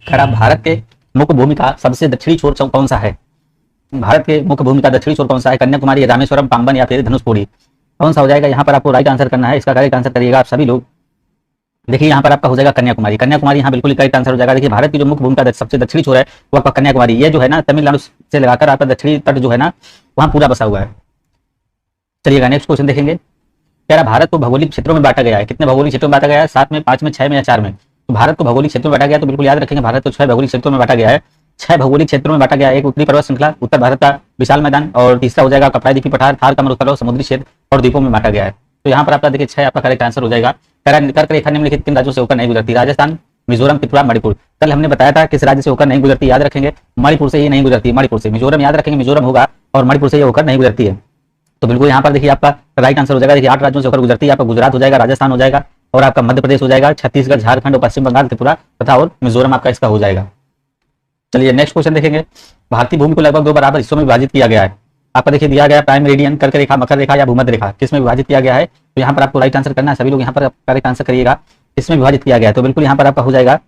खैर भारत के मुख्य भूमि का सबसे दक्षिणी छोर कौन सा है? भारत के मुख्य भूमि का दक्षिणी छोर कौन सा है? कन्याकुमारी, रामेश्वरम, पाम्बन या फिर धनुषकोडी? कौन सा हो जाएगा? यहाँ पर आपको राइट आंसर करना है। इसका करेक्ट आंसर करिएगा आप सभी लोग। देखिए यहाँ पर आपका हो जाएगा कन्याकुमारी। कन्याकुमारी यहाँ बिल्कुल करेक्ट आंसर हो जाएगा। देखिए भारत की जो मुख्य भूमि का सबसे दक्षिणी छोर है वो आपका कन्याकुमारी, ये जो है ना तमिलनाडु से लगाकर आपका दक्षिणी तट जो है ना वहाँ पूरा बसा हुआ है। चलिएगा नेक्स्ट क्वेश्चन देखेंगे। कह रहा भारत को भौगोलिक क्षेत्रों में बांटा गया है। कितने भौगोलिक क्षेत्रों में बांटा गया है? 7 में, 5 में, 6 में या 4 में? तो भारत को भौगोलिक क्षेत्रों में बांटा गया, तो बिल्कुल याद रखेंगे भारत को 6 भौगोलिक क्षेत्रों में बांटा गया है। 6 भौगोलिक क्षेत्रों में बांटा गया है। एक उत्तरी पर्वत श्रृंखला, उत्तर भारत का विशाल मैदान, और तीसरा हो जाएगा आपका प्रायद्वीपीय पठार, थार का मरुस्थल, समुद्री क्षेत्र और द्वीपों में बांटा गया है। तो यहाँ पर आपका देखिए 6 आपका करेक्ट आंसर हो जाएगा। कर्क रेखा निम्नलिखित 3 राज्यों से होकर नहीं गुजरती? राजस्थान, मिजोरम, त्रिपुरा, मणिपुर। कल हमने बताया था किस राज्य से होकर नहीं गुजरती, याद रखेंगे मणिपुर से ही नहीं गुजरती, मणिपुर से। मिजोरम याद रखेंगे मिजोरम होगा और मणिपुर से ये होकर नहीं गुजरती है। तो बिल्कुल यहाँ पर देखिए आपका राइट आंसर हो जाएगा। देखिए 8 राज्यों से होकर गुजरती है। आपका गुजरात हो जाएगा, राजस्थान हो जाएगा, और आपका मध्य प्रदेश हो जाएगा, छत्तीसगढ़, झारखंड और पश्चिम बंगाल, त्रिपुरा तथा और मिजोरम आपका इसका हो जाएगा। चलिए नेक्स्ट क्वेश्चन देखेंगे। भारतीय भूमि को लगभग 2 बराबर हिस्सों में विभाजित किया गया है। आपका देखिए दिया गया प्राइम मेरिडियन, कर्क रेखा, मकर रेखा या भूमध्य रेखा, किसमें विभाजित किया गया है? तो यहाँ पर आपको राइट आंसर करना है। सभी लोग यहाँ पर करेक्ट आंसर करिएगा, इसमें विभाजित किया गया है। तो बिल्कुल यहाँ पर आपका हो जाएगा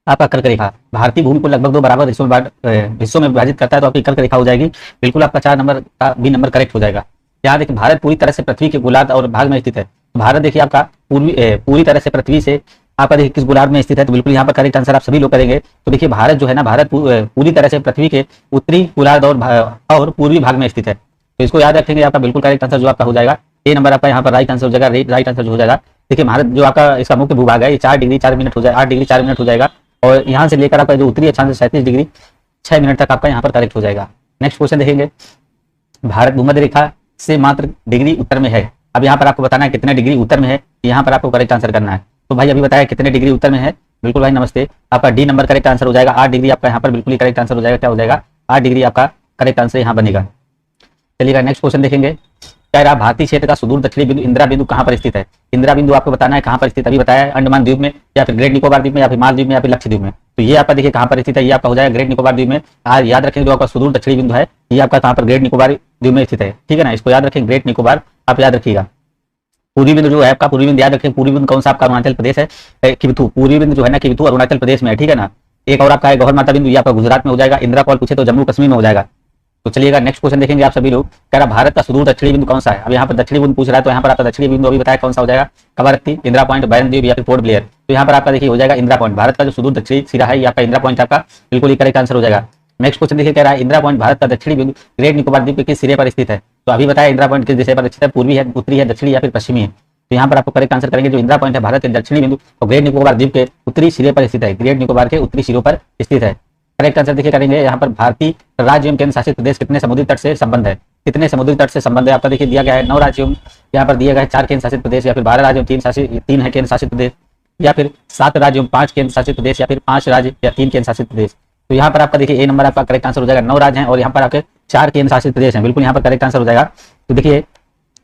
आपका कर्क रेखा। भारतीय भूमि को लगभग 2 बराबर हिस्सों में विभाजित करता है, तो आपकी कर्क रेखा हो जाएगी। बिल्कुल आपका 4 नंबर का बी नंबर करेक्ट हो जाएगा। यहाँ देखिए भारत पूरी तरह से पृथ्वी के गोलार्ध और भाग में स्थित है। भारत देखिए आपका पूरी तरह से पृथ्वी से आपका देखिए किस गोलार्ध में स्थित है? तो बिल्कुल यहाँ पर करेक्ट आंसर आप सभी लोग करेंगे। तो देखिए भारत जो है ना, भारत पूरी तरह से पृथ्वी के उत्तरी गोलार्ध और पूर्वी भाग में स्थित है। तो इसको याद रखेंगे, आपका बिल्कुल करेक्ट आंसर जो आपका हो जाएगा ए नंबर आपका यहाँ पर राइट आंसर हो जाएगा। राइट आंसर जो हो जाएगा, देखिए भारत जो आपका इसका मुख्य भूभाग है ये 4 डिग्री 4 मिनट हो जाएगा, 8 डिग्री 4 मिनट हो जाएगा, और यहाँ से लेकर आपका जो उत्तरी अक्षांश 37 डिग्री 6 मिनट तक आपका यहाँ पर करेक्ट हो जाएगा। नेक्स्ट क्वेश्चन देखेंगे। भारत भूमध्य रेखा से मात्र डिग्री उत्तर में है। अब यहाँ पर आपको बताना है कितने डिग्री उत्तर में है, यहाँ पर आपको करेक्ट आंसर करना है। तो भाई अभी बताया कितने डिग्री उत्तर में है? बिल्कुल भाई नमस्ते, आपका डी नंबर करेक्ट आंसर हो जाएगा। 8 डिग्री आपका यहाँ पर बिल्कुल करेक्ट आंसर हो जाएगा। क्या हो जाएगा? 8 डिग्री आपका करेक्ट आंसर यहाँ बनेगा। चलिएगा नेक्स्ट क्वेश्चन देखेंगे। कह रहा भारतीय क्षेत्र का सुदूर दक्षिणी बिंदु इंदिरा बिंदु कहाँ पर स्थित है? इंदिरा बिंदु आपको बताना है कहाँ पर स्थित है। अभी बताया है अंडमान द्वीप में, या फिर ग्रेट निकोबार द्वीप में, या फिर मालदीव में, या फिर लक्षद्वीप में। तो ये आपका देखिए कहाँ पर स्थित है, ये आपका हो जाएगा ग्रेट निकोबार द्वीप में। याद रखेंगे जो आपका सुदूर दक्षिणी बिंदु है ये आपका कहाँ पर ग्रेट निकोबार द्वीप में स्थित है। ठीक है ना, इसको याद रखें, ग्रेट निकोबार आप याद रखिएगा। पूर्वी बिंदु जो है आपका, पूर्वी बिंदु याद रखें, पूर्वी बिंदु कौन सा आपका? अरुणाचल प्रदेश है, किबिथु। पूर्वी बिंदु जो है ना किबिथु अरुणाचल प्रदेश में है। ठीक है ना। एक और आपका है गौहर माता बिंदु, ये आपका गुजरात में हो जाएगा। इंदिरा कॉल पूछे तो जम्मू कश्मीर में हो जाएगा। तो चलिएगा नेक्स्ट क्वेश्चन देखेंगे आप सभी लोग। कह रहा भारत का सुदूर दक्षिणी बिंदु कौन सा है? अब यहाँ पर दक्षिणी बिंदु पूछ रहा है, तो यहाँ पर आपका दक्षिणी बिंदु अभी बताया कौन सा हो जाएगा? कवरत्ती, इंदिरा पॉइंट, बैरन द्वीप या फिर पोर्ट ब्लेयर। तो यहाँ पर आपका देखिए हो जाएगा इंदिरा पॉइंट। भारत का जो सुदूर दक्षिणी सिरा है ये आपका इंदिरा पॉइंट आपका बिल्कुल करेक्ट आंसर हो जाएगा। नेक्स्ट क्वेश्चन देखिए, कह रहा है इंदिरा पॉइंट भारत का दक्षिणी बिंदु ग्रेट निकोबार द्वीप के सिरे पर स्थित है। तो अभी बताया इंदिरा पॉइंट किस दिशा पर स्थित है? पूर्वी है, उत्तरी है, दक्षिणी या फिर पश्चिमी है? तो यहाँ पर आपको करेक्ट आंसर करेंगे जो इंदिरा पॉइंट है भारत के दक्षिणी बिंदु और ग्रेट निकोबार द्वीप के उत्तरी सिरे पर स्थित है। ग्रेट निकोबार के उत्तरी सिरों पर स्थित है। करेक्ट आंसर देखिए करेंगे यहाँ पर भारतीय राज्य एवं केंद्र शासित प्रदेश कितने समुद्री तट से संबंध है? कितने समुद्री तट से संबंध है आपका? देखिए दिया गया है 9 राज्यों, यहाँ पर दिया गया है 4 केंद्र शासित प्रदेश, या फिर 12 राज्यों 3 है केंद्र शासित प्रदेश, या फिर 7 राज्यों 5 केंद्र शासित प्रदेश, या फिर 5 राज्य या 3 केंद्र शासित प्रदेश। तो यहाँ पर आपका देखिए ए नंबर आपका करेक्ट आंसर हो जाएगा। 9 राज्य हैं और यहाँ पर आपके 4 केंद्र शासित प्रदेश हैं। बिल्कुल यहाँ पर करेक्ट आंसर हो जाएगा। तो देखिए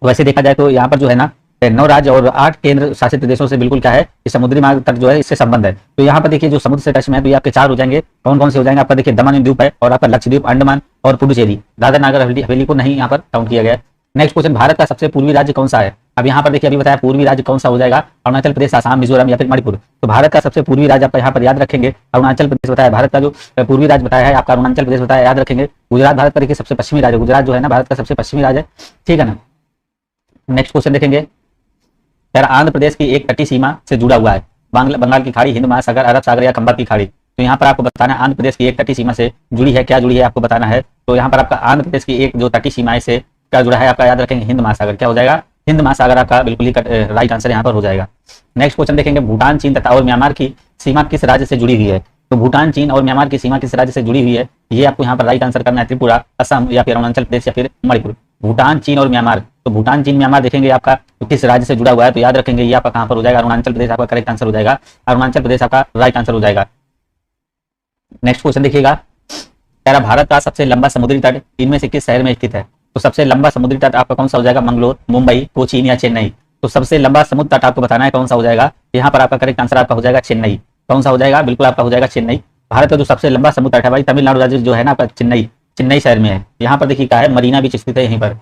वैसे देखा जाए तो यहाँ पर जो है ना 9 राज्य और 8 केंद्र शासित प्रदेशों से बिल्कुल क्या है, इस समुद्री मार्ग तक जो है इससे संबंध है। तो यहाँ पर देखिए जो समुद्र से टच में है तो ये आपके 4 हो जाएंगे। कौन कौन से हो जाएंगे? आपका देखिए दमन द्वीप है, और आपका लक्षद्वीप, अंडमान और पुडुचेरी। दादर नागर हवेली को नहीं यहाँ पर काउंट किया गया है। नेक्स्ट क्वेश्चन, भारत का सबसे पूर्वी राज्य कौन सा है? अब यहाँ पर देखिए अभी बताया पूर्वी राज्य कौन सा हो जाएगा? अरुणाचल प्रदेश, आसाम, मिजोरम या फिर मणिपुर। तो भारत का सबसे पूर्वी राज्य आपका यहाँ पर याद रखेंगे अरुणाचल प्रदेश बताया। भारत का जो पूर्वी राज्य बताया है आपका अरुणाचल प्रदेश बताया, याद रखेंगे। गुजरात भारत का देखिए सबसे पश्चिमी राज्य, गुजरात जो है ना भारत का सबसे पश्चिमी राज्य है। ठीक है ना। नेक्स्ट क्वेश्चन देखेंगे। आंध्र प्रदेश की एक तटीय सीमा से जुड़ा हुआ है। बंगाल की खाड़ी, हिंद महासागर, अरब सागर या खंबात की खाड़ी। तो यहाँ पर आपको बताना है आंध्र प्रदेश की एक तटीय सीमा से जुड़ी है, क्या जुड़ी है आपको बताना है। तो यहाँ पर आपका आंध्र प्रदेश की एक जो तटीय सीमा से क्या जुड़ा है आपका याद रखेंगे हिंद महासागर। क्या हो जाएगा? हिंद महासागर आपका बिल्कुल ही राइट आंसर यहाँ पर हो जाएगा। नेक्स्ट क्वेश्चन देखेंगे। भूटान, चीन तथा और म्यांमार की सीमा किस राज्य से जुड़ी हुई है? तो भूटान, चीन और म्यांमार की सीमा किस राज्य से जुड़ी हुई है? ये आपको यहाँ पर राइट आंसर करना है। त्रिपुरा, असम या फिर अरुणाचल प्रदेश या फिर मणिपुर। भूटान, चीन और म्यांमार। तो भूटान, चीन, म्यांमार देखेंगे आपका तो किस राज्य से जुड़ा हुआ है? तो याद रखेंगे ये आपका कहां पर हो जाएगा? अरुणाचल प्रदेश आपका करेक्ट आंसर हो जाएगा। अरुणाचल प्रदेश आपका राइट आंसर हो जाएगा। नेक्स्ट क्वेश्चन देखिएगा। कह रहा भारत का सबसे लंबा समुद्री तट इनमें से किस शहर में स्थित है? तो सबसे लंबा समुद्री तट आपका कौन सा हो जाएगा? मंगलोर, मुंबई, कोचीन या चेन्नई। तो सबसे लंबा समुद्र तट आपको बताना है कौन सा हो जाएगा। यहाँ पर आपका करेक्ट आंसर आपका हो जाएगा चेन्नई। कौन सा हो जाएगा? बिल्कुल आपका हो जाएगा चेन्नई। भारत का जो सबसे लंबा समुद्र तट है भाई तमिलनाडु राज्य जो है ना आपका चेन्नई शहर में है। यहाँ पर देखिए क्या है, मरीना बीच स्थित है यहीं पर।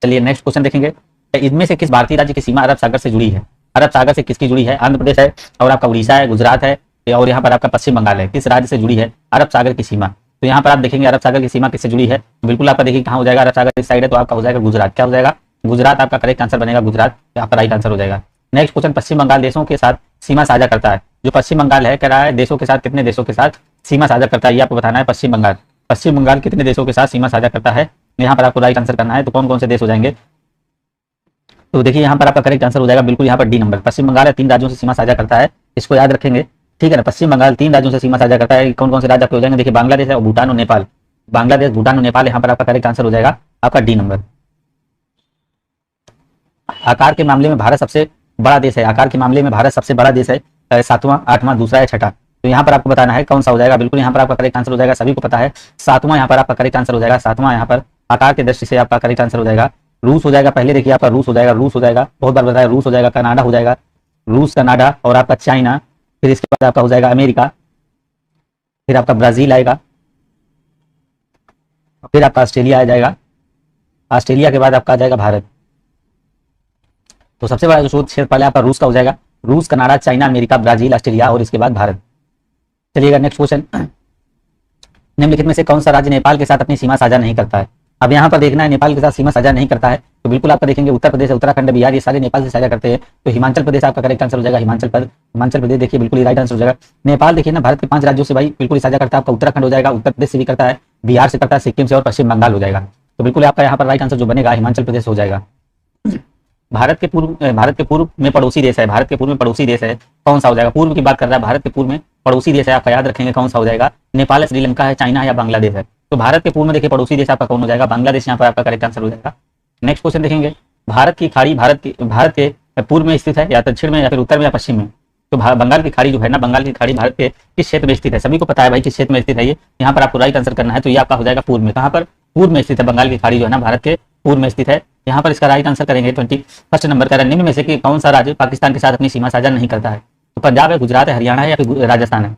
चलिए नेक्स्ट क्वेश्चन देखेंगे। इनमें से किस भारतीय राज्य की सीमा अरब सागर से जुड़ी है? अरब सागर से किसकी जुड़ी है? आंध्र प्रदेश है, और आपका उड़ीसा है, गुजरात है, और यहाँ पर आपका पश्चिम बंगाल है, किस राज्य से जुड़ी है? अरब सागर की सीमा। तो यहाँ पर आप देखेंगे अरब सागर की सीमा किससे जुड़ी है? बिल्कुल आपका देखिए कहाँ हो जाएगा, अरब सागर इस साइड है तो आपका हो जाएगा गुजरात। क्या हो जाएगा? गुजरात आपका करेक्ट आंसर बनेगा, गुजरात यहाँ पर राइट आंसर हो जाएगा। नेक्स्ट क्वेश्चन, पश्चिम बंगाल देशों के साथ सीमा साझा करता है। जो पश्चिम बंगाल है कह रहा है देशों के साथ, कितने देशों के साथ सीमा साझा करता है, ये आपको बताना है। पश्चिम बंगाल कितने देशों के साथ सीमा साझा करता है, यहाँ पर आपको राइट आंसर करना है। तो कौन कौन से देश हो जाएंगे? तो देखिए यहाँ पर आपका करेक्ट आंसर हो जाएगा बिल्कुल यहाँ पर डी नंबर। पश्चिम बंगाल है 3 राज्यों से सीमा साझा करता है, इसको याद रखेंगे, ठीक है ना। पश्चिम बंगाल 3 राज्यों से सीमा साझा करता है, कौन कौन से राज्य आपके हो जाएंगे? देखिए बांग्लादेश है और भूटान और नेपाल। बांग्लादेश, भूटान और नेपाल, यहाँ पर आपका करेक्ट आंसर हो जाएगा आपका डी नंबर। आकार के मामले में भारत सबसे बड़ा देश है, आकार के मामले में भारत सबसे बड़ा देश है, 7वां, 8वां, दूसरा या छठा? तो यहाँ पर आपको बताना है कौन सा हो जाएगा। बिल्कुल यहाँ पर आपका करेक्ट आंसर हो जाएगा, सभी को पता है 7वां यहाँ पर आपका करेक्ट आंसर हो जाएगा। 7वां यहाँ पर आकार की दृष्टि से आपका करेक्ट आंसर हो जाएगा। रूस हो जाएगा, पहले देखिए आपका रूस हो जाएगा, रूस हो जाएगा, बहुत बार बताया रूस हो जाएगा। कनाडा हो जाएगा, रूस, कनाडा और आपका चाइना, फिर इसके बाद आपका हो जाएगा अमेरिका, फिर आपका ब्राजील आएगा, फिर आपका ऑस्ट्रेलिया आ जाएगा, ऑस्ट्रेलिया के बाद आपका आ जाएगा भारत। तो सबसे बड़ा जो शोध क्षेत्र पहले आपका रूस का हो जाएगा, रूस, Canada, China, America, Brazil, Australia और इसके बाद भारत। चलिएगा नेक्स्ट क्वेश्चन, निम्नलिखित में से कौन सा राज्य नेपाल के साथ अपनी सीमा साझा नहीं करता है? अब यहाँ पर देखना है नेपाल के साथ सीमा साझा नहीं करता है, तो बिल्कुल आपका देखेंगे उत्तर प्रदेश, उत्तराखंड, बिहार, ये सारे नेपाल से साझा करते हैं। तो हिमाचल प्रदेश आपका करेक्ट आंसर हो जाएगा, हिमाचल प्रदेश देखिए बिल्कुल ही राइट आंसर हो जाएगा। नेपाल देखिए ना भारत के 5 राज्यों से भाई बिल्कुल ही साझा करता है, आपका उत्तराखंड हो जाएगा, उत्तर प्रदेश से भी करता है, बिहार से करता है, सिक्किम से और पश्चिम बंगाल हो जाएगा। तो बिल्कुल आपका यहाँ पर राइट आंसर जो बनेगा हिमाचल प्रदेश हो जाएगा। भारत के पूर्व में पड़ोसी देश है, भारत के पूर्व में पड़ोसी देश है, कौन सा हो जाएगा? पूर्व की बात कर रहा है, भारत के पूर्व में पड़ोसी देश है, आपका याद रखेंगे कौन सा हो जाएगा? नेपाल है, श्रीलंका है, चाइना है या बांग्लादेश है? तो भारत के पूर्व में देखिए पड़ोसी देश आपका कौन हो जाएगा? बांग्लादेश यहाँ पर आपका करेक्ट आंसर हो जाएगा। नेक्स्ट क्वेश्चन देखेंगे, भारत की खाड़ी भारत के पूर्व में स्थित है या दक्षिण में या फिर उत्तर में या पश्चिम में? तो बंगाल की खाड़ी जो है ना, बंगाल की खाड़ी भारत के किस क्षेत्र में स्थित है? सभी को पता है भाई किस क्षेत्र में स्थित है ये, यहाँ पर आपको राइट आंसर करना है। तो ये आपका हो जाएगा पूर्व में। कहाँ पर? पूर्व में स्थित है, बंगाल की खाड़ी जो है ना भारत के पूर्व में स्थित है। यहाँ पर इसका राइट आंसर करेंगे 21 नंबर का। निम्न में से कि कौन सा राज्य पाकिस्तान के साथ अपनी सीमा साझा नहीं करता है? तो पंजाब है, गुजरात है, हरियाणा है या फिर राजस्थान है?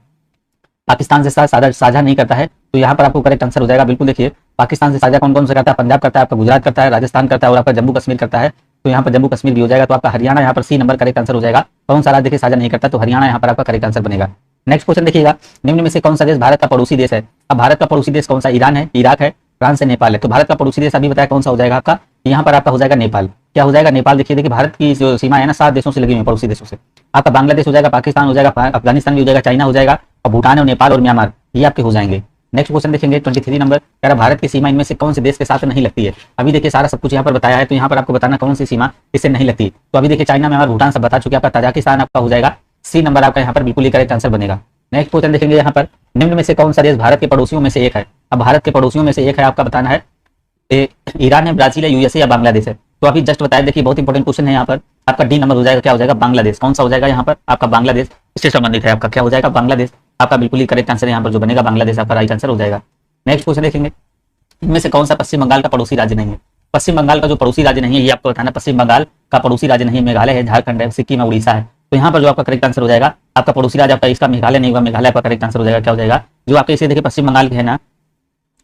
पाकिस्तान से साथ साझा नहीं करता है, तो यहाँ पर आपको करेक्ट आंसर हो जाएगा। बिल्कुल देखिए पाकिस्तान से साझा कौन कौन से करता है? पंजाब करता है, आपका गुजरात करता है, राजस्थान करता है और आपका जम्मू कश्मीर करता है। तो यहाँ पर जम्मू कश्मीर भी हो जाएगा। तो आपका हरियाणा यहाँ पर सी नंबर करेक्ट आंसर हो जाएगा। कौन सा राज्य देखिए साझा नहीं करता? तो हरियाणा यहाँ पर आपका करेक्ट आंसर बनेगा। नेक्स्ट क्वेश्चन देखिएगा, निम्न में से कौन सा देश भारत का पड़ोसी देश है? अब भारत का पड़ोसी देश कौन सा? ईरान है, इराक है, फ्रांस है, नेपाल है। तो भारत का पड़ोसी देश अभी बताया कौन सा हो जाएगा आपका? यहाँ पर आपका हो जाएगा नेपाल। क्या हो जाएगा? नेपाल। देखिए भारत की जो सीमा है ना 7 देशों से लगी हुई है, पड़ोसी देशों से। आपका बांग्लादेश हो जाएगा, पाकिस्तान हो जाएगा, अफगानिस्तान भी हो जाएगा, चाइना हो जाएगा और भूटान और नेपाल और म्यांमार ये आपके हो जाएंगे। नेक्स्ट क्वेश्चन देखेंगे 23 नंबर, कह रहा भारत की सीमा इनमें से कौन से देश के साथ नहीं लगती है? अभी देखिए सारा सब कुछ यहाँ पर बताया है, तो यहाँ पर आपको बताना कौन सी सीमा इससे नहीं लगती। तो अभी देखिए चाइना, म्यांमार, भूटान सब बता चुके, आपका ताजिकिस्तान आपका हो जाएगा सी नंबर आपका यहाँ पर बिल्कुल करेक्ट आंसर बनेगा। नेक्स्ट क्वेश्चन देखेंगे यहाँ पर, निम्न में से कौन सा देश भारत के पड़ोसियों में से एक है? अब भारत के पड़ोसियों में से एक है, आपका बताना है ईरान है, ब्राजील है, यूएसए या बांग्लादेश है? तो अभी जस्ट बताया, देखिए बहुत इंपॉर्टेंट क्वेश्चन है यहाँ पर। आपका डी नंबर हो जाएगा, क्या हो जाएगा? बांग्लादेश। कौन सा हो जाएगा यहाँ पर? आपका बांग्लादेश इससे संबंधित है, आपका क्या हो जाएगा? बांग्लादेश। आपका बिल्कुल ही करेक्ट आंसर यहाँ पर जो बनेगा बांग्लादेश आपका राइट आंसर हो जाएगा। नेक्स्ट क्वेश्चन देखेंगे, इनमें से कौन सा पश्चिम बंगाल का पड़ोसी राज्य नहीं है? पश्चिम बंगाल का जो पड़ोसी राज्य नहीं है ये आपको बताना। पश्चिम बंगाल का पड़ोसी राज्य नहीं है, मेघालय है, झारखंड है, सिक्किम है, उड़ीसा है। तो यहाँ पर जो आपका करेक्ट आंसर हो जाएगा, आपका पड़ोसी राज्य आपका इसका मेघालय नहीं होगा, मेघालय आपका करेक्ट आंसर हो जाएगा। क्या हो जाएगा? जो आपके इसे देखिए पश्चिम बंगाल के है ना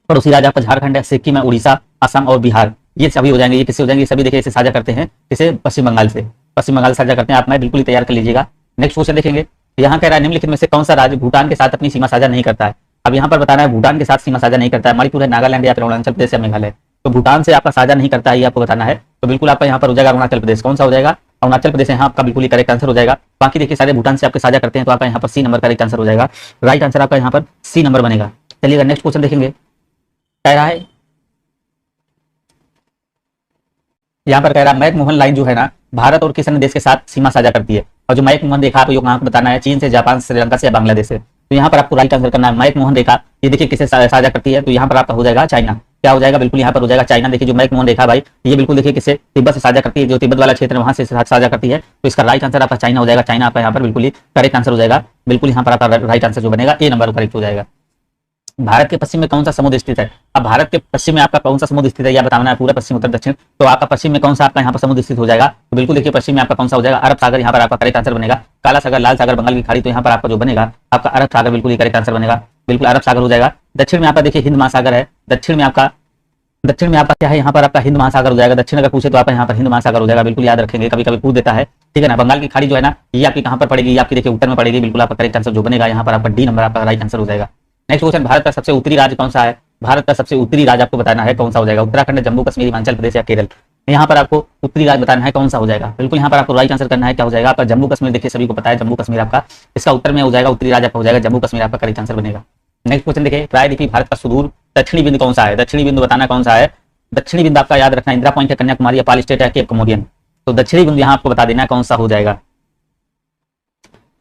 पड़ोसी राज्य आपका झारखंड है, सिक्किम है, उड़ीसा, असम और बिहार, ये सभी हो जाएंगे। ये किससे हो जाएंगे? सभी देखिए इसे साझा करते हैं, इसे पश्चिम बंगाल से, पश्चिम बंगाल साझा करते हैं। आप मैं बिल्कुल ही तैयार कर लीजिएगा। नेक्स्ट क्वेश्चन देखेंगे, यहाँ कह रहा है निम्नलिखित में से कौन सा राज्य भूटान के साथ अपनी सीमा साझा नहीं करता है? अब यहाँ पर बताना है भूटान के साथ सीमा साझा नहीं करता है, मणिपुर है, नागालैंड या फिर अरुणाचल प्रदेश या मेघालय। तो भूटान से आपका साझा नहीं करता है ये आपको बताना है। तो बिल्कुल आपका यहाँ पर हो जाएगा अरुणाचल प्रदेश। कौन सा हो जाएगा? अरुणाचल प्रदेश यहाँ आपका बिल्कुल ही करेक्ट आंसर हो जाएगा। बाकी देखिए सारे भूटान से आपके साझा करते हैं, तो आपका यहाँ पर सी नंबर करेक्ट आंसर हो जाएगा। राइट आंसर आपका यहाँ पर सी नंबर बनेगा। चलिएगा नेक्स्ट क्वेश्चन देखेंगे, कह रहा है यहाँ पर कह रहा है मैकमोहन लाइन जो है ना भारत और किस अन्य देश के साथ सीमा साझा करती है? और जो मैकमोहन रेखा आपको यहाँ बताना है चीन से, जापान से, श्रीलंका से या बांग्लादेश से? तो यहाँ पर आपको राइट आंसर करना है मैकमोहन रेखा। ये देखिए किसे साझा करती है? तो यहाँ पर आपका हो जाएगा चाइना। क्या हो जाएगा? बिल्कुल यहाँ पर हो जाएगा चाइना। देखिए जो मैकमोहन रेखा भाई ये बिल्कुल देखिए किसे तिब्बत से साझा करती है, जो तिब्बत वाला क्षेत्र है वहां से साझा करती है। तो इसका राइट आंसर आपका चाइना हो जाएगा। चाइना आपका यहाँ पर बिल्कुल ही करेक्ट आंसर हो जाएगा। बिल्कुल यहाँ पर आपका राइट आंसर जो बनेगा ए नंबर करेक्ट हो जाएगा। भारत के पश्चिम में कौन सा समुद्र स्थित है? अब भारत के पश्चिम में आपका कौन सा समुद्र स्थित है यह बताना है, पूरा पश्चिम, उत्तर, दक्षिण। तो आपका पश्चिम में कौन सा आपका यहाँ पर समुद्र स्थित हो जाएगा? तो बिल्कुल देखिए पश्चिम में आपका कौन सा हो जाएगा? अरब सागर यहाँ पर आपका करेक्ट आंसर बनेगा। काला सागर, लाल सागर, बंगाल की खाड़ी, तो यहाँ पर आपका जो बनेगा आपका अरब सागर बिल्कुल ही करेक्ट आंसर बनेगा। बिल्कुल अरब सागर हो जाएगा। दक्षिण में आपका देखिए हिंद महासागर है, दक्षिण में आपका दक्षिण में आपका क्या है, यहाँ पर आपका हिंद महासागर हो जाएगा। दक्षिण अगर पूछे तो आपका यहाँ पर हिंद महासागर हो जाएगा, बिल्कुल याद रखेंगे, कभी कभी पूछ देता है, ठीक है ना। बंगाल की खाड़ी जो है ना, ये आपकी कहाँ पर पड़ेगी, ये आपकी देखिए उत्तर में पड़ेगी, बिल्कुल आपका करेक्ट आंसर जो बनेगा यहाँ पर आपका डी नंबर आपका राइट आंसर हो जाएगा। नेक्स्ट क्वेश्चन, भारत का सबसे उत्तरी राज्य कौन सा है। भारत का सबसे उत्तरी राज्य आपको बताना है कौन सा हो जाएगा, उत्तराखंड, जम्मू कश्मीर, हिमाचल प्रदेश या केरल। यहाँ पर आपको उत्तरी राज्य बताना है कौन सा हो जाएगा, बिल्कुल यहाँ पर आपको राइट आंसर करना है, क्या हो जाएगा आपका जम्मू कश्मीर। देखिए सभी को पता है जम्मू कश्मीर आपका इसका उत्तर में हो जाएगा, उत्तरी राज्य आपका हो जाएगा जम्मू कश्मीर, आपका करेक्ट आंसर बनेगा। नेक्स्ट क्वेश्चन देखिए, प्रायद्वीपीय भारत का सुदूर दक्षिणी बिंदु कौन सा है। दक्षिणी बिंदु बताना कौन सा है। दक्षिणी बिंदु आपका याद रखना, इंदिरा पॉइंट है, कन्याकुमारी या पाली स्टेट है, केप कमोडियन। तो दक्षिणी बिंदु यहाँ आपको बता देना कौन सा हो जाएगा।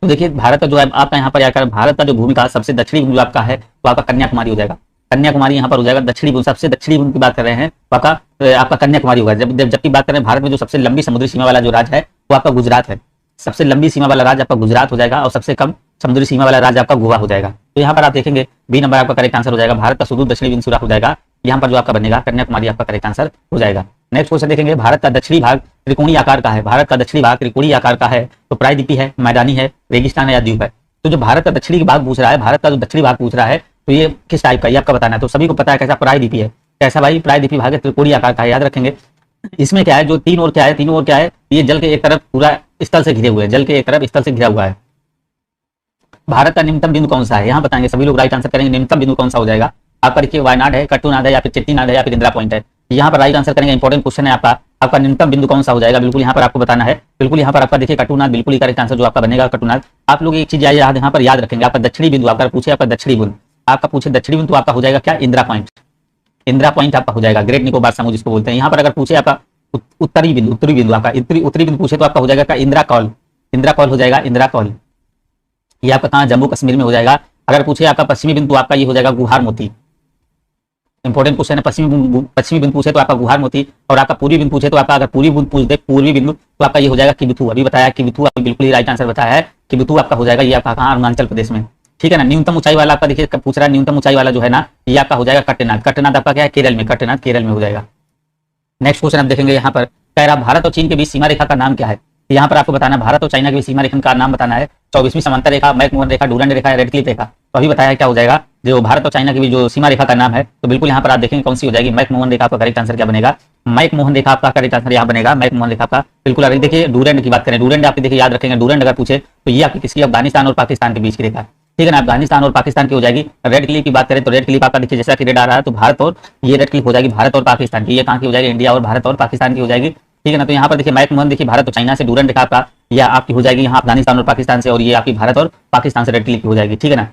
तो देखिए भारत का जो है आपका यहाँ पर आकर भारत का जो भूमि का सबसे दक्षिणी बिंदु आपका है तो आपका कन्याकुमारी हो जाएगा। कन्याकुमारी यहाँ पर हो जाएगा दक्षिणी बिंदु, सबसे दक्षिणी बिंदु की बात कर रहे हैं तो आपका कन्याकुमारी होगा। जबकि बात कर रहे हैं भारत में जो सबसे लंबी समुद्री सीमा वाला जो राज्य है वो आपका गुजरात है। सबसे लंबी सीमा वाला राज्य आपका गुजरात हो जाएगा और सबसे कम समुद्री सीमा वाला राज्य आपका गोवा हो जाएगा। तो यहाँ पर आप देखेंगे बी नंबर आपका करेक्ट आंसर हो जाएगा। भारत का सुदूर दक्षिणी बिंदु हो जाएगा, यहाँ पर जो आपका बनेगा कन्याकुमारी आपका करेक्ट आंसर हो जाएगा। नेक्स्ट क्वेश्चन देखेंगे, भारत का दक्षिणी भाग त्रिकोणीय आकार का है। भारत का दक्षिणी भाग त्रिकोणीय आकार का है तो प्रायद्वीपीय है, मैदानी है, रेगिस्तान है या द्वीप है। तो जो भारत का दक्षिणी भाग पूछ रहा है, भारत का जो दक्षिणी भाग पूछ रहा है तो ये किस टाइप का, ये आपका बताना है। तो सभी को पता है कैसा प्रायद्वीपीय है, कैसा भाई प्रायद्वीपीय भाग त्रिकोणीय आकार का है, याद रखेंगे। इसमें क्या है, जो तीन ओर क्या है, तीनों ओर क्या है, ये जल के एक तरफ पूरा स्थल से घिरे हुए हैं, जल के एक तरफ स्थल से घिरा हुआ है। भारत का न्यूनतम बिंदु कौन सा है, यहाँ बताएंगे सभी लोग राइट आंसर करेंगे। न्यूनतम बिंदु कौन सा हो जाएगा आपका, देखिए वायनाड है, कट्टूनाद है या फिर चेट्टीनाद है या फिर इंदिरा पॉइंट है। यहाँ पर राइट आंसर करेंगे, इंपॉर्टेंट क्वेश्चन है आपका न्यूनतम बिंदु कौन सा हो जाएगा, बिल्कुल यहाँ पर आपको बताना है। बिल्कुल यहाँ पर आपका देखिए कट्टूनाद बिल्कुल ही करेक्ट आंसर जो आपका बनेगा कट्टूनाद। आप लोग एक चीज यहाँ पर याद रखेंगे, आपका दक्षिणी बिंदु आपका पूछे, आपका दक्षिणी बिंदु आपका पूछे दक्षिणी बिंदु आपका हो जाएगा क्या, इंदिरा पॉइंट। इंदिरा पॉइंट आपका हो जाएगा, ग्रेट निकोबार समूह जिसको बोलते हैं। यहाँ पर अगर पूछे आपका उत्तरी बिंदु आपका उत्तरी बिंदु पूछे तो आपका हो जाएगा क्या, इंदिरा कॉल। इंदिरा कॉल हो जाएगा, इंदिरा कॉल ये आपका कहाँ, जम्मू कश्मीर में हो जाएगा। अगर पूछे आपका पश्चिमी बिंदु आपका ये हो जाएगा गुहार मोती। इंपॉर्टेंट क्वेश्चन है, पश्चिमी बिंदु पूछे तो आपका गुहार मोती और आपका पूर्वी बिंदु पूछे तो आपका, अगर पूर्वी बिंदु पूछ दे पूर्वी बिंदु तो आपका ये हो जाएगा किबिथु। अभी बताया किबिथु, आपको बिल्कुल ही राइट आंसर बताया है, किबिथु आपका हो जाएगा। ये आपका कहाँ, अरुणाचल प्रदेश में, ठीक है ना। न्यूनतम ऊंचाई वाला आपका देखिए पूछ रहा है, न्यूनतम ऊंचाई वाला जो है ना ये आपका हो जाएगा कट्टनाद। कट्टनाद आपका क्या है, केरल में, कट्टनाद केरल में हो जाएगा। नेक्स्ट क्वेश्चन आप देखेंगे, यहाँ पर कह रहा भारत और चीन के बीच सीमा रेखा का नाम क्या है। यहाँ पर आपको बताना है भारत और चाइना के बीच सीमा रेखा का नाम बताना है। 24वीं समांतर रेखा, मैकमोहन रेखा, डूरंड रेखा या रेड क्लिफ रेखा। तो अभी बताया क्या हो जाएगा, जो भारत और चाइना के बीच जो सीमा रेखा का नाम है तो बिल्कुल यहाँ पर आप देखेंगे कौन सी हो जाएगी, मैकमोहन रेखा। आपका करेक्ट आंसर क्या बनेगा, मैकमोहन रेखा आपका करेक्ट आंसर यहाँ बनेगा, मैकमोहन रेखा का बिल्कुल। अगर देखिए डूरंड की बात करें, डूरंड आपके देखिए याद रखेंगे, डूरंड अगर पूछे तो ये आपकी किसकी, अफगानिस्तान और पाकिस्तान के बीच की रेखा, ठीक है ना। अफगानिस्तान और पाकिस्तान की हो जाएगी। रेड क्लिफ की बात करें तो रेड क्लिफ आपका देखिए जैसा कि रेड आ रहा है तो भारत और ये रेड क्लिफ हो जाएगी भारत और पाकिस्तान की। ये कहाँ की हो जाएगी, इंडिया और भारत और पाकिस्तान की हो जाएगी, ठीक है ना। तो यहाँ पर देखिए मैकमोहन देखिए भारत और चाइना से, डूरंड रेखा आपका या आपकी हो जाएगी यहाँ अफगानिस्तान और पाकिस्तान से, और ये आपकी भारत और पाकिस्तान से रेड क्लिफ की हो जाएगी, ठीक है ना।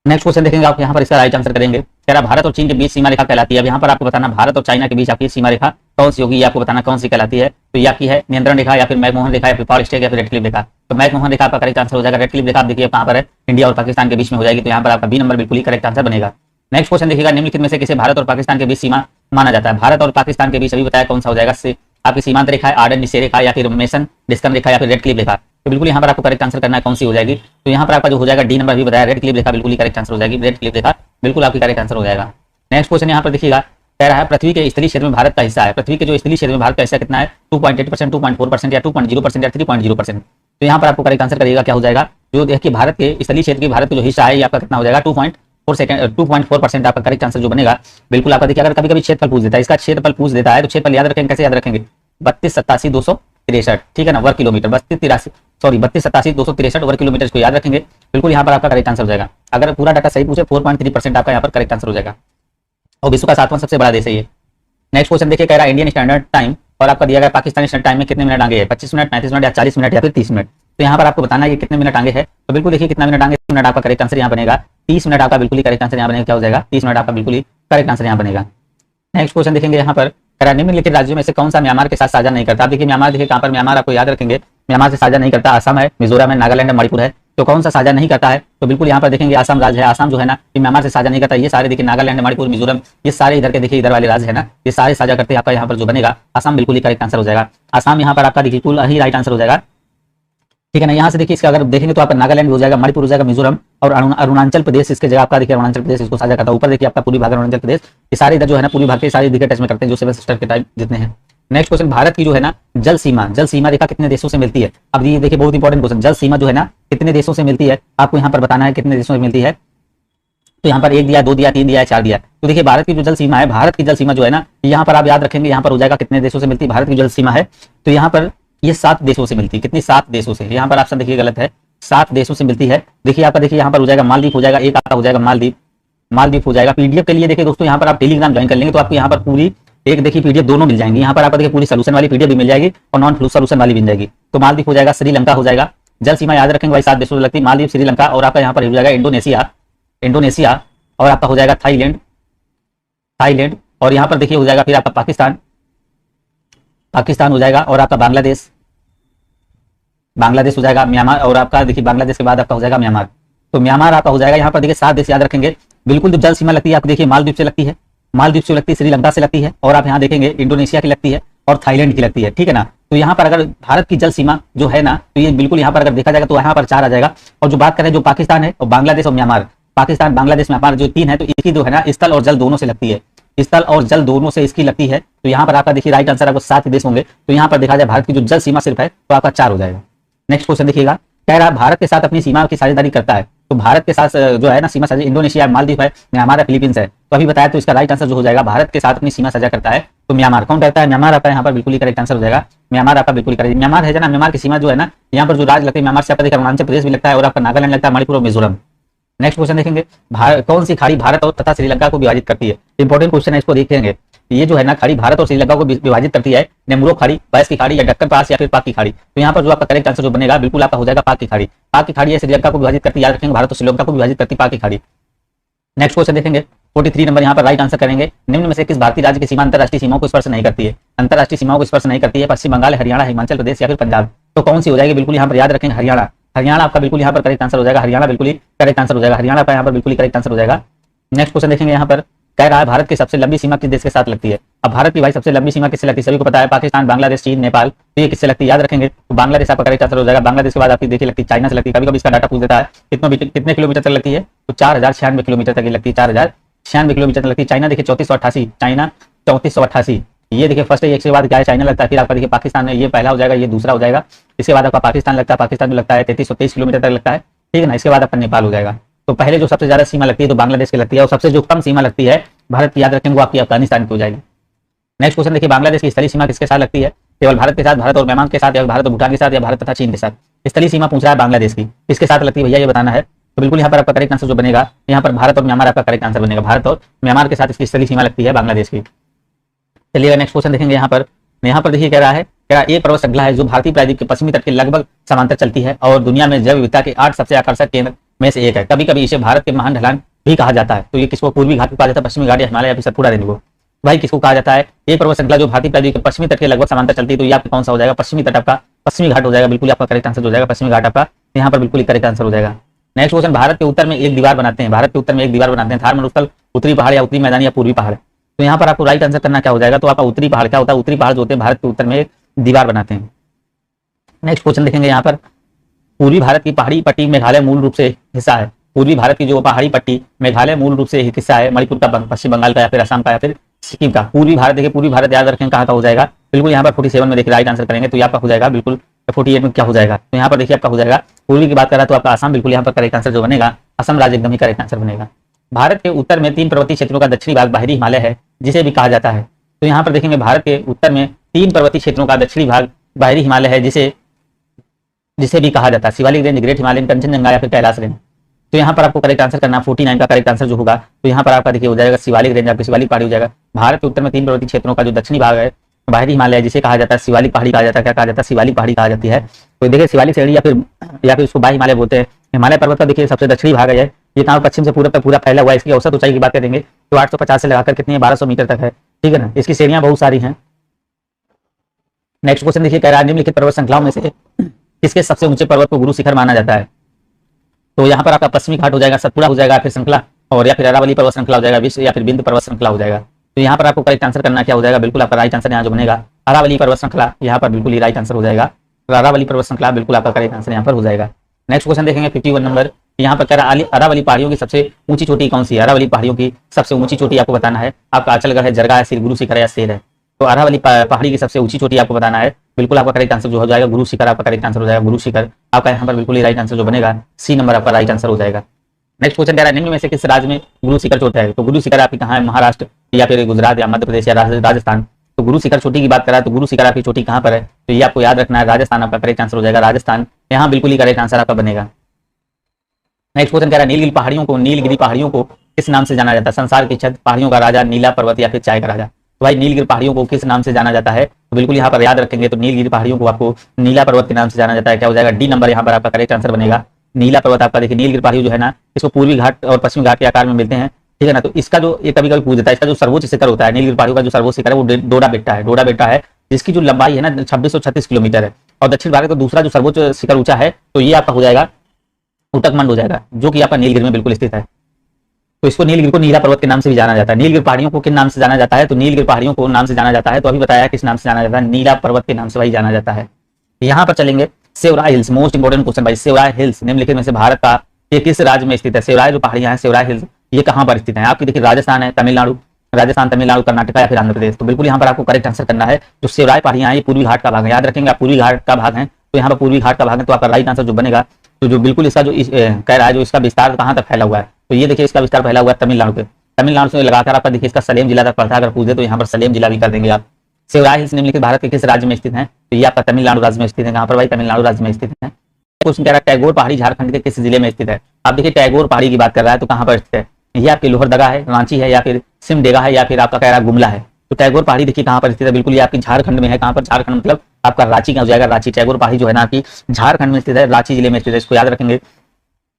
नेक्स्ट क्वेश्चन देखेंगे आप यहाँ पर इसका राइट आंसर करेंगे। कह रहा भारत और चीन के बीच सीमा रेखा कहलाती है। अब यहाँ पर आपको बताना भारत और चाइना के बीच आपकी सीमा रेखा कौन सी होगी, ये आपको बताना कौन सी कहलाती है। तो ये आपकी है नियंत्रण रेखा या फिर मैकमोहन रेखा या फिर पॉल स्टेक या फिर रेड क्लिफ रेखा। तो मैकमोहन रेखा आपका करेक्ट आंसर हो जाएगा। रेड क्लिफ रेखा आप देखिए कहाँ पर है, इंडिया और पाकिस्तान के बीच में हो जाएगी। तो यहाँ पर आपका बी नंबर बिल्कुल ही करेक्ट आंसर बनेगा। नेक्स्ट क्वेश्चन देखिएगा, निम्नलिखित में से किसे भारत और पाकिस्तान के बीच सीमा माना जाता है। भारत और पाकिस्तान के बीच अभी बताया कौन सा हो जाएगा, आपकी सीमांत रेखा है, आर्डन निश्चय रेखा या फिर मेसन डिस्कन रेखा या फिर रेड क्लिफ रेखा। तो बिल्कुल यहाँ पर आपको करेक्ट आंसर करना है कौन सी हो जाएगी। तो यहाँ पर आपका जो हो जाएगा डी नंबर भी बताया, रेड क्लिफ रेखा बिल्कुल ही करेक्ट आंसर हो जाएगी। रेड क्लिफ रेखा बिल्कुल आपकी करेक्ट आंसर हो जाएगा। नेक्स्ट क्वेश्चन यहाँ पर देखिएगा, कह रहा है पृथ्वी के स्थलीय क्षेत्र में भारत का हिस्सा है। पृथ्वी के जो स्थलीय क्षेत्र में भारत का हिस्सा कितना है, 2.8%, 2.4% या 2.0% या 3.0%। तो यहाँ पर आपको करेक्ट आंसर करिएगा क्या हो जाएगा, जो देखिए भारत के स्थलीय क्षेत्र की भारत का जो हिस्सा है ये आपका कितना हो जाएगा, 2.4% आपका करेक्ट आंसर जो बनेगा। बिल्कुल आपका देखिए अगर कभी कभी क्षेत्रफल पूछ देता है, इसका क्षेत्रफल पूछ देता है तो क्षेत्रफल याद रखेंगे, कैसे याद रखेंगे, 3287,263, ठीक है ना, वर्ग किलोमीटर। 3287,263 वर्ग किलोमीटर को याद रखेंगे। बिल्कुल यहाँ पर आपका करेक्ट आंसर हो जाएगा। अगर पूरा डाटा सही पूछे 4.3% आपका यहाँ पर करेक्ट आंसर हो जाएगा। और विश्व का 7वां सबसे बड़ा देश है ये। नेक्स्ट क्वेश्चन देखिए, कह रहा है इंडियन स्टैंडर्ड टाइम और आपका दिया गया पाकिस्तानी स्टैंडर्ड टाइम में कितने मिनट आगे है, 25 मिनट, 35 मिनट या 40 मिनट या फिर 30 मिनट। तो यहाँ पर आपको बताना है कि कितने मिनट आगे है। तो बिल्कुल देखिए कितना मिनट आगे, 30 मिनट आपका करेक्ट आंसर यहाँ बनेगा। 30 मिनट आपका बिल्कुल ही करेक्ट आंसर यहाँ बनेगा, क्या हो जाएगा, 30 मिनट आपका बिल्कुल ही करेक्ट आंसर यहाँ बनेगा। नेक्स्ट क्वेश्चन देखेंगे यहाँ पर, निम्नलिखित राज्यों में से कौन सा म्यांमार के साथ साझा नहीं करता। आप देखिए म्यांमार, देखिए कहाँ पर म्यांमार आपको याद रखेंगे, म्यांमार से साझा नहीं करता, असम है, मिजोरम है, नागालैंड है, मणिपुर है। तो कौन सा साझा नहीं करता है, तो बिल्कुल यहाँ पर देखेंगे आसाम राज्य है। आसाम जो है ना ये म्यांमार से साझा नहीं करता। ये सारे देखिए नागालैंड, मणिपुर, मिजोरम, ये सारे इधर के देखिए इधर वाले राज्य है ना, ये सारे साझा करते हैं। आपका यहाँ पर जो बनेगा आसाम बिल्कुल ही करेक्ट आंसर हो जाएगा। आसाम यहाँ पर आपका देखिए बिल्कुल ही राइट आंसर हो जाएगा, ठीक है ना। यहाँ से देखिए इसका अगर देखेंगे तो आपका नागालैंड हो जाएगा, मणिपुर हो जाएगा, मिजोरम और अरुणाचल प्रदेश इसके जगह आपका देखिए अरुणाचल प्रदेश इसको साझा करता है। ऊपर देखिए आपका पूरी भाग अरुणाचल प्रदेश, ये सारे इधर जो है ना पूरी भाग के सारे दिखे टच में करते हैं, जो 7 सिस्टर के टाइप जितने हैं। नेक्स्ट क्वेश्चन, भारत की जो है ना जल सीमा रेखा कितने देशों से मिलती है। अब ये देखिए बहुत इंपॉर्टेंट क्वेश्चन, जल सीमा जो है ना कितने देशों से मिलती है, आपको यहाँ पर बताना है कितने देशों से मिलती है। तो यहाँ पर 1 दिया, 2 दिया, 3 दिया, 4 दिया। तो देखिए भारत की जो जल सीमा है, भारत की जल सीमा जो है ना, यहाँ पर आप याद रखेंगे, यहाँ पर हो जाएगा कितने देशों से मिलती है भारत की जल सीमा है, तो यहाँ पर ये 7 देशों से मिलती है। कितनी? 7 देशों से। यहाँ पर ऑप्शन देखिए गलत है, 7 देशों से मिलती है। देखिए आपका, देखिए यहाँ पर हो जाएगा मालदीव, हो जाएगा एक आपका हो जाएगा मालदीव, मालदीव हो जाएगा। पीडीएफ के लिए देखिए दोस्तों, यहाँ पर आप टेलीग्राम ज्वाइन कर लेंगे तो आपको यहाँ पर पूरी एक देखिए पीडीएफ दोनों मिल जाएंगी। यहाँ पर आपको देखिए पूरी सोल्यूशन वाली पीडीएफ भी मिल जाएगी और नॉन सोल्यूशन वाली मिल जाएगी। तो मालदीव हो जाएगा, श्रीलंका हो जाएगा। जल सीमा याद रखेंगे भाई, 7 देशों से लगती है, मालदीव, श्रीलंका, और आपका यहाँ पर हो जाएगा इंडोनेशिया, इंडोनेशिया, और आपका हो जाएगा थाईलैंड, थाईलैंड, और यहाँ पर देखिए हो जाएगा फिर आपका पाकिस्तान, पाकिस्तान हो जाएगा, और आपका बांग्लादेश, बांग्लादेश हो जाएगा, म्यांमार, और आपका देखिए बांग्लादेश के बाद आपका हो जाएगा म्यांमार। तो म्यांमार आपका हो जाएगा। यहाँ पर देखिए 7 देश याद रखेंगे। बिल्कुल जो जल सीमा लगती है आपको देखिए मालदीव से लगती है, मालदीव से लगती है, श्रीलंका से लगती है, और आप यहाँ देखेंगे इंडोनेशिया की लगती है और थाईलैंड की लगती है, ठीक है ना। तो यहाँ पर अगर भारत की जल सीमा जो है ना, तो ये बिल्कुल यहाँ पर अगर देखा जाएगा तो यहाँ पर 4 आ जाएगा। और जो बात करें जो पाकिस्तान है और बांग्लादेश और म्यांमार, पाकिस्तान, बांग्लादेश, म्यांमार जो 3 है, तो इसकी जो है ना स्थल और जल दोनों से लगती है, स्थल और जल दोनों से इसकी लगती है। तो यहाँ पर आपका देखिए राइट आंसर आपको 7 देश होंगे। तो यहाँ पर देखा जाए भारत की जो जल सीमा सिर्फ है तो आपका 4 हो जाएगा। नेक्स्ट क्वेश्चन देखिएगा, कह रहा है भारत के साथ अपनी सीमा की साझेदारी करता है। तो भारत के साथ जो है ना सीमा साझे इंडोनेशिया, मालदीव है, म्यांमार है, फिलीपींस है। तो अभी बताया, तो इसका राइट आंसर जो हो जाएगा भारत के साथ अपनी सीमा साझा करता है तो म्यांमार। कौन करता है? म्यांमार आपका यहाँ पर बिल्कुल ही करेक्ट आंसर हो जाएगा। म्यांमार आपका बिल्कुल करेक्ट। म्यांमार है ना, म्यांमार की सीमा जो है ना, यहाँ पर जो राज्य लगते हैं म्यांमार से आपका देखिए अरुणाचल प्रदेश भी लगता है और आपका नागालैंड लगता है, मणिपुर और मिजोरम। नेक्स्ट क्वेश्चन देखेंगे, कौन सी खाड़ी भारत और तथा श्रीलंका को विभाजित करती है? इंपॉर्टेंट क्वेश्चन है, इसको देखेंगे। ये जो है ना खाड़ी भारत और श्रीलंका को विभाजित करती है, नेमरो खाड़ी, बैस की खाड़ी, या डक्कन पास, या फिर पाक की खाड़ी। तो यहाँ पर जो आपका करेक्ट आंसर जो बनेगा बिल्कुल आपका हो जाएगा पाक की खाड़ी। पाक की खाड़ी है श्रीलंका को विभाजित करती है, याद रखेंगे, भारत और श्रीलंका को विभाजित करती पाक की खाड़ी। नेक्स्ट क्वेश्चन देखेंगे, 43 नंबर यहाँ पर राइट आंसर करेंगे, निम्न में से किस भारतीय राज्य की सीमा अंतरराष्ट्रीय सीमाओं को स्पर्श नहीं करती है? अंतरराष्ट्रीय सीमाओं को स्पर्श नहीं करती है, पश्चिम बंगाल, हरियाणा, हिमाचल प्रदेश या फिर पंजाब। तो कौन सी हो जाएगी? बिल्कुल यहाँ पर याद रखेंगे हरियाणा। हरियाणा आपका बिल्कुल यहाँ पर करेक्ट आंसर हो जाएगा, हरियाणा बिल्कुल ही करेक्ट आंसर हो जाएगा, हरियाणा का यहाँ पर बिल्कुल ही करेक्ट आंसर हो जाएगा। नेक्स्ट क्वेश्चन देखेंगे, यहाँ पर कह रहा है भारत की सबसे लंबी सीमा किस देश के साथ लगती है? अब भारत की भाई सबसे लंबी सीमा किससे लगती है? सभी को पता है, पाकिस्तान, बांग्लादेश, चीन, नेपाल। तो ये किससे लगती है? याद रखेंगे, तो बांग्लादेश आपका करेक्ट आंसर हो जाएगा। बांग्लादेश के बाद आपकी देखिए लगती है चाइना से लगती है। कभी कभी इसका डाटा पूछ देता है कितने किलोमीटर तक लगती है, तो 4096 किलोमीटर तक लगती है, 4096 किलोमीटर तक लगती है। चाइना देखिए 3488, चाइना 3488। ये देखिए फर्स्ट है, एक के बाद क्या है चाइना लगता है, फिर आपका देखिए पाकिस्तान है, ये पहला हो जाएगा, ये दूसरा हो जाएगा। इसके बाद आपका पाकिस्तान लगता है, पाकिस्तान में लगता है 3323 किलोमीटर तक लगता है, ठीक है ना। इसके बाद आपका नेपाल हो जाएगा। तो पहले जो सबसे ज्यादा सीमा लगती है तो बांग्लादेश की लगती है, और सबसे जो कम सीमा लगती है भारत की, याद रखेंगे, वो आपकी अफगानिस्तान की हो जाएगी। नेक्स्ट क्वेश्चन देखिए, बांग्लादेश की स्थलीय सीमा किसके साथ लगती है? केवल भारत के साथ, भारत और म्यांमार के साथ, या भारत और भूटान के साथ, या भारत तथा चीन के साथ? स्थलीय सीमा पूछ रहा है बांग्लादेश की, किसके साथ लगती है भैया, ये बताना है। तो बिल्कुल यहाँ पर आपका करेक्ट आंसर जो बनेगा, यहाँ पर भारत और म्यांमार आपका करेक्ट आंसर बनेगा। भारत और म्यांमार के साथ इसकी स्थलीय सीमा लगती है बांग्लादेश की। चलिएगा नेक्स्ट क्वेश्चन देखेंगे, यहाँ पर देखिए कह रहा है एक पर्वत श्रृंखला है जो भारतीय प्रायद्वीप के पश्चिमी तट के लगभग समांतर चलती है और दुनिया में जैव विविधता के 8 सबसे आकर्षक केंद्र में से एक है। कभी कभी इसे भारत के महान ढलान भी कहा जाता है। तो ये किसको? पूर्वी घाट को कहा जाता है, पश्चिमी घाट, या हिमालय, या फिर सतपुड़ा रेंज को? भाई किसको कहा जाता है? एक पर्वत श्रृंखला जो भारतीय प्रायद्वीप के पश्चिमी तट के लगभग समांतर चलती है, तो ये आपका कौन सा हो जाएगा? पश्चिमी तट आपका पश्चिमी घाट हो जाएगा, बिल्कुल आपका करेक्ट आंसर हो जाएगा, पश्चिमी घाट आपका यहाँ पर बिल्कुल करेक्ट आंसर हो जाएगा। नेक्स्ट क्वेश्चन, भारत के उत्तर में एक दीवार बनाते हैं, भारत के उत्तर में एक दीवार बनाते हैं, थार मरुस्थल, उत्तरी पहाड़, या उत्तरी मैदान, या पूर्वी पहाड़? तो यहाँ पर आपको राइट आंसर करना क्या हो जाएगा? तो आपका उत्तरी पहाड़ क्या होता है? उत्तरी पहाड़ जो होते हैं भारत के उत्तर में एक दीवार बनाते हैं। नेक्स्ट क्वेश्चन देखेंगे, यहाँ पर पूर्वी भारत की पहाड़ी पट्टी मेघालय मूल रूप से हिस्सा है। पूर्वी भारत की जो पहाड़ी पट्टी मेघालय मूल रूप से एक हिस्सा है, मणिपुर का, पश्चिम बंगाल का, या फिर असम का, या फिर सिक्किम का? पूर्वी भारत देखिए, पूर्वी भारत याद रखें कहाँ का हो जाएगा? बिल्कुल यहाँ पर 47 में देखिए राइट आंसर करेंगे तो ये आपका हो जाएगा बिल्कुल 48 में क्या हो जाएगा? तो यहाँ पर देखिए आपका हो जाएगा, पूर्वी की बात करा तो आपका असम बिल्कुल यहाँ पर करेक्ट आंसर जो बनेगा, असम राज्य एकदम ही करेक्ट आंसर बनेगा। भारत के उत्तर में 3 पर्वतीय क्षेत्रों का दक्षिणी भाग बाहरी हिमालय है जिसे भी कहा जाता है। तो यहाँ पर देखेंगे भारत के उत्तर में 3 पर्वतीय क्षेत्रों का दक्षिणी भाग बाहरी हिमालय है जिसे भी कहा जाता है, Shivalik range, great Himalayan, Kanchenjunga, या फिर कैलाश रेंज? तो यहाँ पर आपको करेक्ट आंसर करना 49 का करेक्ट आंसर जो होगा, तो यहाँ पर आपका देखिए हो जाएगा शिवालिक रेंज, आपकी शिवालिक पहाड़ी हो जाएगा। भारत के उत्तर में 3 पर्वतीय क्षेत्रों का जो दक्षिणी भाग है बाहरी हिमालय जिसे कहा जाता है शिवालिक पहाड़ी कहा जाता है, क्या कहा जाता है? शिवालिक पहाड़ी कहा जाती है। तो देखिए शिवालिक श्रेणी या फिर उसको बाह्य हिमालय बोलते हैं। हिमालय पर्वत का देखिए सबसे दक्षिणी भाग है, ये कहाँ पश्चिम से पूरब तक पूरा फैला हुआ है। इसकी औसत ऊंचाई की बात करेंगे तो 850 से लगाकर कितनी है? 1200 मीटर तक है, ठीक है ना। इसकी श्रेणियां बहुत सारी हैं। नेक्स्ट क्वेश्चन देखिए, कह रहा है निम्नलिखित पर्वत श्रृंखलाओं में से किसके सबसे ऊंचे पर्वत को गुरु शिखर माना जाता है? तो यहाँ पर आपका पश्चिमी घाट हो जाएगा, सतपुड़ा हो जाएगा, फिर श्रृंखला, और या फिर अरावली पर्वत श्रृंखला हो जाएगा, विश्व या फिर बिंदु पर्वत श्रृंखला हो जाएगा। तो यहाँ पर आपको करेक्ट आंसर करना क्या हो जाएगा? बिल्कुल आपका राइट आंसर यहाँ जो बनेगा अरावली पर्वत श्रृंखला, यहाँ पर बिल्कुल ही राइट आंसर हो जाएगा। अरावली पर्वत श्रृंखला बिल्कुल आपका करेक्ट आंसर यहाँ पर हो जाएगा। नेक्स्ट क्वेश्चन देखेंगे 51 नंबर, यहाँ पर कह रहा है अरावली पहाड़ियों की सबसे ऊंची चोटी कौन सी है? अरावली पहाड़ियों की सबसे ऊंची चोटी आपको बताना है। आपका अचलगढ़ है, जरगा है, सिर गुरु शिखर या शेर है? तो अरावली पहाड़ी की सबसे ऊंची चोटी आपको बताना है। बिल्कुल आपका करेक्ट आंसर जो हो जाएगा गुरु शिखर, आपका करेक्ट आंसर हो जाएगा गुरु शिखर। आपका यहाँ पर बिल्कुल ही राइट आंसर जो बनेगा सी नंबर आपका राइट आंसर हो जाएगा। नेक्स्ट क्वेश्चन कह रहा है निम्न में से किस राज्य में गुरु शिखर चोटी है? तो गुरु शिखर आपकी कहाँ है? महाराष्ट्र या फिर गुजरात या मध्य प्रदेश या राजस्थान। तो गुरु शिखर चोटी की बात करा तो गुरु शिखर आपकी चोटी कहाँ पर है? तो ये आपको याद रखना है, राजस्थान आपका करेक्ट आंसर हो जाएगा। राजस्थान यहाँ बिल्कुल ही करेक्ट आंसर आपका बनेगा। नेक्स्ट क्वेश्चन कह रहा है नीलगिरी पहाड़ियों को किस नाम से जाना जाता है? संसार की छत, पहाड़ियों का राजा, नीला पर्वत या फिर चाय का राजा। तो भाई नीलगिरी पहाड़ियों को किस नाम से जाना जाता है? तो बिल्कुल यहाँ पर याद रखेंगे, तो नीलगिरी पहाड़ियों को आपको नीला पर्वत के नाम से जाना जाता है। क्या हो जाएगा? डी नंबर यहाँ पर आपका करेक्ट आंसर बनेगा। नीला पर्वत आपका देखिए, नीलगिरी पहाड़ियों जो है ना, इसको पूर्वी घाट और पश्चिमी घाट के आकार में मिलते हैं, ठीक है ना। तो इसका जो ये कभी कभी पूछ देता है, इसका जो सर्वोच्च शिखर होता है नीलगिरी पहाड़ियों का, जो सर्वोच्च शिखर है वो डोडा बेट्टा है, जिसकी जो लंबाई है ना 2636 किलोमीटर है। और दक्षिण भारत का दूसरा जो सर्वोच्च शिखर ऊंचा है तो ये आपका हो जाएगा उटकमंड हो जाएगा, जो कि आपका नीलगिरी में बिल्कुल स्थित है। तो इसको नीलगिरी को नीला पर्वत के नाम से भी जाना जाता है। नीलगिरी पहाड़ियों को किस नाम से जाना जाता है? तो नीलगिरी पहाड़ियों को नाम से जाना जाता है, तो अभी बताया किस नाम से जाना जाता है? नीला पर्वत के नाम से भाई जाना जाता है। यहाँ पर चलेंगे Shevaroy hills, most important question भाई। सेवराय हिल्स निम्नलिखित में से भारत का ये किस राज्य में स्थित है? सेवराय जो पहाड़ियां हैं, सेवराय हिल्स, ये कहाँ पर स्थित है? आपकी देखिए राजस्थान है, तमिलनाडु, कर्नाटक या फिर आंध्र प्रदेश। तो बिल्कुल यहाँ पर आपको करेक्ट आंसर करना है। जो सेवराय पहाड़ियां हैं ये पूर्वी घाट का भाग है, याद रखेंगे आप, पूर्वी घाट का भाग है, तो यहाँ पर पूर्वी घाट का भाग है, तो आपका राइट आंसर जो बनेगा, तो जो बिल्कुल इसका जो कह रहा है जो इसका विस्तार कहाँ तक फैला हुआ है, तो ये देखिए इसका विस्तार फैला हुआ है तमिलनाडु पे। तमिलनाडु से लगाकर आपका देखिए इसका सलेम जिला तक पड़ता है। अगर पूछ दे तो यहाँ पर सलेम जिला भी कर देंगे आप। सेवराय हिल्स निम्नलिखित भारत के किस राज्य में स्थित है? तो ये आपका तमिलनाडु राज्य में स्थित है। कहाँ पर भाई? तमिलनाडु राज्य में स्थित है। क्वेश्चन कह रहा है टैगोर पहाड़ी झारखंड के किस जिले में स्थित है? आप देखिए टैगोर पहाड़ी की बात कर रहा है, तो कहाँ पर स्थित है? ये आपकी लोहरदगा है, रांची है, या फिर सिमडेगा है, या फिर आपका कह रहा है गुमला है। तो टैगोर पहाड़ी देखिए कहाँ पर स्थित है? बिल्कुल ये आपकी झारखंड में है। कहाँ पर? झारखंड मतलब आपका रांची का हो जाएगा। रांची, टैगोर पहाड़ी जो है ना आपकी झारखंड में स्थित है, रांची जिले में स्थित है। इसको याद रखेंगे।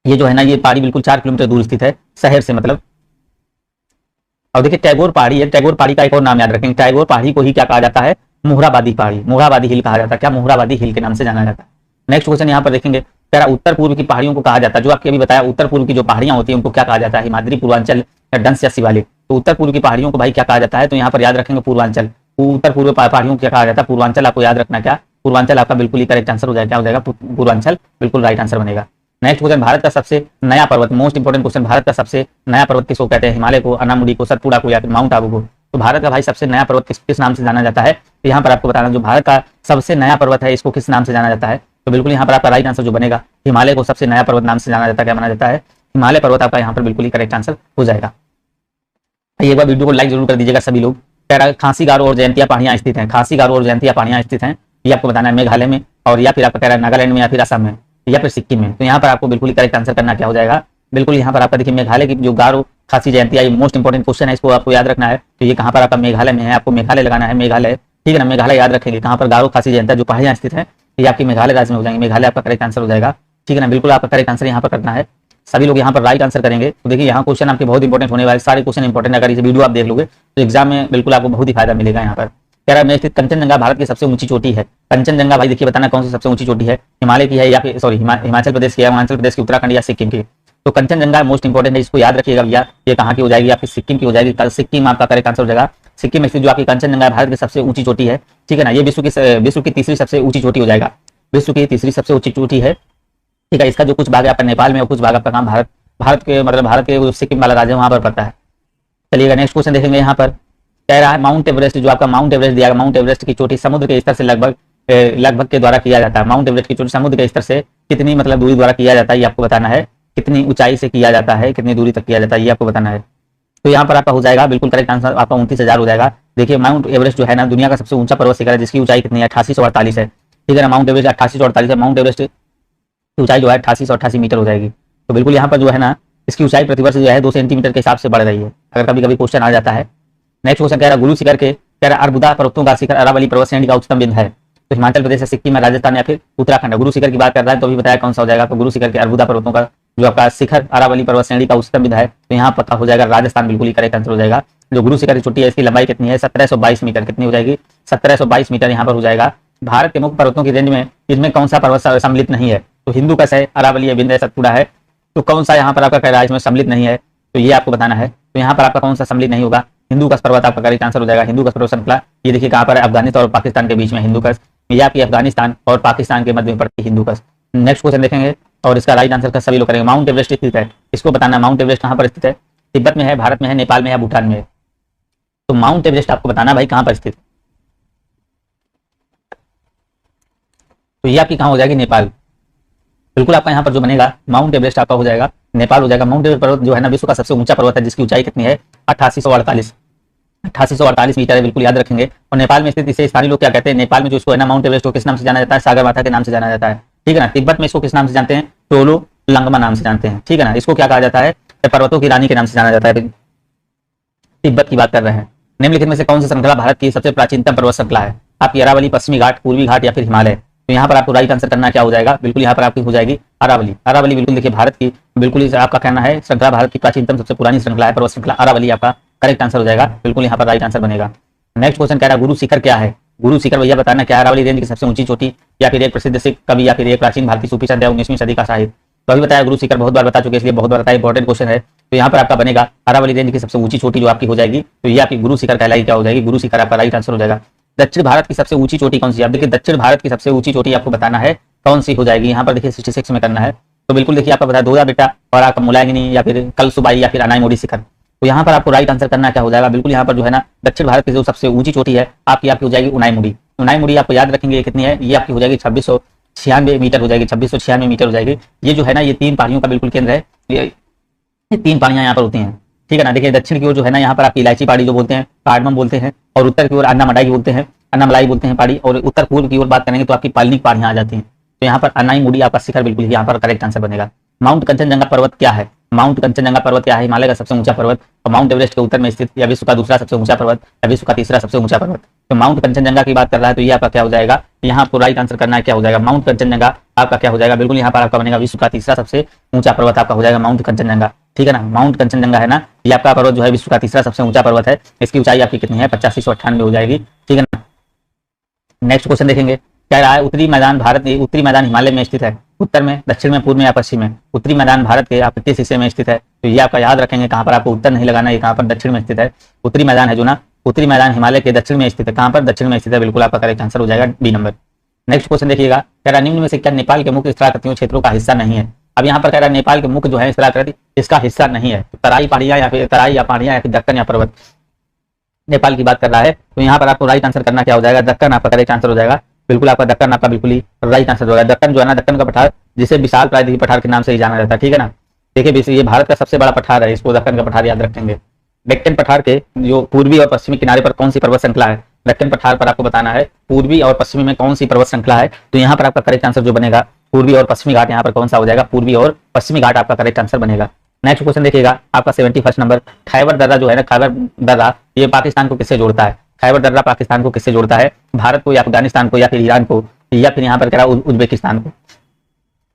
ये जो है ना ये पहाड़ी बिल्कुल 4 किलोमीटर दूर स्थित है शहर से, मतलब। और देखिए टैगोर पहाड़ी है, टैगोर पहाड़ी का एक और नाम याद रखेंगे, टैगोर पहाड़ी को ही क्या कहा जाता है? मोहराबादी पहाड़ी, मोहराबादी हिल कहा जाता है। क्या? मोहराबादी हिल के नाम से जाना जाता है। नेक्स्ट क्वेश्चन यहाँ पर देखेंगे, कह रहा उत्तर पूर्व की पहाड़ियों को कहा जाता है, जो आपके अभी बताया उत्तर पूर्व की जो पहाड़ियां होती हैं उनको क्या कहा जाता है? हिमाद्री, पूर्वांचल या डंस या शिवालिक। तो उत्तर पूर्व की पहाड़ियों को भाई क्या कहा जाता है? तो यहाँ पर याद रखेंगे पूर्वांचल। उत्तर पूर्व पहाड़ियों को क्या कहा जाता है? पूर्वांचल। आपको याद रखना, क्या पूर्वांचल आपका बिल्कुल ही करेक्ट आंसर हो जाएगा। क्या हो जाएगा? पूर्वांचल बिल्कुल राइट आंसर बनेगा। नेक्स्ट क्वेश्चन, भारत का सबसे नया पर्वत, मोस्ट इंपोर्टेंट क्वेश्चन, भारत का सबसे नया पर्वत किसको कहते हैं? हिमालय को, अनामुडी को, सतपुड़ा को, या फिर माउंट आबू को। तो भारत का भाई सबसे नया पर्वत किस नाम से जाना जाता है? तो यहाँ पर आपको बताना, जो भारत का सबसे नया पर्वत है इसको किस नाम से जाना जाता है? तो बिल्कुल यहाँ पर आपका राइट आंसर जो बनेगा, हिमालय को सबसे नया पर्वत नाम से जाना जाता है। क्या माना जाता है? हिमालय पर्वत आपका यहाँ पर बिल्कुल ही करेक्ट आंसर हो जाएगा। एक बार वीडियो को लाइक जरूर कर दीजिएगा सभी लोग। कह रहा है खासी गारो और जयंतिया पहाड़ियां स्थित हैं, खासी गारो और जयंतिया पहाड़ियां स्थित हैं, ये आपको बताना है मेघालय में, और या फिर आपका कह रहा है नागालैंड में, या फिर असम में, या फिर सिक्किम में। तो यहाँ पर आपको बिल्कुल करेक्ट आंसर करना क्या हो जाएगा? बिल्कुल यहाँ पर आपका देखिए मेघालय की जो गारो खासी जयंतिया, ये मोस्ट इंपोर्टेंट क्वेश्चन है, इसको आपको याद रखना है। तो ये कहाँ पर आपका? मेघालय में है। आपको मेघालय लगाना है, मेघालय, ठीक है ना। मेघालय याद रखेंगे। कहाँ पर? गारो खासी जयंतिया जो पहाड़ियां स्थित है ये आपकी मेघालय राज्य में हो जाएंगे। मेघालय आपका करेक्ट आंसर हो जाएगा, ठीक है ना। बिल्कुल आपका करेक्ट आंसर यहाँ पर करना है। सभी लोग यहाँ पर राइट आंसर करेंगे। तो देखिए यहाँ क्वेश्चन आपके बहुत इंपॉर्टेंट होने वाले, सारे क्वेश्चन इंपॉर्टेंट। अगर इस वीडियो आप देख लोगे तो एग्जाम में बिल्कुल आपको बहुत ही फायदा मिलेगा। यहाँ पर कह रहा है स्थित कंचनजंगा भारत की सबसे ऊंची चोटी है। कंचनजंगा भाई देखिए बताना कौन सी सबसे ऊंची चोटी है? हिमालय की है, या फिर सॉरी हिमाचल प्रदेश की है, हिमाचल प्रदेश की, उत्तराखंड या सिक्किम की। तो कंचनजंगा मोस्ट इंपॉर्टेंट है, इसको याद रखिएगा भैया। ये कहाँ की हो जाएगी? आपकी सिक्किम की हो जाएगी। सिक्किम आपका करेक्ट आंसर हो जाएगा। सिक्किम में स्थित जो आपकी कंचनजंगा भारत की सबसे ऊंची चोटी है, ठीक है ना। ये विश्व की तीसरी सबसे ऊंची चोटी हो जाएगा। विश्व की तीसरी सबसे ऊंची चोटी है, ठीक है। इसका जो कुछ भाग है आपका नेपाल में और कुछ भाग आपका काम भारत के मतलब भारत के सिक्किम वाला राज्य वहां पर पड़ता है। चलिएगा नेक्स्ट क्वेश्चन देखेंगे। यहाँ पर कह रहा है माउंट एवरेस्ट, जो आपका माउंट एवरेस्ट दिया गया, माउंट एवरेस्ट की चोटी समुद्र के स्तर से लगभग के द्वारा किया जाता है। माउंट एवरेस्ट की चोटी समुद्र के स्तर से कितनी मतलब दूरी द्वारा किया जाता है, ये आपको बताना है। कितनी ऊंचाई से किया जाता है, कितनी दूरी तक किया जाता है, ये आपको बताना है। तो यहाँ पर आपका हो जाएगा बिल्कुल करेक्ट आंसर आपका 29,000 हो जाएगा। देखिए माउंट एवरेस्ट जो है ना दुनिया का सबसे ऊंचा पर्वत शिखर है, जिसकी ऊंचाई कितनी है? 8848 है, ठीक है ना। माउंट एवरेस्ट 8848 है। माउंट एवरेस्ट की ऊंचाई जो है 8888 मीटर हो जाएगी। तो बिल्कुल यहाँ पर जो है ना इसकी ऊंचाई प्रतिवर्ष जो है 2 सेंटीमीटर के हिसाब से बढ़ रही है, अगर कभी कभी क्वेश्चन आ जाता है। नेक्स्ट क्वेश्चन कह रहा है गुरु शिखर के, कह रहा है अर्बुदा पर्वतों का शिखर अरावली पर्वत श्रेणी का उच्चतम बिंदु है। तो हिमाचल प्रदेश है, सिक्किम है, राजस्थान या फिर उत्तराखंड है। गुरु शिखर की बात कर रहा है तो अभी बताया कौन सा हो जाएगा? तो गुरु शिखर के अर्बुदा पर्वतों का जो आपका शिखर अरावली पर्वत श्रेणी का उच्चतम बिंदु है, तो यहाँ पता हो जाएगा राजस्थान, बिल्कुल ही करेक्ट आंसर हो जाएगा। जो गुरु शिखर की चोटी है इसकी लंबाई कितनी है? 1722 मीटर। कितनी हो जाएगी? 1722 मीटर यहाँ पर हो जाएगा। भारत के मुख्य पर्वतों की रेंज में इसमें कौन सा पर्वत सम्मिलित नहीं है? तो हिंदुकुश है, अरावली है, विंध्य है, सतपुड़ा है। तो कौन सा यहाँ पर आपका कह रहा है इसमें सम्मिलित नहीं है? तो ये आपको बताना है। तो यहाँ पर आपका कौन सा सम्मिलित नहीं होगा? हिंदुकुश पर्वत आपका करेक्ट आंसर हो जाएगा। हिंदुकुश पर्वत श्रृंखला ये देखिए कहाँ पर है? अफगानिस्तान और पाकिस्तान के बीच में हिंदुकुश, ये आपकी अफगानिस्तान और पाकिस्तान के मध्य में पड़ती है हिंदुकुश। नेक्स्ट क्वेश्चन देखेंगे और इसका राइट आंसर का सभी लोग करेंगे। माउंट एवरेस्ट स्थित है, इसको बताना है माउंट एवरेस्ट कहाँ पर स्थित है? तिब्बत में है, भारत में है, नेपाल में है, भूटान में है। तो माउंट एवरेस्ट आपको बताना भाई कहाँ पर स्थित है। तो ये आपकी कहाँ हो जाएगी? नेपाल। बिल्कुल आपका यहाँ पर जो बनेगा माउंट एवरेस्ट आपका हो जाएगा नेपाल हो जाएगा। माउंट एवरेस्ट पर्वत जो है ना विश्व का सबसे ऊंचा पर्वत है, जिसकी ऊंचाई कितनी है 8848 मीटर है, बिल्कुल याद रखेंगे। और नेपाल में स्थित इसे स्थानीय लोग क्या कहते हैं, नेपाल में जो इसको है ना माउंट एवरेस्ट को किस नाम से जाना जाता है, सागर माथा के नाम से जाना जाता है, ठीक है ना। तिब्बत में इसको किस नाम से जानते हैं, टोलो लंगमा नाम से जानते हैं, ठीक है ना। इसको क्या कहा जाता है, पर्वतों की रानी के नाम से जाना जाता है। तिब्बत की बात कर रहे हैं। निम्नलिखित में से कौन सी श्रृंखला भारत की सबसे प्राचीनतम पर्वत श्रृंखला है, आपकी अरावली, पश्चिमी घाट, पूर्वी घाट या फिर हिमालय। तो यहाँ पर आपको राइट आंसर करना क्या हो जाएगा, बिल्कुल यहाँ पर आपकी हो जाएगी अरावली। अरावली बिल्कुल देखिए भारत की, बिल्कुल इसे आपका कहना है श्रृंखला भारत की प्राचीनतम सबसे पुरानी श्रृंखला है पर्वत श्रृंखला अरावली, आपका करेक्ट आंसर हो जाएगा, बिल्कुल यहाँ पर राइट आंसर बनेगा। नेक्स्ट क्वेश्चन कह रहा है गुरु शिखर क्या है। गुरु शिखर भैया बताना क्या है, अरावली रेंज की सबसे ऊंची चोटी या फिर एक प्रसिद्ध सिख कवि या फिर एक प्राचीन भारतीय सूफी संत 19वीं सदी का साहित्य। तो अभी बताया गुरु शिखर बहुत बार बता चुके, इसलिए बहुत बार बताया, इंपॉर्टेंट क्वेश्चन है। तो यहाँ पर आपका बनेगा अरावली रेंज की सबसे ऊंची चोटी जो आपकी हो जाएगी, तो ये आपकी गुरु शिखर कहलाई क्या हो जाएगी, गुरु शिखर आपका राइट आंसर हो जाएगा। दक्षिण भारत की सबसे ऊंची चोटी कौन सी है, अब देखिए दक्षिण भारत की सबसे ऊंची चोटी आपको बताना है कौन सी हो जाएगी, यहाँ पर देखिए 66 में करना है। तो बिल्कुल देखिए आपका बताया दोदा बेटा और आपका मुलायगिनी या फिर कलसुबाई या फिर अनाईमोड़ी शिखर। तो यहाँ पर आपको राइट आंसर करना क्या हो जाएगा, बिल्कुल यहाँ पर जो है ना दक्षिण भारत की जो सबसे ऊंची चोटी है आपकी हो जाएगी उनाईमुड़ी। उनाईमुड़ी आपको याद रखेंगे कितनी है, ये आपकी हो जाएगी 2696 मीटर हो जाएगी, 2696 मीटर हो जाएगी। ये जो है ना ये 3 पहाड़ियों का बिल्कुल केंद्र है, ये 3 पहाड़ियां यहाँ पर होती हैं, ठीक है ना। देखिए दक्षिण की ओर जो है ना यहाँ पर आपकी इलायची पहाड़ी जो बोलते हैं कार्डमम बोलते हैं, और उत्तर की ओर अन्नामलाई बोलते हैं, अन्नामलाई बोलते हैं पहाड़ी, और उत्तर पूर्व की ओर बात करेंगे तो आपकी पालनिक पहाड़ियां आ जाती हैं। तो यहाँ पर अनाईमुड़ी आपका शिखर बिल्कुल यहाँ पर करेक्ट आंसर बनेगा। माउंट कंचनजंगा पर्वत क्या है, माउंट कंचनजंगा पर्वत क्या है, हिमालय का सबसे ऊंचा पर्वत और माउंट एवरेस्ट के उत्तर में स्थित या विश्व का दूसरा सबसे ऊंचा पर्वत या विश्व का तीसरा सबसे ऊंचा पर्वत। तो माउंट कंचनजंगा की बात कर रहा है, तो ये आपका क्या हो जाएगा, यहाँ आपको राइट आंसर करना है क्या हो जाएगा, माउंट कंचनजंगा आपका क्या हो जाएगा, बिल्कुल यहाँ पर आपका बनेगा विश्व का तीसरा सबसे ऊंचा पर्वत आपका हो जाएगा माउंट कंचनजंगा, ठीक है ना। माउंट कंचनजंगा है ना ये आपका पर्वत जो है विश्व का तीसरा सबसे ऊंचा पर्वत है, इसकी ऊंचाई आपकी कितनी है 8598 हो जाएगी, ठीक है ना। नेक्स्ट क्वेश्चन देखेंगे, कह रहा है उत्तरी मैदान उत्तरी मैदान हिमालय में स्थित है, उत्तर में, दक्षिण में, पूर्व में या पश्चिम में। उत्तरी मैदान भारत के आप किस हिस्से में स्थित है, तो ये आपका याद रखेंगे, कहाँ पर आपको उत्तर नहीं लगाना है, कहाँ पर दक्षिण में स्थित है। उत्तरी मैदान है जो ना, उत्तरी मैदान हिमालय के दक्षिण में स्थित है, कहाँ पर दक्षिण में स्थित है, बिल्कुल आपका करेक्ट आंसर हो जाएगा बी नंबर। नेक्स्ट क्वेश्चन देखिएगा, कह रहा निम्न में से क्या नेपाल के मुख्य स्थलाकृतियों क्षेत्रों का हिस्सा नहीं है। अब यहाँ पर कह रहा है नेपाल के मुख्य जो है स्थलाकृति इसका हिस्सा नहीं है, तो तराई पहाड़ियां या फिर तराई या पहाड़ियां या फिर दक्कन या पर्वत नेपाल की बात कर रहा है। तो यहाँ पर आपको राइट आंसर करना क्या हो जाएगा, दक्कन आपका करेक्ट आंसर हो जाएगा, बिल्कुल आपका दक्कन आपका बिल्कुल ही राइट आंसर होगा। दक्कन जो है ना, दक्कन का पठार जिसे विशाल प्रायद्वीपीय पठार के नाम से ही जाना जाता है, ठीक है ना। देखिए ये भारत का सबसे बड़ा पठार है, इसको दक्कन का पठार याद रखेंगे। डेक्कन पठार के जो पूर्वी और पश्चिमी किनारे पर कौन सी पर्वत श्रृंखला है, दक्कन पठार पर आपको बताना है पूर्वी और पश्चिमी में कौन सी पर्वत श्रृंखला है। तो यहाँ पर आपका करेक्ट आंसर जो बनेगा पूर्वी और पश्चिमी घाट, यहाँ पर कौन सा हो जाएगा, पूर्वी और पश्चिमी घाट आपका करेक्ट आंसर बनेगा। नेक्स्ट क्वेश्चन देखिएगा आपका 71 नंबर, खैबर दर्रा जो है ना, खैबर दर्रा ये पाकिस्तान को किससे जोड़ता है। खैबर दर्रा पाकिस्तान को किससे जोड़ता है, भारत को या अफगानिस्तान को या फिर ईरान को या फिर यहाँ पर कह रहा उज्बेकिस्तान को।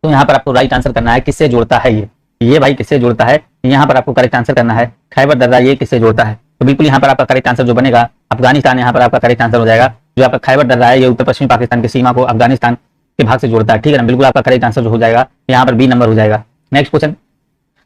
तो यहाँ पर आपको राइट आंसर करना है किससे जोड़ता है ये भाई किससे जोड़ता है, यहाँ पर आपको करेक्ट आंसर करना है खैबर दर्रा ये किससे जोड़ता है। तो बिल्कुल यहाँ पर आपका करेक्ट आंसर जो बनेगा अफगानिस्तान, यहाँ पर आपका करेक्ट आंसर हो जाएगा। जो आपका खैबर दर्रा है ये उत्तर पश्चिमी पाकिस्तान की सीमा को अफगानिस्तान के भाग से जोड़ता है, ठीक है ना, बिल्कुल आपका करेक्ट आंसर जो हो जाएगा यहाँ पर बी नंबर हो जाएगा। नेक्स्ट क्वेश्चन कह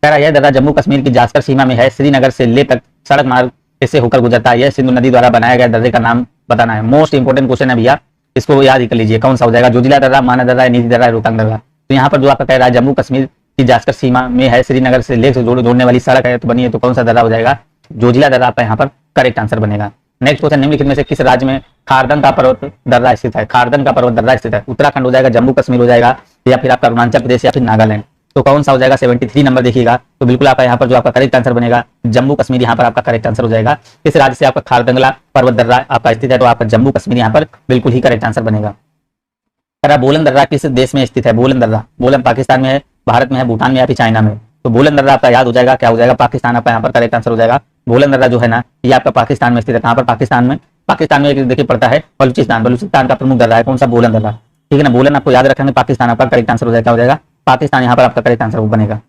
रहा है यह दर्रा जम्मू कश्मीर की जास्कर सीमा में है, श्रीनगर से लेह तक सड़क मार्ग इससे होकर गुजरता है, यह सिंधु नदी द्वारा बनाया गया दर्रे का नाम बताना है। मोस्ट इंपोर्टेंट क्वेश्चन है भैया, इसको याद ही कर लीजिए कौन सा हो जाएगा, जोजिला दर्रा, माना दर्रा, नीति दर्रा, रोहतांग दर्रा। तो यहाँ पर जो आपका कह रहा है जम्मू कश्मीर की जास्कर सीमा में है, श्रीनगर से लेह से जोड़ने वाली सड़क है तो बनी है, तो कौन सा दर्रा हो जाएगा, जोजिला दर्रा आपका यहाँ पर करेक्ट आंसर बनेगा। नेक्स्ट क्वेश्चन निम्नलिखित में से किस राज्य में खारदंग का पर्वत दर्रा स्थित है, खारदंग का पर्वत दर्रा स्थित है, उत्तराखंड हो जाएगा, जम्मू कश्मीर हो जाएगा या फिर आपका अरुणाचल प्रदेश या फिर नागालैंड। तो कौन सा हो जाएगा 73 नंबर देखिएगा। तो बिल्कुल आपका यहाँ पर जो आपका करेक्ट आंसर बनेगा जम्मू कश्मीर, यहाँ पर आपका करेक्ट आंसर हो जाएगा। इस राज्य से आपका खारदंगला पर्वत दर्रा आपका स्थित है, तो आपका जम्मू कश्मीर यहाँ पर बिल्कुल ही करेक्ट आंसर बनेगा। बोलन दर्रा किस देश में स्थित है, बोलन दर्रा, बोलन पाकिस्तान में है, भारत में है, भूटान में या फिर चाइना में। तो बोलन दर्रा आपका याद हो जाएगा क्या हो जाएगा, पाकिस्तान आपका यहाँ पर करेक्ट आंसर हो जाएगा। बोलन दर्रा जो है ना ये आपका पाकिस्तान में स्थित है, कहाँ पर, पाकिस्तान में देखिए पड़ता है बलूचिस्तान, बलूचिस्तान का प्रमुख दर्रा है कौन सा, बोलन दर्रा, ठीक है ना। बोलन आपको याद रखेंगे, पाकिस्तान आपका करेक्ट आंसर हो जाएगा, क्या हो जाएगा, पाकिस्तान, यहाँ पर आपका करेक्ट आंसर बनेगा।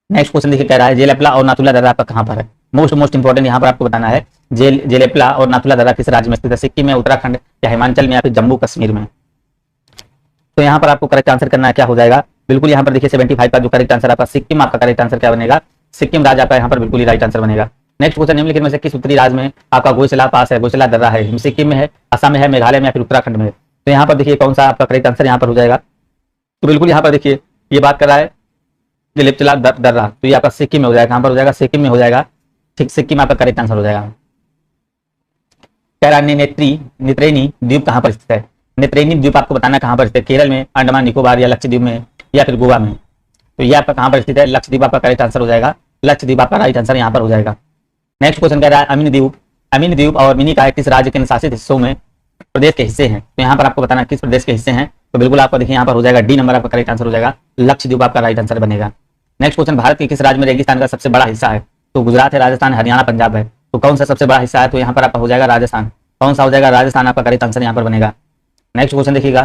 नेक्स्ट क्वेश्चन देखिए कह रहा है जेलेपला और नाथुला दर्रा आपका कहाँ पर है, मोस्ट इंपोर्टेंट यहाँ पर आपको बताना है जेलेपला और नाथुला दर्रा किस राज्य में स्थित है, सिक्किम में, उत्तराखंड या हिमाचल में या फिर जम्मू कश्मीर में। तो यहाँ पर आपको करेक्ट आंसर करना है क्या हो जाएगा, बिल्कुल यहाँ पर देखिए 75 का जो करेक्ट आंसर आपका सिक्किम, आपका करेक्ट आंसर क्या बनेगा, सिक्किम राज्य आपका यहाँ पर बिल्कुल ही राइट आंसर बनेगा। नेक्स्ट क्वेश्चन निम्नलिखित में से किस उत्तरी राज्य में आपका गोयसला पास है, गोयसला दर्रा है, सिक्किम में है, असम में है, मेघालय में या फिर उत्तराखंड में। तो यहाँ पर देखिए कौन सा आपका करेक्ट आंसर यहाँ पर हो जाएगा। तो बिल्कुल यहाँ पर देखिए ये बात कर रहा है जेलेपला दर्रा, तो ये आपका सिक्किम में हो जाएगा, कहाँ पर हो जाएगा, सिक्किम में हो जाएगा, ठीक, सिक्किम आपका करेक्ट आंसर हो जाएगा। कह रहा है नेत्रेनी द्वीप कहाँ पर स्थित है, नेत्रेनी द्वीप आपको बताना कहाँ पर स्थित है, केरल में, अंडमान निकोबार या लक्षद्वीप में या फिर गोवा में। तो ये आपका कहाँ पर स्थित है, लक्षद्वीप आपका करेक्ट आंसर हो जाएगा, लक्षद्वीप आपका राइट आंसर यहाँ पर हो जाएगा। नेक्स्ट क्वेश्चन कह रहा है अमीन द्वीप, अमीन द्वीप और मिनिकॉय किस राज्य के शासित हिस्सों में प्रदेश के हिस्से हैं, तो यहाँ पर आपको बताना किस प्रदेश के हिस्से हैं, तो बिल्कुल आपको देखिए यहाँ पर हो जाएगा डी नंबर आपका करेक्ट आंसर हो जाएगा, लक्षद्वीप आपका राइट आंसर बनेगा। नेक्स्ट क्वेश्चन भारत के किस राज्य में रेगिस्तान का सबसे बड़ा हिस्सा है, तो गुजरात है, राजस्थान, हरियाणा, पंजाब है, तो कौन सा सबसे बड़ा हिस्सा है, तो यहाँ पर आपका हो जाएगा राजस्थान, कौन सा हो जाएगा, राजस्थान आपका करेक्ट आंसर यहाँ पर बनेगा। नेक्स्ट क्वेश्चन देखिएगा,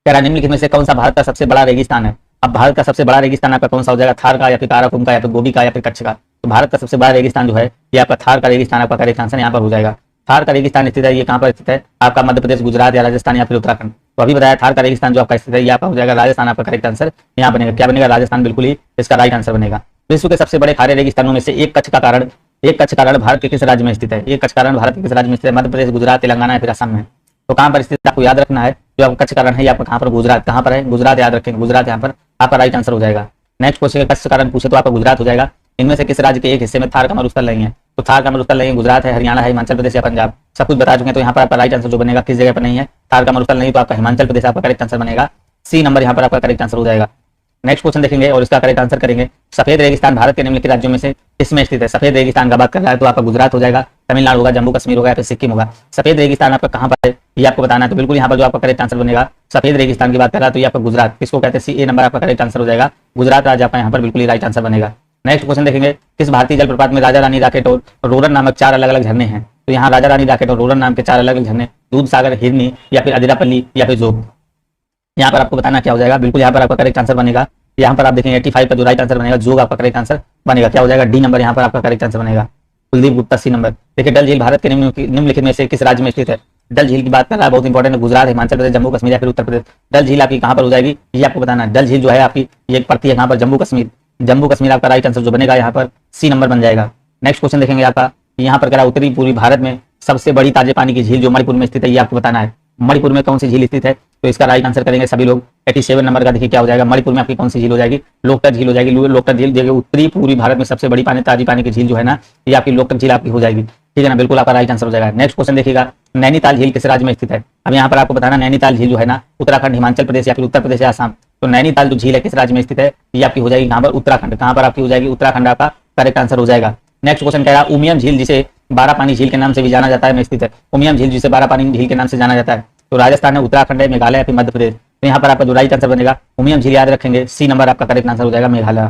कह रहा निम्नलिखित में से कौन सा भारत का सबसे बड़ा रेगिस्तान है, अब भारत का सबसे बड़ा रेगिस्तान आपका कौन सा हो जाएगा, थार का या फिर काराकोरम का या फिर गोबी का या फिर कच्छ का, तो भारत का सबसे बड़ा रेगिस्तान जो है ये आपका थार का रेगिस्तान आपका करेक्ट आंसर यहाँ पर हो जाएगा। थार का रेगिस्तान स्थित है, ये कहाँ पर स्थित है, आपका मध्य प्रदेश, गुजरात या राजस्थान या फिर उत्तराखंड, तो अभी बताया थार का रेगिस्तान जो आपका स्थित है ये आपका हो जाएगा राजस्थान, आपका करेक्ट आंसर यहाँ बनेगा, क्या बनेगा, राजस्थान, बिल्कुल ही इसका राइट आंसर बनेगा। विश्व के सबसे बड़े खारे रेगिस्तानों में से एक कच्छ का कारण, एक कच्छ कारण भारत के किस राज्य में स्थित है, एक कच्छ कारण भारत के किस राज्य में स्थित है, मध्य प्रदेश, गुजरात, तेलंगाना या फिर असम में, तो कहाँ पर स्थित आपको याद रखना है, जो आपका कच्छ कारण है ये आपका कहाँ पर, गुजरात, कहाँ पर है, गुजरात, याद रखेंगे गुजरात यहाँ पर आपका राइट आंसर हो जाएगा। नेक्स्ट क्वेश्चन कच्छ कारण पूछे तो आपका गुजरात हो जाएगा। इनमें से किस राज्य के एक हिस्से में थार का मरुस्थल नहीं है, तो थार का मरुस्थल नहीं है, गुजरात है, हरियाणा है, हिमाचल प्रदेश या पंजाब, सब कुछ बता चुके हैं, तो यहाँ पर आपका राइट आंसर जो बनेगा किस जगह पर नहीं है, थार का मरुस्थल नहीं, तो आपका हिमाचल प्रदेश आपका करेक्ट आंसर बनेगा, सी नंबर यहाँ पर आपका करेक्ट आंसर हो जाएगा। नेक्स्ट क्वेश्चन देखेंगे और इसका करेक्ट आंसर करेंगे, सफेद रेगिस्तान भारत के निम्नलिखित राज्यों में से किसमें स्थित है, सफेद रेगिस्तान का बात कर रहा है तो आपका गुजरात हो जाएगा, तमिलनाडु होगा, जम्मू कश्मीर होगा या फिर सिक्किम होगा। सफेद रेगिस्तान आपका कहाँ पर है ये आपको बताना है, तो बिल्कुल यहाँ पर जो आपका करेक्ट आंसर बनेगा, सफेद रेगिस्तान की बात कर रहा है तो ये आपका गुजरात, किसको कहते हैं, सी ए नंबर आपका करेक्ट आंसर हो जाएगा, गुजरात राज्य आपका यहाँ पर बिल्कुल ही राइट आंसर बनेगा। नेक्स्ट क्वेश्चन देखेंगे, किस भारतीय जलप्रपात में राजा रानी रॉकेट और रोरर नामक 4 अलग अलग झरने हैं, तो यहाँ राजा रानी रॉकेट और रोरर नाम के 4 अलग अलग झरने, दूध सागर, हिरनी या फिर अदिरापल्ली या फिर जोग, यहाँ पर आपको बताना क्या हो जाएगा, बिल्कुल यहाँ पर आपका करेक्ट आंसर बनेगा, यहाँ पर आप देखेंगे 85 का जो राइट आंसर बनेगा, जोग आपका करेक्ट आंसर बनेगा, क्या हो जाएगा, डी नंबर यहाँ पर आपका करेक्ट आंसर बनेगा, कुलदीप गुप्ता, सी नंबर। देखिए डल झील भारत के निम्नलिखित में से किस राज्य में स्थित है, डल झील की बात कर रहा है, बहुत इंपॉर्टेंट है, गुजरात, हिमाचल प्रदेश, जम्मू कश्मीर या फिर उत्तर प्रदेश। डल झील आपकी कहाँ पर हो जाएगी ये आपको बताना है, डल झील जो है आपकी ये पड़ती है कहाँ पर, जम्मू कश्मीर, जम्मू कश्मीर आपका राइट आंसर जो बनेगा यहाँ पर सी नंबर बन जाएगा। नेक्स्ट क्वेश्चन देखेंगे आपका, यहाँ पर कह रहा उत्तरी पूर्वी भारत में सबसे बड़ी ताजे पानी की झील जो मणिपुर में स्थित है ये आपको बताना है, मणिपुर में कौन सी झील स्थित है, तो इसका राइट आंसर करेंगे सभी लोग। 87 नंबर का देखिए क्या हो जाएगा, मणिपुर में आपकी कौन सी झील हो जाएगी, लोकटक झील हो जाएगी। लोकटक झील देखिए उत्तरी पूर्वी भारत में सबसे बड़ी ताजी पानी की झील जो है ना ये आपकी लोकटक झील आपकी हो जाएगी, ठीक है ना, बिल्कुल आपका राइट आंसर हो जाएगा। नेक्स्ट क्वेश्चन देखिएगा, नैनीताल झील किस राज्य में स्थित है, अब यहाँ पर आपको बताना नैनीताल झील जो है ना उत्तराखंड, हिमाचल प्रदेश या फिर उत्तर प्रदेश या आसाम, तो नैनीताल जो झील है किस राज्य में स्थित है ये आपकी हो जाएगी कहाँ पर, उत्तराखंड, कहाँ पर आपकी हो जाएगी, उत्तराखंड आपका करेक्ट आंसर हो जाएगा। नेक्स्ट क्वेश्चन कह रहा है उमियम झील जिसे 12 पानी झील के नाम से भी जाना जाता है में स्थित है, उमियम झील जिसे 12 पानी झील के नाम से जाना जाता है, तो राजस्थान है, उत्तराखंड है, मेघालय या फिर मध्य प्रदेश, तो यहाँ पर आपका जो राइट आंसर बनेगा उमियम झील याद रखेंगे, सी नंबर आपका करेक्ट आंसर हो जाएगा, मेघालय।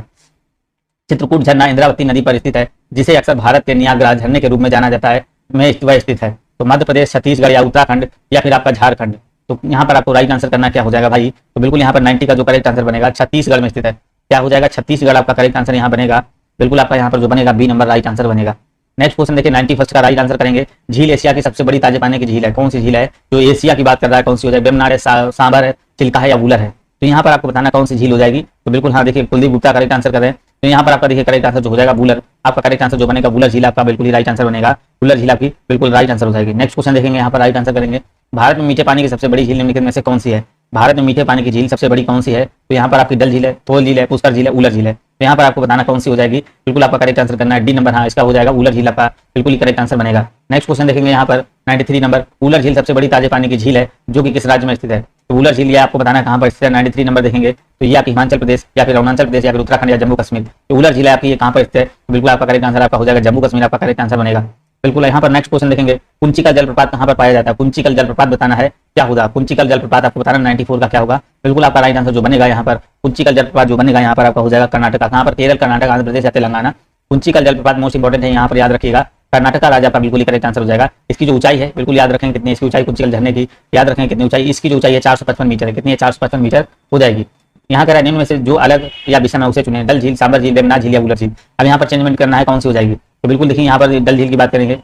चित्रकूट झरना इंद्रावती नदी पर स्थित है जिसे अक्सर भारत के नियाग्रा झरने के रूप में जाना जाता है में वह स्थित है, तो मध्य प्रदेश, छत्तीसगढ़ या उत्तराखंड या फिर आपका झारखंड, तो यहाँ पर आपको राइट आंसर करना क्या हो जाएगा भाई, तो बिल्कुल यहाँ पर 90 का जो करेक्ट आंसर बनेगा छत्तीसगढ़ में स्थित है, क्या हो जाएगा, छत्तीसगढ़ आपका करेक्ट आंसर यहाँ बनेगा, बिल्कुल आपका यहाँ पर जो बनेगा बी नंबर राइट आंसर बनेगा। नेक्स्ट क्वेश्चन देखिए 91 का राइट आंसर करेंगे, झील एशिया की सबसे बड़ी ताजे पानी की झील है, कौन सी झील है, जो एशिया की बात कर रहा है कौन सी हो जाएगी, वेमनाड है, सांबर है, चिल्का है या वुलर है, तो यहाँ पर आपको बताना कौन सी झील हो जाएगी, तो बिल्कुल हाँ देखिए कुलदीप गुप्ता करेक्ट आंसर कर रहे हैं, तो यहाँ पर आपका देखिए करेक्ट आंसर जो हो जाएगा वुलर, आपका करेक्ट आंसर जो बनेगा वुलर झील आपका बिल्कुल ही राइट आंसर बनेगा, वुलर झील आपकी बिल्कुल राइट आंसर हो जाएगी। नेक्स्ट क्वेश्चन देखेंगे यहाँ पर राइट आंसर करेंगे, भारत में मीठे पानी की सबसे बड़ी झील निम्नलिखित में से कौन सी है, भारत में मीठे पानी की झील सबसे बड़ी कौन सी है, तो यहाँ पर आपकी डल झील है, थोल झील है, पुष्कर झील है, उलर झील है, तो यहाँ पर आपको बताना कौन सी हो जाएगी, बिल्कुल आपका करेक्ट आंसर करना है डी नंबर, हाँ इसका हो जाएगा उलर झील आपका बिल्कुल ही करेक्ट आंसर बनेगा। नेक्स्ट क्वेश्चन देखेंगे यहाँ पर 93 नंबर, उलर झील सबसे बड़ी ताजे पानी की झील है जो कि किस राज्य में स्थित है, तो उलर झील ये आपको बताना है कहाँ पर स्थित है, 93 नंबर देखेंगे तो ये आपकी हिमाचल प्रदेश या फिर अरुणाचल प्रदेश या फिर उत्तराखंड या जम्मू कश्मीर, तो उलर झील आपकी ये कहाँ पर स्थित है, तो बिल्कुल आपका करेक्ट आंसर आपका हो जाएगा जम्मू कश्मीर, आपका करेक्ट आंसर बनेगा बिल्कुल। यहाँ पर नेक्स्ट क्वेश्चन देखेंगे, कुंचिकल जलप्रपात कहाँ पर पाया जाता है, कुंचिकल जलप्रपात बताना है क्या होगा, कुंचिकल जलप्रपात आपको बताना 94 का क्या होगा, बिल्कुल आपका राइट आंसर जो बनेगा यहाँ पर कुंचिकल जलप्रपात जो बनेगा यहाँ पर आपका हो जाएगा कर्नाटका, कहाँ पर, केरल, कर्नाटक, आंध्र प्रदेश या तेलंगाना। कुंचिकल जलप्रपात मोस्ट इंपॉर्टेंट है, यहाँ पर याद रखिएगा कर्नाटका राज्य आपका बिल्कुल ही करेक्ट आंसर हो जाएगा। इसकी जो ऊंचाई है बिल्कुल याद रखेंगे कितनी इसकी ऊंचाई, कुंचिकल झरने की याद रखेंगे कितनी ऊंचाई, इसकी जो ऊंचाई है 455 मीटर है, कितनी है 455 मीटर हो जाएगी। यहाँ कह निम्न में से जो अलग या विषम है उसे चुने, डल झील, सांबर झील, वेमनाड झील या वुलर झील। अब यहाँ पर चेंजमेंट करना है कौन सी हो जाएगी, तो बिल्कुल देखिए यहाँ पर डल झील की बात करेंगे,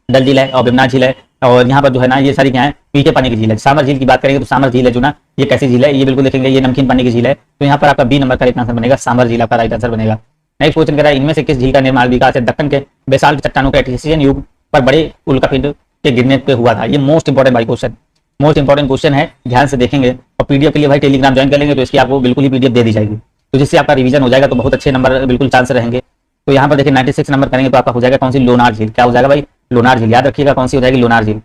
डल झील है और वेमनाड झील है, और यहाँ पर जो है ना ये सारी क्या है मीठे पानी की झील है। सांबर झील की बात करेंगे तो सांबर झील है जो ना ये कैसी झील है, ये बिल्कुल देखेंगे ये नमकीन पानी की झील है, तो यहाँ पर आपका बी नंबर का राइट आंसर बनेगा, सांबर झील आपका राइट आंसर बनेगा। नेक्स्ट क्वेश्चन कह रहा है इनमें से किस झील का निर्माण विकास है दक्कन के बेसाल्ट चट्टानों के एटलसियन युग पर बड़े उल्कापिंड के गिरने पे हुआ था। ये मोस्ट इंपॉर्टेंट भाई क्वेश्चन, मोस्ट इंपॉर्टेंट क्वेश्चन है, ध्यान से देखेंगे। और पीडीएफ के लिए भाई टेलीग्राम ज्वाइन कर लेंगे तो इसकी आपको बिल्कुल ही पीडीएफ दे दी जाएगी, तो जिससे आपका रिवीजन हो जाएगा, तो बहुत अच्छे नंबर बिल्कुल चांस रहेंगे। तो यहाँ पर देखिए 96 नंबर करेंगे तो आपका हो जाएगा कौन सी, लोनार झील। क्या हो जाएगा भाई, लोनार झील, याद रखिएगा कौन सी हो जाएगी, लोनार झील।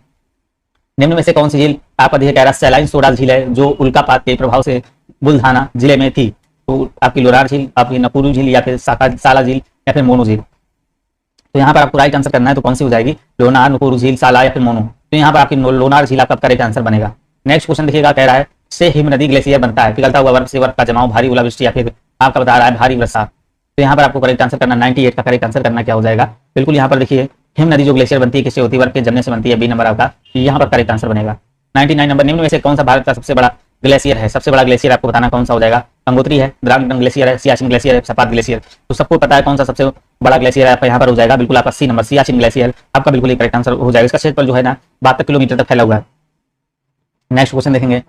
निम्न में से कौन सी झील आपका देखिए कह रहा है सैलाइन सोडा झील है जो उल्कापात के प्रभाव से बुल्धाना जिले में थी, तो आपकी लोनार झील, आपकी नपुरु झील या फिर साला झील या फिर मोनो झील। तो यहाँ पर आपको राइट आंसर करना है, तो कौन सी हो जाएगी, लोनार, नपुरु झील, साला या फिर मोनो। तो यहाँ पर आपकी लोनार झील आपका करेक्ट आंसर बनेगा। नेक्स्ट क्वेश्चन देखिएगा, कह रहा है से हिम नदी ग्लेशियर बनता है, पिघलता हुआ बर्फ से बर्फ का जमाव, भारी ओलावृष्टि या फिर आपका बता रहा है भारी वर्षा। तो यहाँ पर आपको करेक्ट आंसर करना 98 का करेक्ट आंसर करना क्या हो जाएगा, बिल्कुल यहाँ पर देखिए हिम नदी जो ग्लेशियर बनती है किससे होती है, बर्फ के जमने से बनती है, बी नंबर आपका यहाँ पर करेक्ट आंसर बनेगा। 99 नंबर, निम्न में से कौन सा भारत का सबसे बड़ा ग्लेशियर है, सबसे बड़ा ग्लेशियर आपको बताना कौन सा हो जाएगा, गंगोत्री है, द्रांग ग्लेशियर है, सियाचिन ग्लेशियर है, सपाट ग्लेशियर। तो सबको पता है कौन सा सबसे बड़ा ग्लेशियर है, आपका यहाँ पर हो जाएगा बिल्कुल आपका सी नंबर, सियाचिन ग्लेशियर आपका बिल्कुल करेक्ट आंसर हो जाएगा। इसका क्षेत्रफल जो है ना 72 किलोमीटर तक फैला हुआ है। नेक्स्ट क्वेश्चन देखेंगे,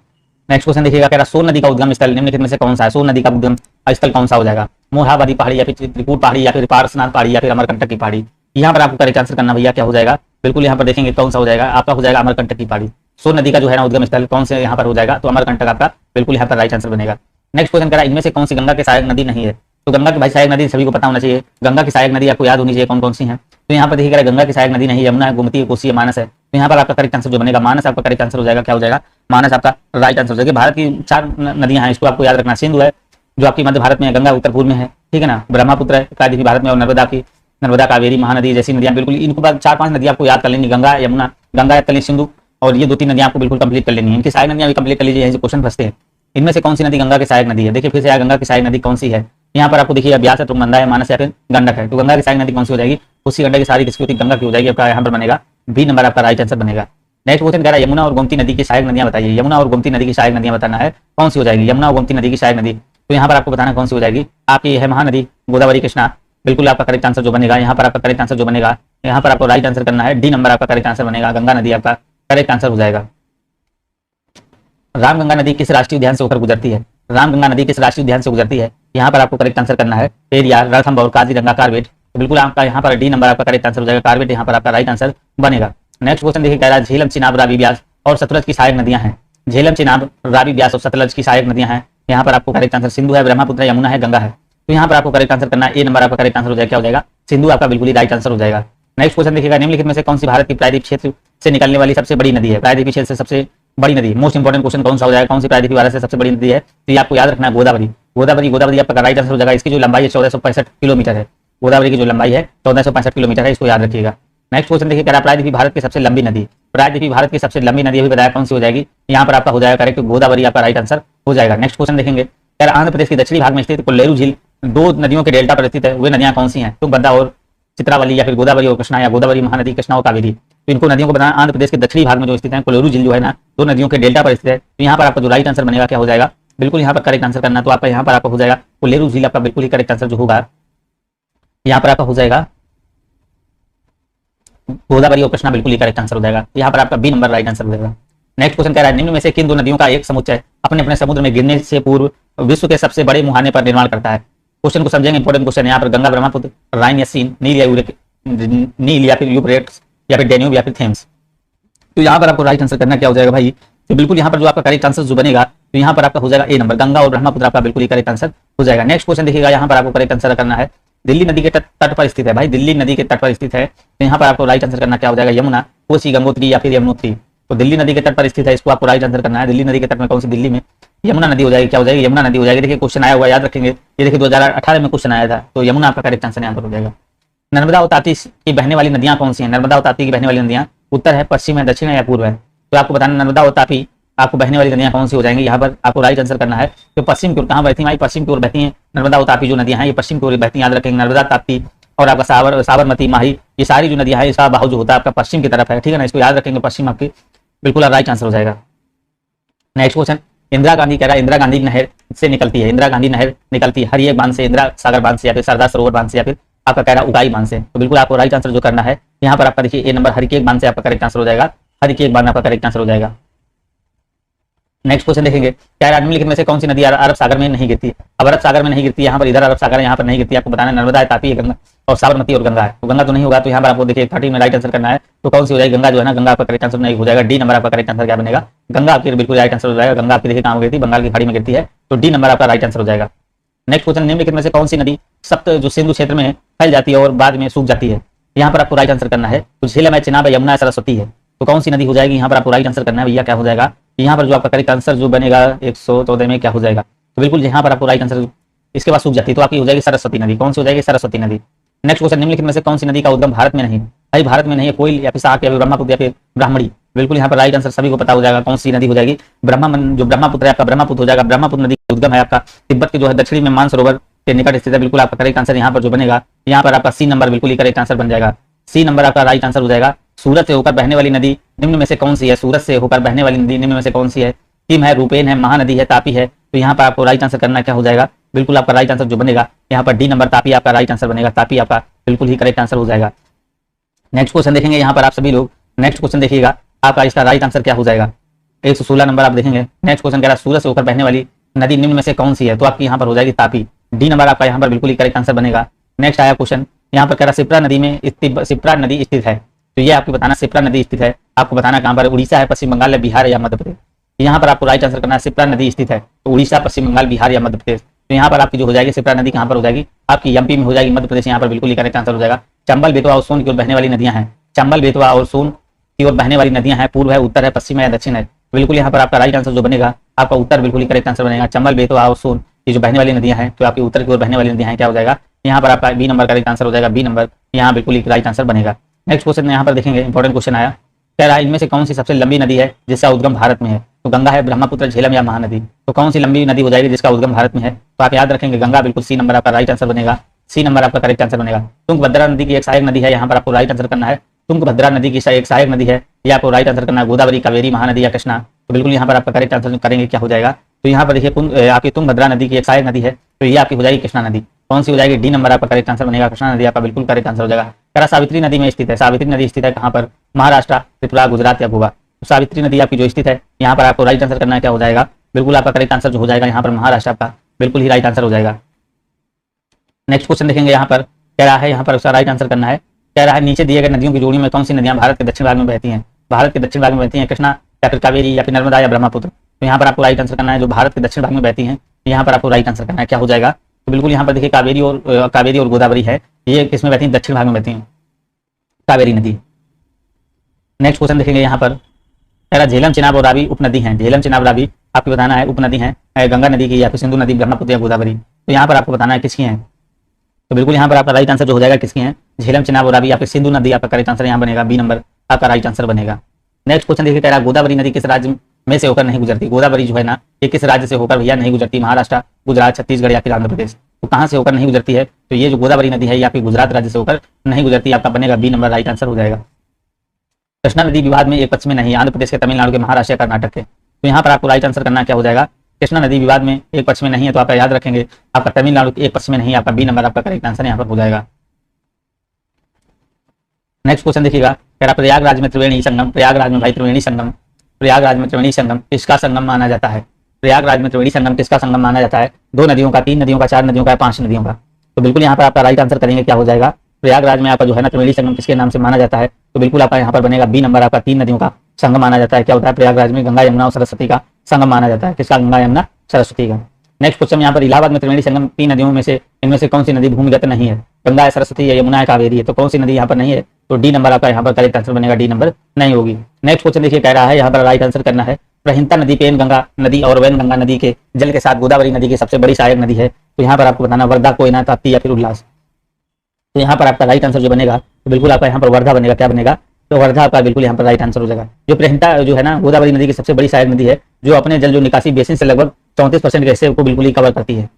नेक्स्ट क्वेश्चन देखिएगा, कह रहा सोन नदी का उद्गम स्थल निम्नलिखित में से कौन सा है, सोन नदी का उद्गम स्थल कौन सा हो जाएगा, मोरहाबादी पहाड़ी या फिर त्रिकुट पहाड़ी या फिर पारसनाथ पहाड़ी या फिर अमरकंटक की पहाड़ी। यहाँ पर आपको करेक्ट आंसर करना भैया क्या हो जाएगा, बिल्कुल यहाँ पर देखेंगे कौन सा हो जाएगा, आपका हो जाएगा अमरकंटक की पहाड़ी। सोन नदी का जो है ना उद्गम स्थल कौन से यहाँ पर हो जाएगा, तो अमरकंटक आपका बिल्कुल यहाँ पर राइट आंसर बनेगा। नेक्स्ट क्वेश्चन कह रहा है इनमें से कौन सी गंगा की सहायक नदी नहीं है, तो गंगा की भाई सहायक नदी सभी को पता होना चाहिए, गंगा की सहायक नदी आपको याद होनी चाहिए कौन कौन सी है। तो यहाँ पर देखिएगा गंगा की सहायक नदी नहीं, यमुना है, गोमती है, कोसी है, मानस है। तो यहाँ पर आपका करेक्ट आंसर जो बनेगा मानस आपका करेक्ट आंसर हो जाएगा, क्या हो जाएगा, मानस आपका राइट आंसर हो जाएगा। भारत की 4 नदियां हैं, इसको आपको याद रखना, सिंधु है जो आपकी मध्य भारत में है, गंगा उत्तर पूर्व में है, ठीक है ना, ब्रह्मपुत्र है प्रायद्वीपीय भारत में, और नर्मदा कावेरी महानदी जैसी नदियां बिल्कुल इनको 4-5 नदियां आपको याद कर लेनी, गंगा यमुना, गंगा याद कर लेनी, सिंधु, और ये 2-3 नदियां आपको बिल्कुल कंप्लीट कर लेनी है। इनकी सहायक नदियां भी कंप्लीट कर लीजिए, यही क्वेश्चन फंसते हैं। इनमें से कौन सी नदी गंगा की सहायक नदी है, देखिए फिर से गंगा की सहायक नदी कौन सी है, यहाँ पर आपको देखिए ब्यास है, तुंगभद्रा है, मानस या फिर गंडक है। तो गंगा की सहायक नदी कौन सी हो जाएगी, कोसी गंडक की सारी किसकी होती है, गंगा की हो जाएगी, आपका यहाँ पर बनेगा बी नंबर आपका राइट आंसर बनेगा। नेक्स्ट क्वेश्चन कह रहा है यमुना और गोमती नदी की सहायक नदियां बताइए, यमुना और गोमती नदी की सहायक नदियां बताना है कौन सी हो जाएगी, यमुना और गोमती नदी की सहायक नदी। तो यहाँ पर आपको बताना कौन सी हो जाएगी, आपकी है महानदी, गोदावरी, कृष्णा, बिल्कुल आपका करेक्ट आंसर जो बनेगा, यहाँ पर आपका करेक्ट आंसर जो बनेगा, यहाँ पर आपको राइट आंसर करना है, डी नंबर आपका करेक्ट आंसर बनेगा, गंगा नदी आपका करेक्ट आंसर हो जाएगा। रामगंगा नदी किस राष्ट्रीय उद्यान से होकर गुजरती है, रामगंगा नदी किस राष्ट्रीय उद्यान से गुजरती है, यहाँ पर आपको करेक्ट आंसर करना है पेरियार, रणथंभौर, काजीरंगा, कार्बेट। तो बिल्कुल आपका यहाँ पर डी नंबर आपका करेक्ट आंसर हो जाएगा, कार्बेट यहाँ पर आपका राइट आंसर बनेगा। नेक्स्ट क्वेश्चन देखिए, कह रहा है झेलम, चिनाब, रावी, ब्यास और सतलज की सहायक नदियां हैं, झेलम, चिनाब, रावी, ब्यास और सतलज की सहायक नदियां हैं। यहाँ पर आपको करेक्ट आंसर सिंधु है, ब्रह्मपुत्र, यमुना है, गंगा है। तो यहाँ पर आपको करेक्ट आंसर करना है, ए नंबर आपका करेक्ट आंसर हो जाएगा, क्या हो जाएगा, सिंधु आपका बिल्कुल ही राइट आंसर हो जाएगा। नेक्स्ट क्वेश्चन देखिएगा, निम्नलिखित में से कौन सी भारत की प्रायद्वीप क्षेत्र से निकलने वाली सबसे बड़ी नदी है, प्रायद्वीप क्षेत्र से सबसे बड़ी नदी, मोस्ट इंपोर्टेंट क्वेश्चन कौन सा हो जाएगा, कौन सी प्रायद्वीप भारत से सबसे बड़ी नदी है, तो ये आपको याद रखना है गोदावरी, गोदावरी, गोदावरी आपका राइट आंसर हो जाएगा। इसकी जो लंबाई है 1465 किलोमीटर है, गोदावरी की जो लंबाई है 1465 किलोमीटर है, इसको याद रखिएगा। नेक्स्ट क्वेश्चन देखिए, कह रहा है प्रायद्वीपी भारत की सबसे लंबी नदी, प्रायद्वीपी भारत की सबसे लंबी नदी अभी बताया कौन सी हो जाएगी, यहाँ पर आपका हो जाएगा करेक्ट गोदावरी आपका राइट आंसर हो जाएगा। नेक्स्ट क्वेश्चन देखेंगे, कह रहा आंध्र प्रदेश के दक्षिणी भाग में स्थित कोल्लेरू झील 2 नदियों के डेल्टा पर स्थित है, वे नदियां कौन सी हैं, तुंगभद्रा और चित्रावली या फिर गोदावरी और कृष्णा, या गोदावरी, महानदी, कृष्णा और कावेरी। तो इनको नदियों को बताना, आंध्र प्रदेश के दक्षिणी भाग में जो स्थित है कोल्लेरू झील जो है ना 2 नदियों के डेल्टा पर स्थित है। तो यहाँ पर आपका जो राइट आंसर बनेगा क्या हो जाएगा, बिल्कुल यहाँ पर करेक्ट आंसर करना, तो आपका यहाँ पर आपका हो जाएगा कोल्लेरू झील आपका बिल्कुल ही करेक्ट आंसर जो होगा, यहाँ पर आपका हो जाएगा गोदावरी और कृष्णा बिल्कुल ही करेक्ट आंसर हो जाएगा, यहाँ पर आपका बी नंबर राइट आंसर हो जाएगा। नेक्स्ट क्वेश्चन कह रहा है निम्न में से किन 2 नदियों का एक समुच्चय अपने अपने समुद्र में गिरने से पूर्व विश्व के सबसे बड़े मुहाने पर निर्माण करता है। क्वेश्चन को समझेंगे, इंपोर्टेंट क्वेश्चन है यहाँ पर, गंगा, ब्रह्मपुत्र, राइन या सीन, नील या फिर यूफ्रेट्स या फिर डेन्यूब या फिर थेम्स। तो यहाँ पर आपको राइट आंसर करना क्या हो जाएगा भाई, तो बिल्कुल यहाँ पर जो आपका करेक्ट आंसर जो बनेगा, तो यहाँ पर आपका हो जाएगा ए नंबर, गंगा और ब्रह्मपुत्र आपका बिल्कुल ही करेक्ट आंसर हो जाएगा। नेक्स्ट क्वेश्चन देखिएगा, यहाँ पर आपको करेक्ट आंसर करना है, दिल्ली नदी के तट पर स्थित है भाई, दिल्ली नदी के तट पर स्थित है, तो यहाँ पर आपको राइट आंसर करना क्या हो जाएगा, यमुना, कोसी, गंगोत्री या फिर यमुनोत्री। तो दिल्ली नदी के तट पर स्थित है, इसको आपको राइट आंसर करना है, दिल्ली नदी के तट में कौन सी, दिल्ली में यमुना नदी हो जाएगी, क्या हो जाएगी, यमुना नदी हो जाएगी। देखिए क्वेश्चन आया हुआ याद रखेंगे, ये देखिए 2018 में क्वेश्चन आया था, तो यमुना आपका करेक्ट आंसर यहाँ पर हो जाएगा। नर्मदा और ताप्ती की बहने वाली नदियां कौन सी हैं, नर्मदा और ताप्ती की बहने वाली नदियां उत्तर है, पश्चिम है, दक्षिण है या पूर्व है। तो आपको बताना नर्मदा और ताप्ती आपको बहने वाली नदियां कौन सी हो जाएंगी, यहाँ पर आपको राइट आंसर करना है। तो पश्चिम की ओर कहाँ बहती है, पश्चिम की ओर बहती है नर्मदा और ताप्ती जो नदियां हैं, ये पश्चिम की ओर बहती हैं, याद रखेंगे नर्मदा, ताप्ती और आपका साबरमती, माही, ये सारी जो नदियां हैं इसका बहाव जो होता है आपका पश्चिम की तरफ है, ठीक है ना, इसको याद रखेंगे, पश्चिम आपकी बिल्कुल राइट आंसर हो जाएगा। नेक्स्ट क्वेश्चन, इंदिरा गांधी कह रहा है इंदिरा गांधी नहर से निकलती है, इंदिरा गांधी नहर निकलती है हरिएक बांध से, इंदिरा सागर बांध से या फिर सरदार सरोवर बांध से या फिर आपका कह रहा है उगाई बांध से। तो बिल्कुल आपको राइट आंसर जो करना है यहाँ पर आपका देखिए ए नंबर, हरिकेक बांध से आपका करेक्ट आंसर हो जाएगा, हरिकेक बांध आपका करेक्ट आंसर हो जाएगा। नेक्स्ट क्वेश्चन देखेंगे, क्या निम्नलिखित में से कौन सी नदी अरब सागर में नहीं गिरती, अब अरब सागर में नहीं गिरती, यहाँ पर इधर अरब सागर है, यहाँ पर नहीं गिरती, आपको बताना है नर्मदा है, ताप्ती है, गंगा और साबरमती और गंगा है। तो गंगा तो नहीं होगा, तो यहाँ पर आपको देखिए 30 में राइट आंसर करना है, तो कौन सी हो जाएगी, गंगा जो है ना, गंगा आपका करेक्ट आंसर नहीं हो जाएगा, डी नंबर आपका करेक्ट आंसर क्या बनेगा, गंगा आपकी बिल्कुल राइट आंसर हो जाएगा। गंगा आपकी देखिए कहाँ गिरती, बंगाल की खाड़ी में गिरती है, तो डी नंबर आपका राइट आंसर हो जाएगा। नेक्स्ट क्वेश्चन, निम्नलिखित में से कौन सी नदी सप्त जो सिंधु क्षेत्र में फैल जाती है और बाद में सूख जाती है, यहाँ पर आपको राइट आंसर करना है। तो झेलम है, चिनाब है, यमुना है, सरस्वती है। तो कौन सी नदी हो जाएगी, यहाँ पर आपको राइट आंसर करना है भैया, क्या हो जाएगा, यहाँ पर जो आपका करेक्ट आंसर जो बनेगा 114 में क्या हो जाएगा, तो बिल्कुल यहाँ पर आपको राइट आंसर इसके बाद सूख जाती है तो आपकी हो जाएगी सरस्वती नदी। कौन सी हो जाएगी? सरस्वती नदी। नेक्स्ट क्वेश्चन, निम्नलिखित में से कौन सी नदी का उद्गम भारत में नहीं? भाई भारत में नहीं है, कोयल या फिर साक या फिर ब्रह्मपुत्र या फिर ब्राह्मणी। बिल्कुल यहाँ पर राइट आंसर सभी को पता हो जाएगा कौन सी नदी हो जाएगी। जो ब्रह्मपुत्र है आपका ब्रह्मपुत्र हो जाएगा। ब्रह्मपुत्र नदी का उद्गम है आपका तिब्बत के जो है दक्षिणी में मानसरोवर के निकट स्थित है। बिल्कुल आपका करेक्ट आंसर यहाँ पर जो बनेगा, यहाँ पर आपका सी नंबर बिल्कुल ही करेक्ट आंसर बन जाएगा। सी नंबर आपका राइट आंसर हो जाएगा। सूरत से होकर बहने वाली नदी निम्न में से कौन सी है? सूरत से होकर बहने वाली नदी निम्न में से कौन सी है? किम है, रूपेन है, महानदी है, तापी है। तो यहाँ पर आपको राइट आंसर करना क्या हो जाएगा? बिल्कुल आपका राइट आंसर जो बनेगा यहाँ पर डी नंबर तापी आपका राइट आंसर बनेगा। तापी आपका बिल्कुल ही करेक्ट आंसर हो जाएगा। नेक्स्ट क्वेश्चन देखेंगे यहाँ पर आप सभी लोग। नेक्स्ट क्वेश्चन देखिएगा आपका इसका राइट आंसर क्या हो जाएगा। 116 नंबर आप देखेंगे। नेक्स्ट क्वेश्चन कह रहा है सूरत से होकर बहने वाली नदी निम्न में से कौन सी है? तो आपकी यहाँ पर हो जाएगी तापी। डी नंबर आपका यहाँ पर बिल्कुल ही करेक्ट आंसर बनेगा। नेक्स्ट आया क्वेश्चन, यहाँ पर कह रहा सिप्रा नदी में सिप्रा नदी स्थित है। तो ये आपको बताना सिप्रा नदी स्थित है, आपको बताना कहाँ पर? उड़ीसा है, पश्चिम बंगाल है, बिहार या मध्य प्रदेश। यहाँ पर आपको राइट आंसर करना है सिप्रा नदी स्थित है तो उड़ीसा, पश्चिम बंगाल, बिहार या मध्य प्रदेश। तो यहाँ पर आपकी जो हो जाएगी सिप्रा नदी कहाँ पर हो जाएगी? आपकी एमपी में हो जाएगी, मध्य प्रदेश यहाँ पर बिल्कुल ही करेक्ट आंसर हो जाएगा। चंबल, बेतवा और सोन की ओर बहने वाली नदियां हैं। चंबल, बेतवा और सोन की ओर बहने वाली नदियां हैं। पूर्व है, उत्तर है, पश्चिम है या दक्षिण है? बिल्कुल यहाँ पर आपका राइट आंसर जो बनेगा आपका उत्तर बिल्कुल ही करेक्ट आंसर बनेगा। चंबल, बेतवा और सोन ये जो बहने वाली नदियां हैं तो आपकी उत्तर की ओर बहने वाली नदियां हैं, क्या हो जाएगा? यहाँ पर आपका बी नंबर करेक्ट आंसर हो जाएगा। बी नंबर यहाँ बिल्कुल ही राइट आंसर बनेगा। नेक्स्ट क्वेश्चन यहाँ पर देखेंगे, इंपॉर्टेंट क्वेश्चन आया, कह रहा है इनमें से कौन सी सबसे लंबी नदी है जिसका उद्गम भारत में है? तो गंगा है, ब्रह्मपुत्र, झेलम या महानदी। तो कौन सी लंबी नदी हो जाएगी जिसका उद्गम भारत में है? तो आप याद रखेंगे गंगा, बिल्कुल सी नंबर आपका राइट आंसर बनेगा। सी नंबर आपका करेक्ट आंसर बनेगा। तुंगभद्रा नदी की एक सहायक नदी है, यहाँ पर आपको राइट आंसर करना है। तुंगभद्रा नदी की एक सहायक नदी है, ये आपको राइट आंसर करना है। गोदावरी, कावेरी, महानदी या कृष्णा? तो बिल्कुल यहाँ पर आपका करेक्ट आंसर करेंगे क्या हो जाएगा? तो यहाँ पर देखिए आपकी तुंगभद्रा नदी की एक सहायक नदी है तो ये आपकी हो जाएगी कृष्णा नदी। कौन सी हो जाएगी? डी नंबर आपका करेक्ट आंसर बनेगा। कृष्णा नदी आपका बिल्कुल करेक्ट आंसर हो जाएगा। करा सावित्री नदी में स्थित है। सावित्री नदी स्थित है कहाँ पर? महाराष्ट्र, त्रिपुरा, गुजरात या गोवा? तो सावित्री नदी आपकी जो स्थित है यहाँ पर आपको राइट आंसर करना है, क्या हो जाएगा? बिल्कुल आपका करेक्ट आंसर जो हो जाएगा यहाँ पर महाराष्ट्र आपका बिल्कुल ही राइट आंसर हो जाएगा। नेक्स्ट क्वेश्चन देखेंगे, यहाँ पर कह रहा है यहाँ पर उसका राइट आंसर करना है। कह रहा है नीचे दिए गए नदियों की जोड़ी में कौन सी नदियां भारत के दक्षिण भाग में बहती हैं? भारत के दक्षिण भाग में बहती हैं कृष्णा या फिर कावेरी या फिर नर्मदा या ब्रह्मपुत्र? तो यहाँ पर आपको राइट आंसर करना है जो भारत के दक्षिण भाग में बहती हैं, यहाँ पर आपको राइट आंसर करना है, क्या हो जाएगा? तो बिल्कुल यहाँ पर देखिए कावेरी और गोदावरी है, ये किसमें बहती हैं? दक्षिण भाग में बहती हैं, कावेरी नदी। नेक्स्ट क्वेश्चन देखेंगे यहाँ पर, कह रहा झेलम, चिनाब और रावी उपनदी हैं। झेलम, चिनाब, रावी आपको बताना है उपनदी हैं गंगा नदी की या फिर सिंधु नदी, ब्रह्मपुत्र या गोदावरी? तो यहाँ पर आपको बताना है किसकी है। तो बिल्कुल यहाँ पर आपका राइट आंसर जो हो जाएगा किसकी है? झेलम, चिनाब और रावी या फिर सिंधु नदी आपका करेक्ट आंसर यहाँ बनेगा। बी नंबर आपका राइट आंसर बनेगा। नेक्स्ट क्वेश्चन देखिए, कह रहा है गोदावरी नदी किस राज्य में से होकर नहीं गुजरती? गोदावरी जो है ना ये किस राज्य से होकर भैया नहीं गुजरती? महाराष्ट्र, गुजरात, छत्तीसगढ़ या फिर आंध्र प्रदेश? तो कहाँ से होकर नहीं गुजरती है? तो ये जो गोदावरी नदी है ये आपकी गुजरात राज्य से होकर नहीं गुजरती, आपका बनेगा बी नंबर राइट आंसर हो जाएगा। कृष्णा नदी विवाद में एक पक्ष में नहीं, आंध्र प्रदेश के, तमिलनाडु के, महाराष्ट्र, कर्नाटक के? तो यहाँ पर आपको राइट आंसर करना क्या हो जाएगा? कृष्णा नदी विवाद में एक पक्ष में नहीं है तो आपका याद रखेंगे आपका तमिलनाडु के एक पक्ष में नहीं, आपका बी नंबर आपका करेक्ट आंसर यहाँ पर हो जाएगा। नेक्स्ट क्वेश्चन देखिएगा, कह रहा प्रयागराज में त्रिवेणी संगम, प्रयागराज में भाई त्रिवेणी संगम, प्रयागराज में त्रिवेणी संगम किसका संगम माना जाता है? प्रयागराज में त्रिवेणी संगम किसका संगम माना जाता है? 2 नदियों का, 3 नदियों का, 4 नदियों का, 5 नदियों का? तो बिल्कुल यहाँ पर आपका राइट आंसर करेंगे क्या हो जाएगा? प्रयागराज में आपका जो है ना त्रिवेणी संगम किसके नाम से माना जाता है? तो बिल्कुल आपका यहाँ पर बनेगा बी नंबर आपका 3 नदियों का संगम माना जाता है। क्या होता है? प्रयागराज में गंगा, यमुना और सरस्वती का संगम माना जाता है। किसका? गंगा, यमुना, सरस्वती का। नेक्स्ट क्वेश्चन यहाँ पर इलाहाबाद में त्रिवेणी संगम 3 नदियों में से इनमें से कौन सी नदी भूमिगत नहीं है? गंगा है, सरस्वती है, यमुना है, कावेरी है? तो कौन सी नदी यहाँ पर नहीं है? तो डी नंबर आपका यहाँ पर करेक्ट आंसर बनेगा। डी नंबर नहीं होगी। नेक्स्ट क्वेश्चन देखिए, कह रहा है यहाँ पर राइट आंसर करना है प्रहिंता नदी पेन गंगा नदी और वैन गंगा नदी के जल के साथ गोदावरी नदी की सबसे बड़ी सहायक नदी है। तो यहाँ पर आपको बताना वर्धा, कोयना, ताप्ती या फिर उल्लास? तो यहाँ पर आपका राइट आंसर जो बनेगा तो बिल्कुल आपका यहाँ पर वर्धा बनेगा। क्या बनेगा? तो वर्धा आपका बिल्कुल यहाँ पर राइट आंसर हो जाएगा। जो प्रहिंता जो है ना गोदावरी नदी की सबसे बड़ी सहायक नदी है, जो अपने जल जो निकासी बेसिन से लगभग 34% के हिस्से को बिल्कुल ही कवर करती है।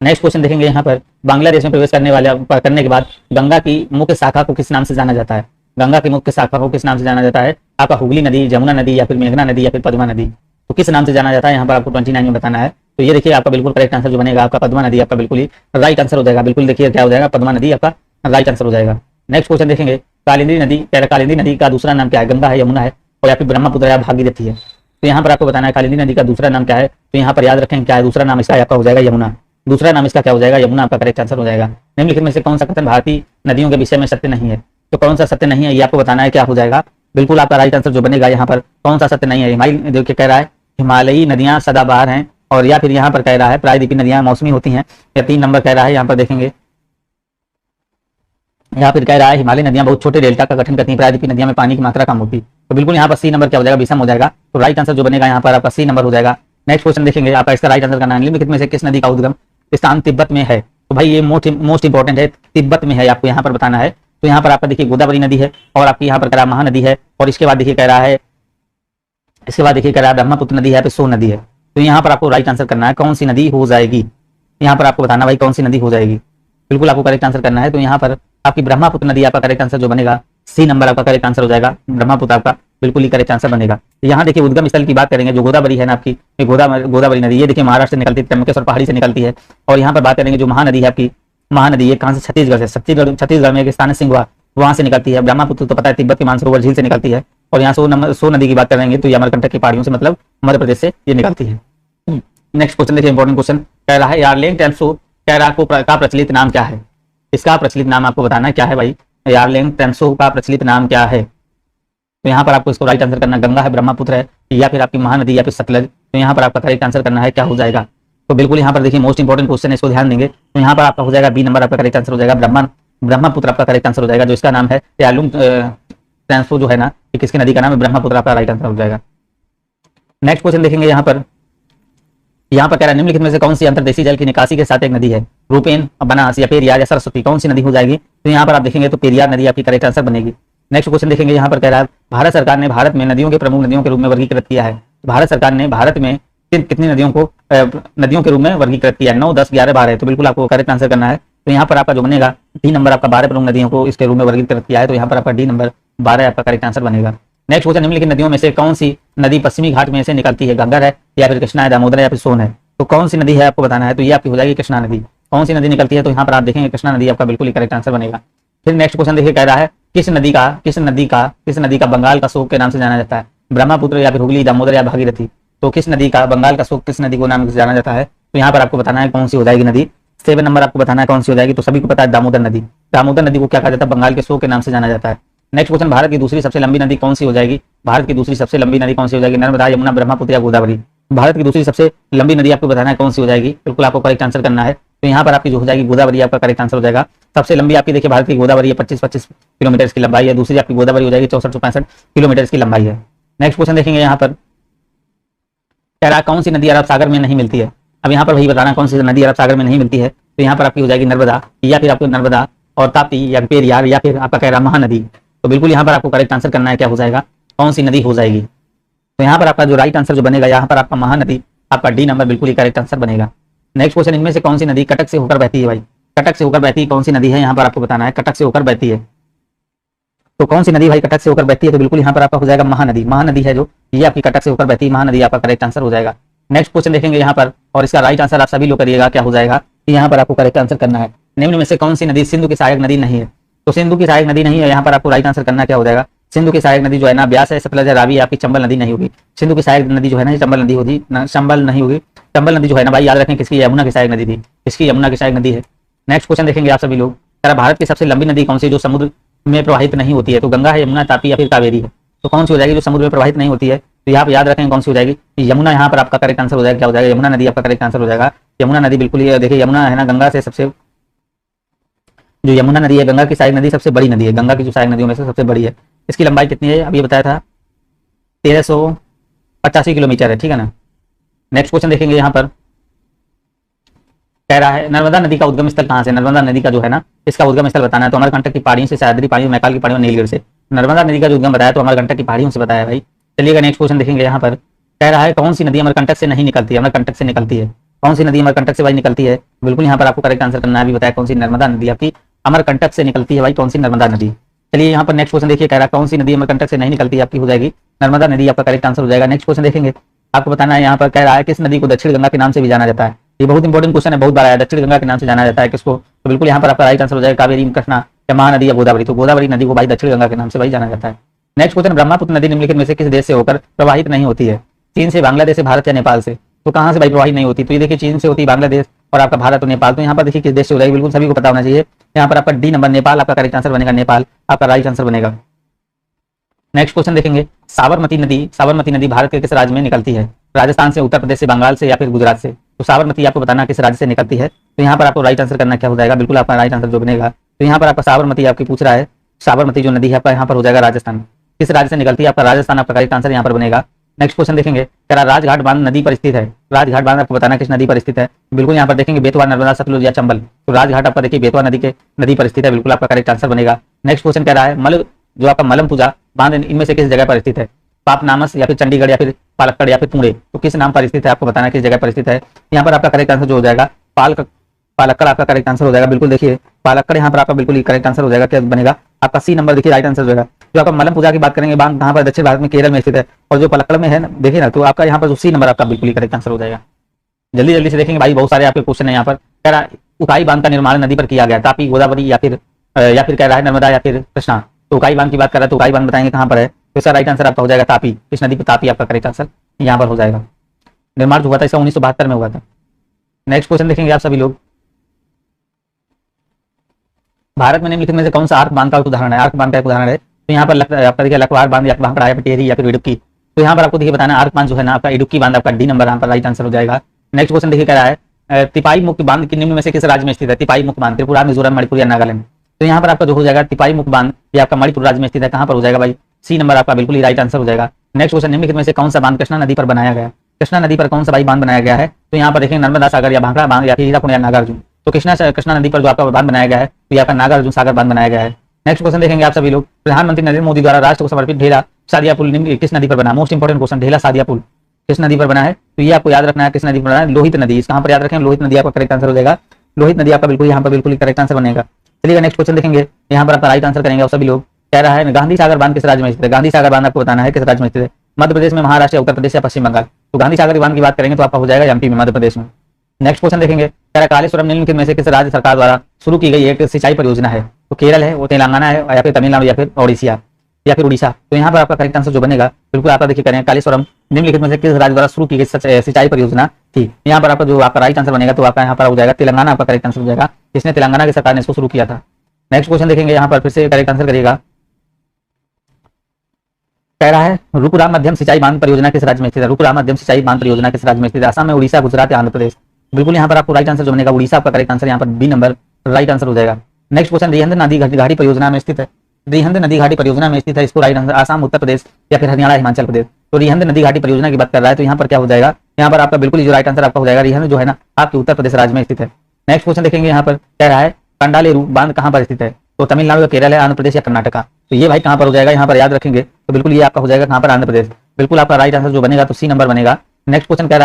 नेक्स्ट क्वेश्चन देखेंगे यहाँ पर, बांग्लादेश में प्रवेश करने के बाद गंगा की मुख्य शाखा को किस नाम से जाना जाता है? गंगा की मुख्य शाखा को किस नाम से जाना जाता है? आपका हुगली नदी, जमुना नदी या फिर मेघना नदी या फिर पद्मा नदी? तो किस नाम से जाना जाता है यहाँ पर आपको 29 में बताना है। तो ये देखिए आपका बिल्कुल करेक्ट आंसर जो बनेगा आपका पद्मा नदी आपका बिल्कुल ही राइट आंसर हो जाएगा। बिल्कुल देखिए क्या हो जाएगा? पद्मा नदी आपका राइट आंसर हो जाएगा। नेक्स्ट क्वेश्चन देखेंगे, कालिंदी नदी, कालिंदी नदी का दूसरा नाम क्या है? गंगा है, यमुना है और या फिर ब्रह्मपुत्र या भागीरथी है? तो यहाँ पर आपको बताना है कालिंदी नदी का दूसरा नाम क्या है। तो यहाँ पर याद रखें क्या है दूसरा नाम इसका? आपका हो जाएगा यमुना। दूसरा नाम इसका क्या हो जाएगा? यमुना आपका करेक्ट आंसर हो जाएगा। निम्नलिखित में से कौन सा कथन भारतीय नदियों के विषय में सत्य नहीं है? तो कौन सा सत्य नहीं है ये आपको बताना है, क्या हो जाएगा? बिल्कुल आपका राइट आंसर जो बनेगा यहाँ पर कौन सा सत्य नहीं है? देखिए कह रहा है हिमालयी नदियां सदाबहार हैं और या फिर यहाँ पर कह रहा है प्रायद्वीपी नदियां मौसमी होती हैं, या 3 नंबर कह रहा है यहाँ पर देखेंगे, यहाँ फिर कह रहा है हिमालय नदियां बहुत छोटे डेल्टा का गठन करती हैं, प्रायद्वीपी नदियां में पानी की मात्रा कम होती है। तो बिल्कुल यहाँ पर सी नंबर क्या हो जाएगा? विषम हो जाएगा। तो राइट आंसर जो बनेगा यहाँ पर आपका सी नंबर हो जाएगा। नेक्स्ट क्वेश्चन देखेंगे, आपका इसका राइट आंसर करना है निम्नलिखित में से किस नदी का उद्गम स्थान तिब्बत में है। तो भाई ये मोस्ट इंपॉर्टेंट है, तिब्बत में है, आपको यहाँ पर बताना है। तो यहाँ पर आपका देखिए गोदावरी नदी है, और आपकी यहाँ पर कह रहा महानदी है, और इसके बाद देखिए कह रहा है, इसके बाद देखिए कह रहा है ब्रह्मपुत्र नदी है, फिर सोन नदी है। तो यहाँ पर आपको राइट आंसर करना है कौन सी नदी हो जाएगी। यहाँ पर आपको बताना भाई कौन सी नदी हो जाएगी, बिल्कुल आपको करेक्ट आंसर करना है। तो यहाँ पर आपकी ब्रह्मपुत्र नदी आपका करेक्ट आंसर जो बनेगा, सी नंबर आपका करेक्ट आंसर हो जाएगा, ब्रह्मपुत्र आपका बिल्कुल ही करेक्ट आंसर बनेगा। यहाँ देखिए उद्गम स्थल की बात करेंगे, जो गोदावरी है ना आपकी, गोदावरी नदी ये देखिए महाराष्ट्र से निकलती है, त्र्यंबकेश्वर पहाड़ी से निकलती है। और यहाँ पर बात करेंगे जो महानदी है आपकी, महानदी ये कहाँ से, छत्तीसगढ़ से, छत्तीसगढ़ में एक स्थान है सिंघवा, वहां से निकलती है। ब्रह्मपुत्र तो पता है तिब्बत के मानसरोवर झील से निकलती है। और यहाँ सो नदी की बात करेंगे तो ये अमरकंटक की पहाड़ियों से, मतलब मध्य प्रदेश से ये निकलती है। नेक्स्ट क्वेश्चन देखिए, इंपॉर्टेंट क्वेश्चन कह रहा है यारलैंड ट्रांसो कैरा को का प्रचलित नाम क्या है। इसका प्रचलित नाम आपको बताना है क्या है भाई, यारलैंड ट्रांसो का प्रचलित नाम क्या है। तो यहाँ पर आपको इसको राइट आंसर करना, गंगा है, ब्रह्मपुत्र है, या फिर आपकी महानदी, या फिर सतलज। तो यहाँ पर आपका करेक्ट आंसर करना है क्या हो जाएगा। तो बिल्कुल यहाँ पर देखिए मोस्ट इंपॉर्टेंट क्वेश्चन है, इसको ध्यान देंगे। तो यहाँ पर आपका हो जाएगा बी नंबर आपका करेक्ट आंसर हो जाएगा, ब्रह्मपुत्र आपका करेक्ट आंसर हो जाएगा। जो इसका नाम है यारलैंड ट्रांसो जो है ना, ये किसकी नदी का नाम है, ब्रह्मपुत्र आपका राइट आंसर हो जाएगा। नेक्स्ट क्वेश्चन देखेंगे यहाँ पर कह रहा है निम्नलिखित में से कौन सी अंतर्देशीय जल की निकासी के साथ एक नदी है, रूपेन, बनास, या पेरियार, या सरस्वती, कौन सी नदी हो जाएगी। तो यहाँ पर आप देखेंगे तो पेरियार नदी आपकी करेक्ट आंसर बनेगी। नेक्स्ट क्वेश्चन देखेंगे, यहाँ पर कह रहा है भारत सरकार ने भारत में नदियों के प्रमुख नदियों के रूप में वर्गीकृत किया है। भारत सरकार ने भारत में कितनी नदियों को नदियों के रूप में वर्गीकृत किया है, 9, 10, 11, 12। तो बिल्कुल आपको करेक्ट आंसर करना है। तो यहाँ पर आपका जो बनेगा डी नंबर आपका 12 प्रमुख नदियों को इसके रूप में वर्गीकृत किया है। तो यहाँ पर आपका डी नंबर 12 आपका करेक्ट आंसर बनेगा। नेक्स्ट क्वेश्चन, निम्नलिखित नदियों में से कौन सी नदी पश्चिमी घाट में से निकलती है, गंगा है, या फिर कृष्णा है, दामोदर है, या फिर सोन है। तो कौन सी नदी है आपको बताना है। तो ये आपकी हो जाएगी कृष्णा नदी। कौन सी नदी निकलती है, तो यहाँ पर आप देखेंगे कृष्णा नदी आपका बिल्कुल ही करेक्ट आंसर बनेगा। फिर नेक्स्ट क्वेश्चन देखिए, कह रहा है किस नदी का बंगाल का शोक के नाम से जाना जाता है, ब्रह्मपुत्र, या फिर हुगली, दामोदर, या भागीरथी। तो किस नदी का बंगाल का शोक किस नदी को नाम से जाना जाता है। तो यहाँ पर आपको बताना है कौन सी हो जाएगी नदी। 7 नंबर आपको बताना है कौन सी हो जाएगी। तो सभी को पता है दामोदर नदी। दामोदर नदी को क्या कहा जाता है, बंगाल के शोक के नाम से जाना जाता है। नेक्स्ट क्वेश्चन, भारत की दूसरी सबसे लंबी नदी कौन सी हो जाएगी। भारत की दूसरी सबसे लंबी नदी कौन सी हो जाएगी, नर्मदा, यमुना, ब्रह्मपुत्र, या गोदावरी। भारत की दूसरी सबसे लंबी नदी आपको बताना है कौन सी हो जाएगी, बिल्कुल आपको करेक्ट आंसर करना है। तो यहाँ पर आपकी जो हो जाएगी गोदावरी आपका करेक्ट आंसर हो जाएगा। सबसे लंबी आपकी देखिए भारत की गोदावरी है, 25 किलोमीटर की लंबाई है। दूसरी आपकी गोदावरी हो जाएगी 6465 किलोमीटर की लंबाई है। नेक्स्ट क्वेश्चन देखेंगे, यहाँ पर कह रहा है कौन सी नदी अरब सागर में नहीं मिलती है। अब यहाँ पर वही बताना कौन सी नदी अरब सागर में नहीं मिलती है। तो यहाँ पर आपकी हो जाएगी नर्मदा, या फिर आपको नर्मदा और ताप्ती, या पेरियार, या फिर आपका कह रहा महानदी। तो बिल्कुल यहाँ पर आपको करेक्ट आंसर करना है क्या हो जाएगा, कौन सी नदी हो जाएगी। तो यहाँ पर आपका जो राइट आंसर जो बनेगा, यहाँ पर आपका महानदी आपका डी नंबर बिल्कुल ही करेक्ट आंसर बनेगा। नेक्स्ट क्वेश्चन, इनमें से कौन सी नदी कटक से होकर बहती है भाई। कटक से होकर बहती कौन सी नदी है, यहाँ पर आपको बताना है कटक से होकर बहती है। तो कौन सी नदी भाई कटक से होकर बहती है। तो बिल्कुल यहाँ पर आपका हो जाएगा महानदी। महानदी है जो ये आपकी कटक से होकर बहती है, महानदी आपका करेक्ट आंसर हो जाएगा। नेक्स्ट क्वेश्चन देखेंगे यहाँ पर, और इसका राइट आंसर आप सभी लोग करिएगा क्या हो जाएगा। यहाँ पर आपको करेक्ट आंसर करना है निम्न में से कौन सी नदी सिंधु की सहायक नदी नहीं है। तो सिंधु की सहायक नदी नहीं है, यहाँ पर आपको राइट आंसर करना क्या हो जाएगा। सिंधु की सहायक नदी जो है ना, ब्यास है, सतलज है, रावी, आपकी चंबल नदी नहीं होगी। सिंधु की सहायक नदी जो है ना, चंबल नदी होगी, चंबल नहीं होगी। चंबल नदी जो है ना भाई याद रखें किसकी, यमुना की सहायक नदी थी, इसकी यमुना की सहायक नदी है। नेक्स्ट क्वेश्चन देखेंगे आप सभी लोग, भारत की सबसे लंबी नदी कौन सी जो समुद्र में प्रवाहित नहीं होती है। तो गंगा है, यमुना, तापी, या फिर कावेरी है। तो कौन सी हो जाएगी जो समुद्र में प्रवाहित नहीं होती है। तो यहाँ पर याद रखें कौन सी हो जाएगी, यमुना। यहाँ पर आपका करेक्ट आंसर हो जाएगा क्या हो जाएगा, यमुना नदी आपका करेक्ट आंसर हो जाएगा। यमुना नदी बिल्कुल ही देखिए, यमुना है ना गंगा से सबसे, जो यमुना नदी है गंगा की सहायक नदी सबसे बड़ी नदी है, गंगा की जो सहायक नदियों में से सबसे बड़ी है। इसकी लंबाई कितनी है अभी बताया था, 1385 किलोमीटर है, ठीक है ना। नेक्स्ट क्वेश्चन देखेंगे, यहाँ पर कह रहा है नर्मदा नदी का उद्गम स्थल कहाँ से। नर्मदा नदी का जो है ना, इसका उद्गम स्थल बताना है। तो अमरकंटक की पहाड़ियों से, सह्याद्री पहाड़ियों, मैकाल की पहाड़ियों, नीलगिरी से। नर्मदा नदी का जो उद्गम बताया तो अमरकंटक की पहाड़ियों से बताया भाई। चलिएगा नेक्स्ट क्वेश्चन देखेंगे, यहाँ पर कह रहा है कौन सी नदी अमरकंटक से नहीं निकलती है। अमरकंटक से निकलती है, कौन सी नदी अमरकंटक से भाई निकलती है। बिल्कुल यहाँ पर आपको करेक्ट आंसर करना है, अभी बताया कौन सी, नर्मदा नदी आपकी अमरकंटक से निकलती है भाई, कौन सी, नर्मदा नदी। चलिए यहाँ पर नेक्स्ट क्वेश्चन देखिए, कह रहा है कौन सी नदी अमरकंटक से नहीं निकलती है, आपकी हो जाएगी नर्मदा नदी, आपका करेक्ट आंसर हो जाएगा। नेक्स्ट क्वेश्चन देखेंगे, आपको बताना है यहाँ पर कह रहा है किस नदी को दक्षिण गंगा के नाम से भी जाना जाता है। ये बहुत इंपॉर्टेंट क्वेश्चन है, बहुत बार आया, दक्षिण गंगा के नाम से जाना जाता है किसको। तो बिल्कुल यहाँ पर आपका राइट आंसर हो जाएगा कावेरी, कृष्णा, या महानदी, या गोदावरी। तो गोदावरी नदी को भाई दक्षिण गंगा के नाम से भाई जाना जाता है। नेक्स्ट क्वेश्चन, ब्रह्मपुत्र नदी निम्नलिखित में से किस देश से होकर प्रवाहित नहीं होती है। चीन से, बांग्लादेश से, भारत, या नेपाल से। तो कहाँ से भाई प्रवाहित नहीं होती। तो ये देखिए चीन से होती है, बांग्लादेश, और आपका भारत और नेपाल। तो यहाँ पर देखिए किस देश से हो जाएगी, बिल्कुल सभी को पता होना चाहिए। यहाँ पर आपका डी नंबर नेपाल आपका करेक्ट आंसर बनेगा, नेपाल आपका राइट आंसर बनेगा। नेक्स्ट क्वेश्चन देखेंगे, साबरमती नदी भारत के किस राज्य में निकलती है। राजस्थान से, उत्तर प्रदेश से, बंगाल से, या फिर गुजरात से। तो साबरमती आपको बताना किस राज्य से निकलती है। तो यहाँ पर आपको राइट आंसर करना क्या हो जाएगा, बिल्कुल आपका राइट आंसर जो बनेगा। तो यहाँ पर आपका साबरमती आपकी पूछ रहा है, साबरमती जो नदी है आपका यहाँ पर हो जाएगा राजस्थान, किस राज्य से निकलती है, आपका राजस्थान आपका करेक्ट आंसर यहाँ पर बनेगा। नेक्स्ट क्वेश्चन देखेंगे, कह रहा राजघाट बांध नदी पर स्थित है। राजघाट बांध आपको बताना किस नदी पर स्थित है। बिल्कुल यहाँ पर देखेंगे बेतवा, नर्मदा, सतलुज या चंबल। तो राजघाट आपका देखिए बेतवा नदी पर स्थित है, बिल्कुल आपका करेक्ट आंसर बनेगा। नेक्स्ट क्वेश्चन कह रहा है मल जो आपका मलमपुजा बांध इनमें से किस जगह पर स्थित है। पापनामस या फिर चंडीगढ़ या फिर पालक्कड़ या फिर पुणे। तो किस नाम पर स्थित है आपको बताना किस जगह पर स्थित है। यहाँ पर आपका करेक्ट आंसर जो हो जाएगा पालक्कड़ आपका करेक्ट आंसर हो जाएगा। बिल्कुल देखिए पालक्कड़ यहाँ पर आपका बिल्कुल करेक्ट आंसर हो जाएगा। क्या बनेगा आपका सी नंबर, देखिए राइट आंसर हो जाएगा। जो आपका मलम पूजा की बात करेंगे बांध कहाँ पर, दक्षिण भारत में केरल में स्थित है। और जो पलक्कड़ में है ना देखिए ना, तो आपका यहाँ पर जो सी नंबर आपका बिल्कुल करेक्ट आंसर हो जाएगा। जल्दी जल्दी से देखेंगे भाई, बहुत सारे आपके क्वेश्चन है यहाँ पर। कह रहा उकाई बांध का निर्माण नदी पर किया गया, तापी, गोदावरी या फिर कह रहा है नर्मदा या फिर कृष्णा। तो उकाई बांध की बात कर रहा है तो उकाई बांध बताएंगे कहाँ पर है। तो इसका राइट आंसर आपका हो जाएगा तापी। किस नदी पर, तापी आपका करेक्ट आंसर यहाँ पर हो जाएगा। निर्माण जो हुआ था इसका 1972 में हुआ था। नेक्स्ट क्वेश्चन देखेंगे आप सभी लोग, भारत में निम्नलिखित में से कौन सा आर्क बांध का उदाहरण है। आर्क बांध का एक उदाहरण है। तो यहाँ पर आपका देखिए लखवार बांध या भांकड़ा या फिर टेहरी या फिर इडुक्की। तो यहाँ पर आपको देखिए बताना आर्क बांध जो है ना आपका इडुक्की बांध आपका डी नंबर यहाँ पर राइट आंसर हो जाएगा। नेक्स्ट क्वेश्चन देखिए कह रहा है तिपाई मुक्त बांध की निम्न में से किस राज्य में स्थित है। तिपाई मुक्त बांध त्रिपुरा, मिजोरम, मणिपुर या नागालैंड। तो यहाँ पर आपका जो हो जाएगा तिपाई मुक्त बांध ये आपका मणिपुर राज्य में स्थित है। कहाँ पर हो जाएगा भाई, सी नंबर आपका बिल्कुल ही राइट आंसर हो जाएगा। नेक्स्ट क्वेश्चन निम्नलिखित में से कौन सा बांध कृष्णा नदी पर बनाया गया। कृष्णा नदी पर कौन सा भाई बांध बनाया गया है। तो यहाँ पर देखेंगे नर्मदा सागर या भांकड़ा बांध या फिर हीराकुंड या नागार्जुन। तो कृष्णा नदी पर जो आपका बांध बनाया गया है तो ये आपका नागार्जुन सागर बांध बनाया गया है। नेक्स्ट क्वेश्चन देखेंगे आप सभी लोग, प्रधानमंत्री नरेंद्र मोदी द्वारा राष्ट्र को समर्पित ढेला सादिया पुल निम्न किस नदी पर बना। मोस्ट इंपोर्टेंट क्वेश्चन, ढेला सादिया पुल किस नदी पर बना है। तो ये आपको याद रखना है किस नदी पर बना है, लोहित नदी। कहाँ पर याद रखें, लोहित नदी आपका करेक्ट आंसर हो जाएगा। लोहित नदी आपका बिल्कुल यहाँ पर बिल्कुल करेक्ट आंसर बनेगा। चलिए नेक्स्ट क्वेश्चन देखेंगे, यहाँ पर आपका राइट आंसर करेंगे आप सभी लोग। कह रहा है गांधी सागर बांध किस राज्य में स्थित है। गांधी सागर बांध आपको बताना है किस राज्य में स्थित है। मध्य प्रदेश में, महाराष्ट्र या उत्तर प्रदेश या पश्चिम बंगाल। तो गांधी सागर बांध की बात करेंगे तो आपका हो जाएगा एमपी में, मध्य प्रदेश में। नेक्स्ट क्वेश्चन देखेंगे, कह रहा कालेश्वरम निम्नलिखित में से किस राज्य सरकार द्वारा शुरू की गई एक सिंचाई परियोजना है। तो केरल है, वो तेलंगाना है या फिर तमिलनाडु या फिर ओडिशा या फिर उड़ीसा। तो यहाँ पर आपका करेक्ट आंसर जो बनेगा बिल्कुल आपका देखिए करें कालेश्वरम निम्नलिखित में से किस राज्य द्वारा शुरू की गई सिंचाई परियोजना थी। यहाँ पर आपका जो आपका राइट आंसर बनेगा तो आपका यहाँ पर हो जाएगा तेलंगाना आपका करेक्ट आंसर हो जाएगा। जिसने तेलंगाना की सरकार ने इसको शुरू किया था। नेक्स्ट क्वेश्चन देखेंगे, यहाँ पर फिर से करेक्ट आंसर करिएगा। कह रहा है रूपराम मध्यम सिंचाई बांध परियोजना किस राज्य में स्थित है। रूपराम मध्यम सिंचाई बांध परियोजना किस राज्य में स्थित है। असम में, उड़ीसा, गुजरात या आंध्र प्रदेश। बिल्कुल यहाँ पर आपको राइट आंसर जो बनेगा उड़ीसा आपका करेक्ट आंसर यहाँ पर बी नंबर राइट आंसर हो जाएगा। नेक्स्ट क्वेश्चन, रिहंद नदी घाटी परियोजना में स्थित है। रिहंद नदी घाटी परियोजना में स्थित है, इसको राइट आंसर आसाम, उत्तर प्रदेश या फिर हरियाणा, हिमाचल प्रदेश। तो रिहंद नदी घाटी परियोजना की बात कर रहा है तो यहाँ पर क्या हो जाएगा, यहाँ पर आपका बिल्कुल जो राइट आंसर आपका हो जाएगा रिहंद जो है ना आपके उत्तर प्रदेश राज्य में स्थित है। नेक्स्ट क्वेश्चन देखेंगे, यहाँ पर कह रहा है कंडालेरू बांध कहाँ पर स्थित है। तो तमिलनाडु या केरल है, आंध्र प्रदेश या कर्नाटका। तो ये भाई कहाँ पर हो जाएगा, यहाँ पर याद रखेंगे तो बिल्कुल ये आपका हो जाएगा कहाँ पर, आंध्र प्रदेश। बिल्कुल आपका राइट आंसर जो बनेगा तो सी नंबर बनेगा। नेक्स्ट क्वेश्चन कह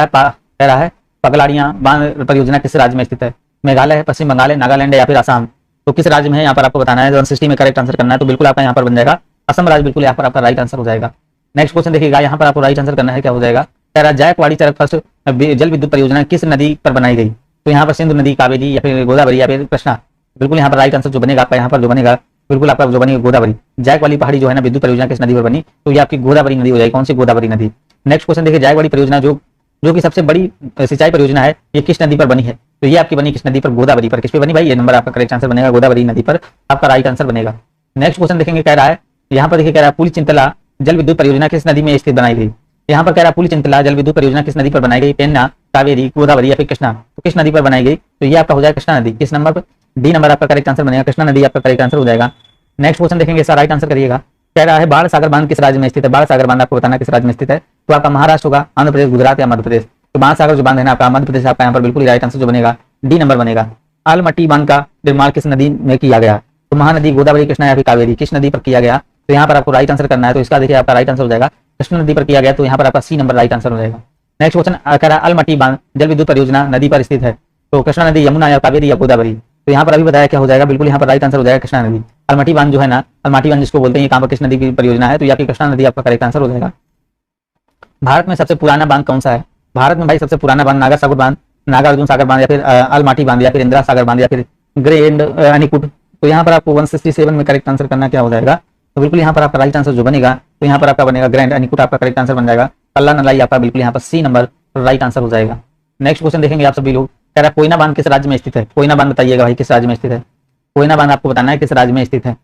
रहा है पगलाड़ियाँ बांध परियोजना किस राज्य में स्थित है। मेघालय है, पश्चिम बंगाल है, नागालैंड या फिर आसाम। तो किस राज्य में है यहाँ पर आपको बताना है। 160 में करेक्ट आंसर करना है तो बिल्कुल आपका यहाँ पर बन जाएगा असम राज्य। बिल्कुल यहाँ पर आपका राइट आंसर हो जाएगा। नेक्स्ट क्वेश्चन देखिएगा, यहाँ पर आपको राइट आंसर करना है, क्या हो जाएगा। कह रहा जायकवाड़ी चरक फर्स्ट जल विद्युत परियोजना किस नदी पर बनाई गई। तो यहाँ पर सिंधु नदी, कावेरी या फिर गोदावरी या फिर कृष्णा। बिल्कुल यहाँ पर राइट आंसर जो बनेगा आपका यहाँ पर जो बनेगा बिल्कुल आपका जो बनेगा गोदावरी। जायकवाड़ी पहाड़ी जो है ना विद्युत परियोजना किस नदी पर बनी। तो ये आपकी गोदावरी नदी हो जाएगी। कौन सी, गोदावरी नदी। नेक्स्ट क्वेश्चन देखिए, जायकवाड़ी परियोजना जो कि सबसे बड़ी सिंचाई परियोजना है ये किस नदी पर बनी है। तो ये आपकी बनी किस नदी पर, गोदावरी पर। किस पे बनी भाई, ये नंबर आपका करेक्ट आंसर बनेगा गोदावरी नदी पर आपका राइट आंसर बनेगा। नेक्स्ट क्वेश्चन देखेंगे, कह रहा है यहाँ पर देखिए कह रहा है पुलिचिंतला जल विद्युत परियोजना किस नदी में स्थित बनाई गई। यहाँ पर कह रहा है पुलिचिंतला जल विद्युत परियोजना किस नदी पर बनाई गई। पेन्ना, कावेरी, गोदावरी या फिर कृष्णा। तो किस नदी पर बनाई गई। तो ये आपका हो जाएगा कृष्णा नदी। किस नंबर पर, डी नंबर आपका करेक्ट आंसर बनेगा। कृष्णा नदी आपका करेक्ट आंसर हो जाएगा। नेक्स्ट क्वेश्चन देखेंगे, इसका राइट आंसर करिएगा। कह रहा है बाढ़ सागर बांध किस राज्य में स्थित है। बाढ़ सागर बांध आपको बताना किस राज्य में स्थित है। तो आपका महाराष्ट्र होगा, आंध्र प्रदेश, गुजरात या मध्य प्रदेश। तो बाढ़ सागर जो बांध है ना आपका मध्य प्रदेश आपका यहाँ पर बिल्कुल राइट आंसर जो बनेगा डी नंबर बनेगा। आलमट्टी बांध का निर्माण किस नदी में किया गया। तो महानदी, गोदावरी, कृष्णा या फिर कावेरी, किस नदी पर किया गया। तो यहाँ पर आपको राइट आंसर करना है तो इसका देखिए आपका राइट आंसर हो जाएगा कृष्णा नदी पर किया गया। तो यहाँ पर आपका सी नंबर राइट आंसर हो जाएगा। नेक्स्ट क्वेश्चन कह रहा है अलमट्टी बांध जल विद्युत परियोजना नदी पर स्थित है। तो कृष्णा नदी, यमुना या कावेरी या गोदावरी। तो यहाँ पर अभी बताया क्या हो जाएगा, बिल्कुल यहाँ पर राइट आंसर हो जाएगा कृष्णा नदी। अलमट्टी बांध जो है ना, अलमट्टी बांध जिसको बोलते हैं, कहाँ पर किस नदी की परियोजना है। तो ये आपकी कृष्णा नदी आपका करेक्ट आंसर हो जाएगा। भारत में सबसे पुराना बांध कौन सा है। भारत में भाई सबसे पुराना बांध नागर सागर बांध, नागार्जुन सागर बांध या फिर अलमट्टी बांध या फिर इंदिरा सागर बांध या फिर ग्रेंड अनिकुट। तो यहाँ पर आपको 167 में करेक्ट आंसर करना क्या हो जाएगा। तो बिल्कुल यहाँ पर आपका राइट आंसर जो बनेगा तो यहाँ पर आपका बनेगा ग्रैंड अनिकुट आपका करेक्ट आंसर बन जाएगा। कल्ला नलाई आपका बिल्कुल यहाँ पर सी नंबर राइट आंसर हो जाएगा। नेक्स्ट क्वेश्चन देखेंगे आप सभी लोग, कह रहा है कोयना बांध किस राज्य में स्थित है। कोयना बांध बताइएगा भाई किस राज्य में स्थित है। कोयना बांध आपको बताना है किस राज्य में स्थित है।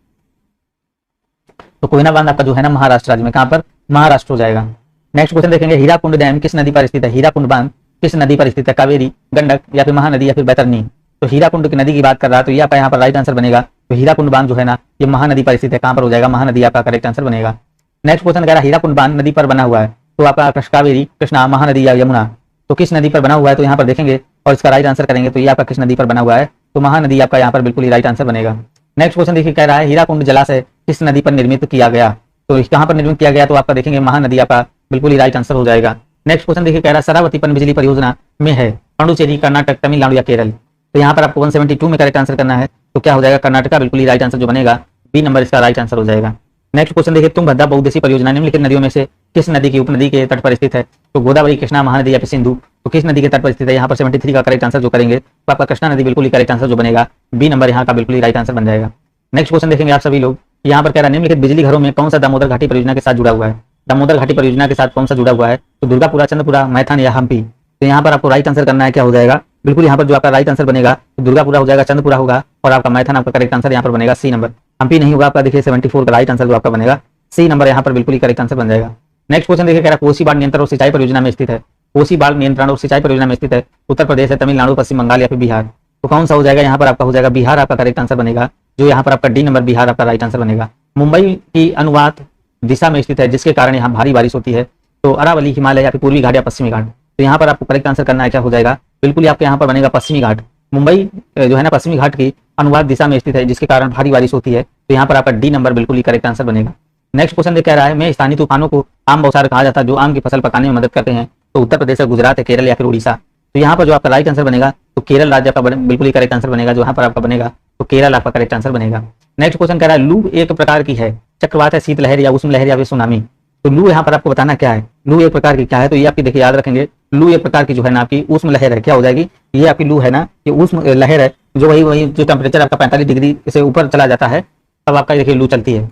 तो कोयना बांध आपका जो है ना महाराष्ट्र राज्य में, कहाँ पर, महाराष्ट्र हो जाएगा। नेक्स्ट क्वेश्चन देखेंगे, हीराकुंड डैम किस नदी पर स्थित है। हीराकुंड बांध किस नदी पर स्थित है। कावेरी, गंडक या फिर महानदी या फिर बैतरनी। तो हीराकुंड की नदी की बात कर रहा है तो ये आपका यहाँ पर राइट आंसर बनेगा। तो हीराकुंड बांध जो है ना ये महानदी पर स्थित है। कहाँ पर हो जाएगा, महानदी आपका करेक्ट आंसर बनेगा। नेक्स्ट क्वेश्चन कह रहा है हीराकुंड बांध नदी पर बना हुआ है। तो आपका कावेरी, कृष्णा, महानदी या यमुना, तो किस नदी पर बना हुआ है तो यहाँ पर देखेंगे और इसका राइट आंसर करेंगे तो ये आपका किस नदी पर बना हुआ है, तो महानदी आपका यहाँ पर बिल्कुल ही राइट आंसर बनेगा। नेक्स्ट क्वेश्चन देखिए कह रहा है हीराकुंड जलाशय किस नदी पर निर्मित किया गया, तो कहाँ पर निर्मित किया गया, तो आपका देखेंगे महानदी आपका बिल्कुल ही राइट आंसर हो जाएगा। नेक्स्ट क्वेश्चन देखिए कह रहा है शरावती पनबिजली परियोजना में है पांडुचेरी, कर्नाटक, तमिलनाडु या केरल, तो यहाँ पर आपको 172 में करेक्ट आंसर करना है, तो क्या हो जाएगा कर्नाटका बिल्कुल ही राइट आंसर जो बनेगा, बी नंबर इसका राइट आंसर हो जाएगा। नेक्स्ट क्वेश्चन देखिए तुंगभद्रा बहुउद्देशीय परियोजना निम्नलिखित नदियों में से किस नदी की उपनदी के तट पर स्थित है, तो गोदावरी, कृष्णा, महानदी या फिर सिंधु, तो किस नदी के तट पर स्थित है, यहाँ पर 73 का करेक्ट आंसर जो करेंगे तो आपका कृष्णा नदी बिल्कुल ही करेक्ट आंसर जो बनेगा, बी नंबर यहाँ का बिल्कुल ही राइट आंसर बन जाएगा। नेक्स्ट क्वेश्चन देखेंगे आप सभी लोग, यहाँ पर कह रहा है निम्नलिखित बिजली घरों में कौन सा दामोदर घाटी परियोजना के साथ जुड़ा हुआ है, दामोदर घाटी परियोजना के साथ कौन सा जुड़ा हुआ है, तो दुर्गापुरा, चंद्रपुरा, मैथान या हम्पी, तो यहाँ पर आपको राइट आंसर करना है, क्या हो जाएगा बिल्कुल यहाँ पर जो आपका राइट आंसर बनेगा तो दुर्गापुरा हो जाएगा, चंद्रपुरा होगा और आपका मैथान आपका करेक्ट आंसर यहाँ पर बनेगा सी नंबर, हम्पी नहीं होगा आपका, देखिए 74 का राइट आंसर जो आपका बनेगा सी नंबर यहाँ पर बिल्कुल ही करेक्ट आंसर बन जाएगा। नेक्स्ट क्वेश्चन देखिए कह रहा है कोसी बाढ़ नियंत्रण और सिंचाई परियोजना में स्थित है, कोसी बाढ़ नियंत्रण और सिंचाई परियोजना में स्थित है उत्तर प्रदेश है, तमिलनाडु, पश्चिम बंगाल या फिर बिहार, तो कौन सा हो जाएगा, यहाँ पर आपका हो जाएगा बिहार आपका करेक्ट आंसर बनेगा, जो यहाँ पर आपका डी नंबर बिहार आपका राइट आंसर बनेगा। मुंबई की अनुवाद दिशा में स्थित है जिसके कारण यहाँ भारी बारिश होती है, तो अरावली, हिमालय या फिर पूर्वी घाट या पश्चिमी घाट, तो यहाँ पर आपको करेक्ट आंसर करना है, क्या हो जाएगा बिल्कुल ही आपके यहाँ पर बनेगा पश्चिमी घाट, मुंबई जो है ना पश्चिमी घाट की अनुवाद दिशा में स्थित है जिसके कारण भारी बारिश होती है, तो यहाँ पर आपका डी नंबर बिल्कुल ही करेक्ट आंसर बनेगा। नेक्स्ट क्वेश्चन कह रहा है में स्थानीय तूफानों को आम बौछार कहा जाता है जो आम की फसल पकाने में मदद करते हैं, तो उत्तर प्रदेश है, गुजरात है, केरल या फिर उड़ीसा, तो यहाँ पर जो आपका राइट आंसर बनेगा तो केरल राज्य का बिल्कुल ही करेक्ट आंसर बनेगा, जो यहाँ पर आपका बनेगा तो केरल आपका करेक्ट आंसर बनेगा। नेक्स्ट क्वेश्चन कह रहा है लू एक प्रकार की है, चक्रवात है, शीतलहर या उष्ण लहर या फिर सुनामी, तो लू यहाँ पर आपको बताना क्या है, लू एक प्रकार की क्या है, तो ये आपकी देखिए याद रखेंगे लू एक प्रकार की जो है ना आपकी उष्ण लहर है, क्या हो जाएगी ये आपकी लू है ना, ये उष्ण लहर है जो वही जो टेम्परेचर आपका 45 डिग्री से ऊपर चला जाता है तब आपका देखिए लू चलती है।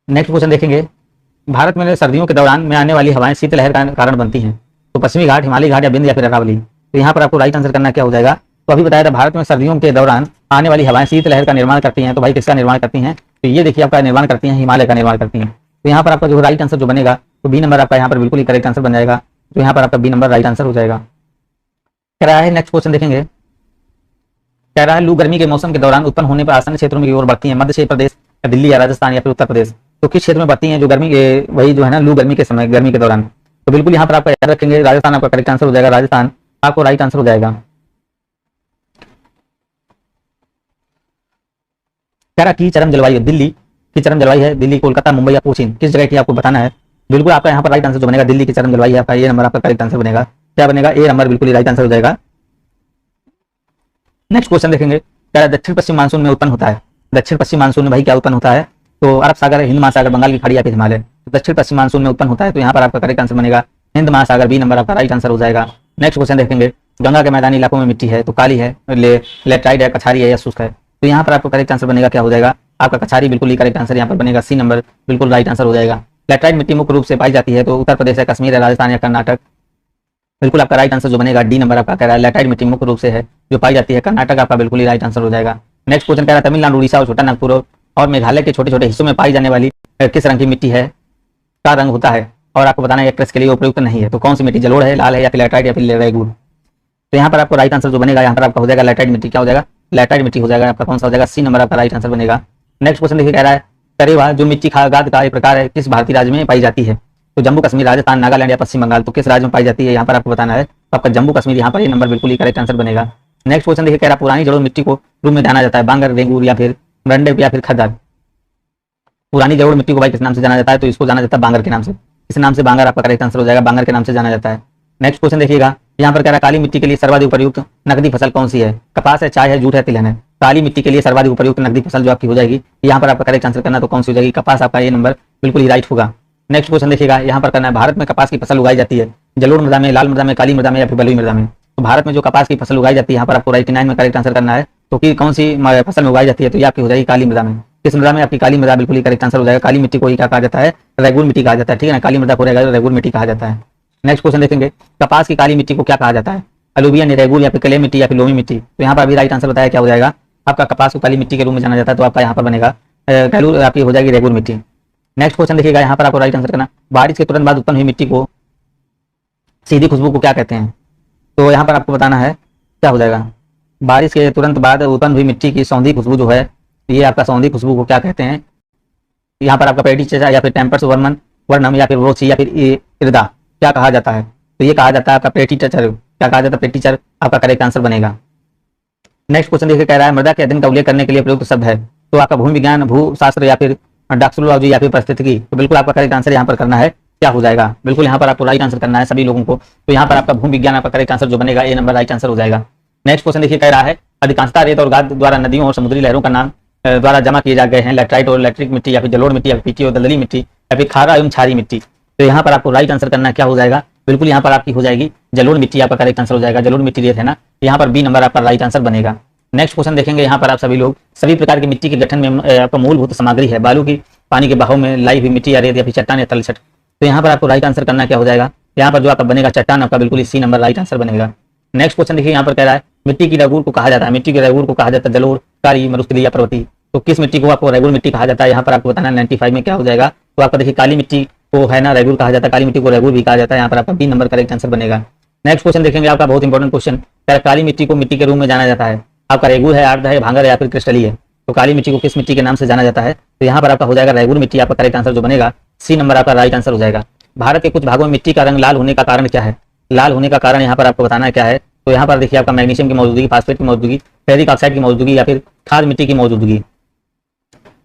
नेक्स्ट क्वेश्चन देखेंगे भारत में सर्दियों के दौरान में आने वाली हवाएं शीतलहर का कारण बनती हैं, तो पश्चिमी घाट, हिमालय घाट या बिंद या फिर अरावली, तो यहाँ पर आपको राइट आंसर करना क्या हो जाएगा, तो अभी बताया था भारत में सर्दियों के दौरान आने वाली हवाएं शीतलहर का निर्माण करती हैं, तो भाई किसका निर्माण करती हैं, तो ये देखिए आपका निर्माण करती हैं हिमालय का निर्माण करती हैं, तो यहाँ पर आपका जो राइट आंसर जो बनेगा तो बी नंबर आपका यहाँ पर बिल्कुल ही करेक्ट आंसर बन जाएगा, तो यहाँ पर आपका बी नंबर राइट आंसर हो जाएगा। कह रहा है नेक्स्ट क्वेश्चन देखेंगे, कह रहा है लू गर्मी के मौसम के दौरान उत्पन्न होने पर आसन्न क्षेत्रों में की ओर बढ़ती है, मध्य प्रदेश या दिल्ली या राजस्थान या फिर उत्तर प्रदेश, तो किस क्षेत्र में बढ़ती हैं जो गर्मी के वही जो है ना लू गर्मी के समय गर्मी के दौरान, तो बिल्कुल यहाँ पर आपका याद रखेंगे राजस्थान आपका करेक्ट आंसर हो जाएगा, राजस्थान आपको राइट आंसर हो जाएगा। कह रहा की चरम जलवायु दिल्ली की चरम जलवायु है, दिल्ली, कोलकाता, मुंबई या कोचीन, किस जगह की आपको बताना है, बिल्कुल आपका यहाँ पर राइट आंसर जो बनेगा दिल्ली की चरम जलवायु है आपका, ये नंबर आपका करेक्ट आंसर बनेगा, क्या बनेगा ए नंबर बिल्कुल ही राइट आंसर हो जाएगा। नेक्स्ट क्वेश्चन देखेंगे कह रहा दक्षिण पश्चिम मानसून में उत्पन्न होता है, दक्षिण पश्चिम मानसून में भाई क्या उत्पन्न होता है, तो अरब सागर, हिंद महासागर, बंगाल की खाड़ी या फिर हिमालय, तो दक्षिण पश्चिम मानसून में उत्पन्न होता है, तो यहाँ पर आपका करेक्ट आंसर बनेगा हिंद महासागर, बी नंबर आपका राइट आंसर हो जाएगा। नेक्स्ट क्वेश्चन देखेंगे गंगा के मैदानी इलाकों में मिट्टी है तो काली है, लेटराइट है, कछारी है या शुष्क है, तो यहाँ पर आपको करेक्ट आंसर बनेगा, क्या हो जाएगा आपका कछारी बिल्कुल ही करेक्ट आंसर यहाँ पर बनेगा, सी नंबर बिल्कुल राइट आंसर हो जाएगा। लेटराइट मिट्टी मुख्य रूप से पाई जाती है तो उत्तर प्रदेश है, कश्मीर है, राजस्थान या कर्नाटक, बिल्कुल आपका राइट आंसर जो बनेगा डी नंबर आपका कह रहा है लेटराइट मिट्टी मुख्य रूप से है जो पाई जाती है कर्नाटक, आपका बिल्कुल ही राइट आंसर हो जाएगा। नेक्स्ट क्वेश्चन कह रहा है तमिलनाडु, उड़ीसा और छोटा नागपुर और मेघालय के छोटे छोटे हिस्सों में पाई जाने वाली किस रंग की मिट्टी है का रंग होता है, और आपको बताना है एक्ट्रेस के लिए उपयुक्त नहीं है, तो कौन सी मिट्टी, जलोढ़ है, लाल है या फिर लेटराइट या फिर रेगूर, तो यहाँ पर आपको राइट आंसर जो बनेगा यहाँ पर आपका हो जाएगा लेटराइट मिट्टी, क्या हो जाएगा लेटराइट मिट्टी हो जाएगा आपका, कौन सा हो जाएगा सी नंबर आपका राइट आंसर बनेगा। नेक्स्ट क्वेश्चन देखिए कह रहा है करेवा जो मिट्टी खाद का एक प्रकार है किस भारतीय राज्य में पाई जाती है, तो जम्मू कश्मीर, राजस्थान, नागालैंड या पश्चिम बंगाल, तो किस राज्य में पाई जाती है यहाँ पर आपको बताना है, तो आपका जम्मू कश्मीर यहाँ पर ये नंबर बिल्कुल ही करेक्ट आंसर बनेगा। नेक्स्ट क्वेश्चन देखिए कह रहा पुरानी जड़ों मिट्टी को रूप में जाना जाता है, बांगर, रेंगूर या फिर रंडे या फिर खद्दर, पुरानी जड़ों मिट्टी को भाई किस नाम से जाना जाता है, तो इसको जाना जाता है बांगर के नाम से, इस नाम से बांगर आपका करेक्ट आंसर हो जाएगा, बांगर के नाम से जाना जाता है। नेक्स्ट क्वेश्चन देखिएगा यहाँ पर कह रहा है काली मिट्टी के लिए सर्वाधिक उपयुक्त नकदी फसल कौन सी है, कपास है, चाय है, जूट है, तिलहन है, काली मिट्टी के लिए सर्वाधिक उपयुक्त नकदी फसल जो आपकी हो जाएगी यहाँ पर आपका करेक्ट आंसर करना, तो कौन सी हो जाएगी कपास, आपका ये नंबर बिल्कुल ही राइट होगा। नेक्स्ट क्वेश्चन देखिएगा यहाँ पर करना है भारत में कपास की फसल उगाई जाती है जलोढ़ मृदा में, लाल मृदा में, काली मृदा में या फिर बलुई मृदा में, तो भारत में जो कपास की फसल उगाई जाती है यहाँ पर आपको 89 में करेक्ट आंसर करना है, तो कि कौन सी फसल में उगाई जाती है, तो ये आपकी हो जाएगी काली मृदा में, किस मृदा में आपकी काली मृदा बिल्कुल ही करेक्ट आंसर हो जाएगा। काली मिट्टी को ही क्या कहा जाता है, रेगुल मिट्टी कहा जाता है, ठीक है ना, काली मृदा को रेगुल मिट्टी कहा जाता है। नेक्स्ट क्वेश्चन देखेंगे कपास की काली मिट्टी को क्या कहा जाता है, अलुवियन, रेगुल या फिर क्ले मिट्टी या फिर लोमी मिट्टी, तो यहाँ पर अभी राइट आंसर बताया क्या हो जाएगा आपका कपास को काली मिट्टी के रूप में जाना जाता है, तो आपका यहाँ पर बनेगा आपकी हो जाएगी रेगुल मिट्टी। नेक्स्ट क्वेश्चन देखिएगा यहाँ पर आपको राइट आंसर करना बारिश के तुरंत बाद उत्पन्न हुई मिट्टी को सीधी खुशबू को क्या कहते हैं, तो यहाँ पर आपको बताना है क्या हो जाएगा बारिश के तुरंत बाद उत्पन्न हुई मिट्टी की सौंधी खुशबू जो है ये आपका सौंधी खुशबू को क्या कहते हैं, यहाँ पर आपका पेडी चेचा या फिर टेम्पर्स वर्मन वर्णम या फिर वोक्सी या फिर इर्दा क्या कहा जाता है? तो ये कहा जाता है आपका पेटिचर। क्या कहा जाता है? पेटिचर आपका करेक्ट आंसर बनेगा। नेक्स्ट क्वेश्चन देखिए, कह रहा है मृदा के अध्ययन का उल्लेख करने के लिए प्रयुक्त शब्द है, तो आपका भूमि विज्ञान, भूशास्त्र या फिर डॉक्सोलॉजी या फिर पारिस्थितिकी। तो बिल्कुल आपका करेक्ट आंसर यहाँ पर करना है, क्या हो जाएगा? बिल्कुल यहाँ पर आपको राइट आंसर करना है सभी लोगों को। तो यहाँ पर आपका भूमि विज्ञान आपका करेक्ट आंसर जो बनेगा, ए नंबर राइट आंसर हो जाएगा। नेक्स्ट क्वेश्चन देखिए, कह रहा है अधिकांशतः रेत और गाद द्वारा नदियों और समुद्री लहरों का नाम द्वारा जमा किए जा गए हैं लैटराइट और लैट्रिक मिट्टी या फिर जलोढ़ मिट्टी या फिर पीटी और दलदली मिट्टी या फिर खारा एवं क्षारी मिट्टी। तो यहाँ पर आपको राइट आंसर करना क्या हो जाएगा? बिल्कुल यहाँ पर आपकी हो जाएगी जलोढ़ मिट्टी, आपका करेक्ट आंसर हो जाएगा। जलोढ़ मिट्टी रेत है ना, यहाँ पर बी नंबर आपका राइट आंसर बनेगा। नेक्स्ट क्वेश्चन देखेंगे, यहाँ पर आप सभी लोग सभी प्रकार की मिट्टी के गठन में आपका मूलभूत सामग्री है बालू की, पानी के बहाव में लाई हुई मिट्टी या रेत या फिर चट्टान या तलछट। तो यहाँ पर आपको राइट आंसर करना क्या हो जाएगा? यहाँ पर जो आपका बनेगा चट्टान, आपका बिल्कुल सी नंबर राइट आंसर बनेगा। नेक्स्ट क्वेश्चन देखिए, यहाँ पर कह रहा है मिट्टी की रैगूर को कहा जाता है, मिट्टी के रैगूर को कहा जाता है जलोढ़, कारी, मरुस्थलीय या पर्वतीय। तो किस मिट्टी को आपको रैगूर मिट्टी कहा जाता है? यहाँ पर आपको बताना है 95 में क्या हो जाएगा। तो आपका देखिए काली मिट्टी को है ना रैगूर कहा जाता है, काली मिट्टी को रैगूर भी कहा जाता है। यहाँ पर आपका बी नंबर करेक्ट आंसर बनेगा। नेक्स्ट क्वेश्चन देखेंगे, आपका बहुत इंपॉर्टेंट क्वेश्चन, काली मिट्टी को मिट्टी के रूप में जाना जाता है, आपका रेगूर है, आर्द्र है, भांगर है या फिर क्रिस्टलीय है। तो काली मिट्टी को किस मिट्टी के नाम से जाना जाता है? तो यहाँ पर आपका हो जाएगा रैगूर मिट्टी, आपका करेक्ट आंसर जो बनेगा सी नंबर आपका राइट आंसर हो जाएगा। भारत के कुछ भागों में मिट्टी का रंग लाल होने का कारण क्या है? लाल होने का कारण यहाँ पर आपको बताना है क्या है। तो यहाँ पर देखिए आपका मैग्नीशियम की मौजूदगी, फास्फेट की मौजूदगी, फेरिक ऑक्साइड की मौजूदगी या फिर खाद मिट्टी की मौजूदगी।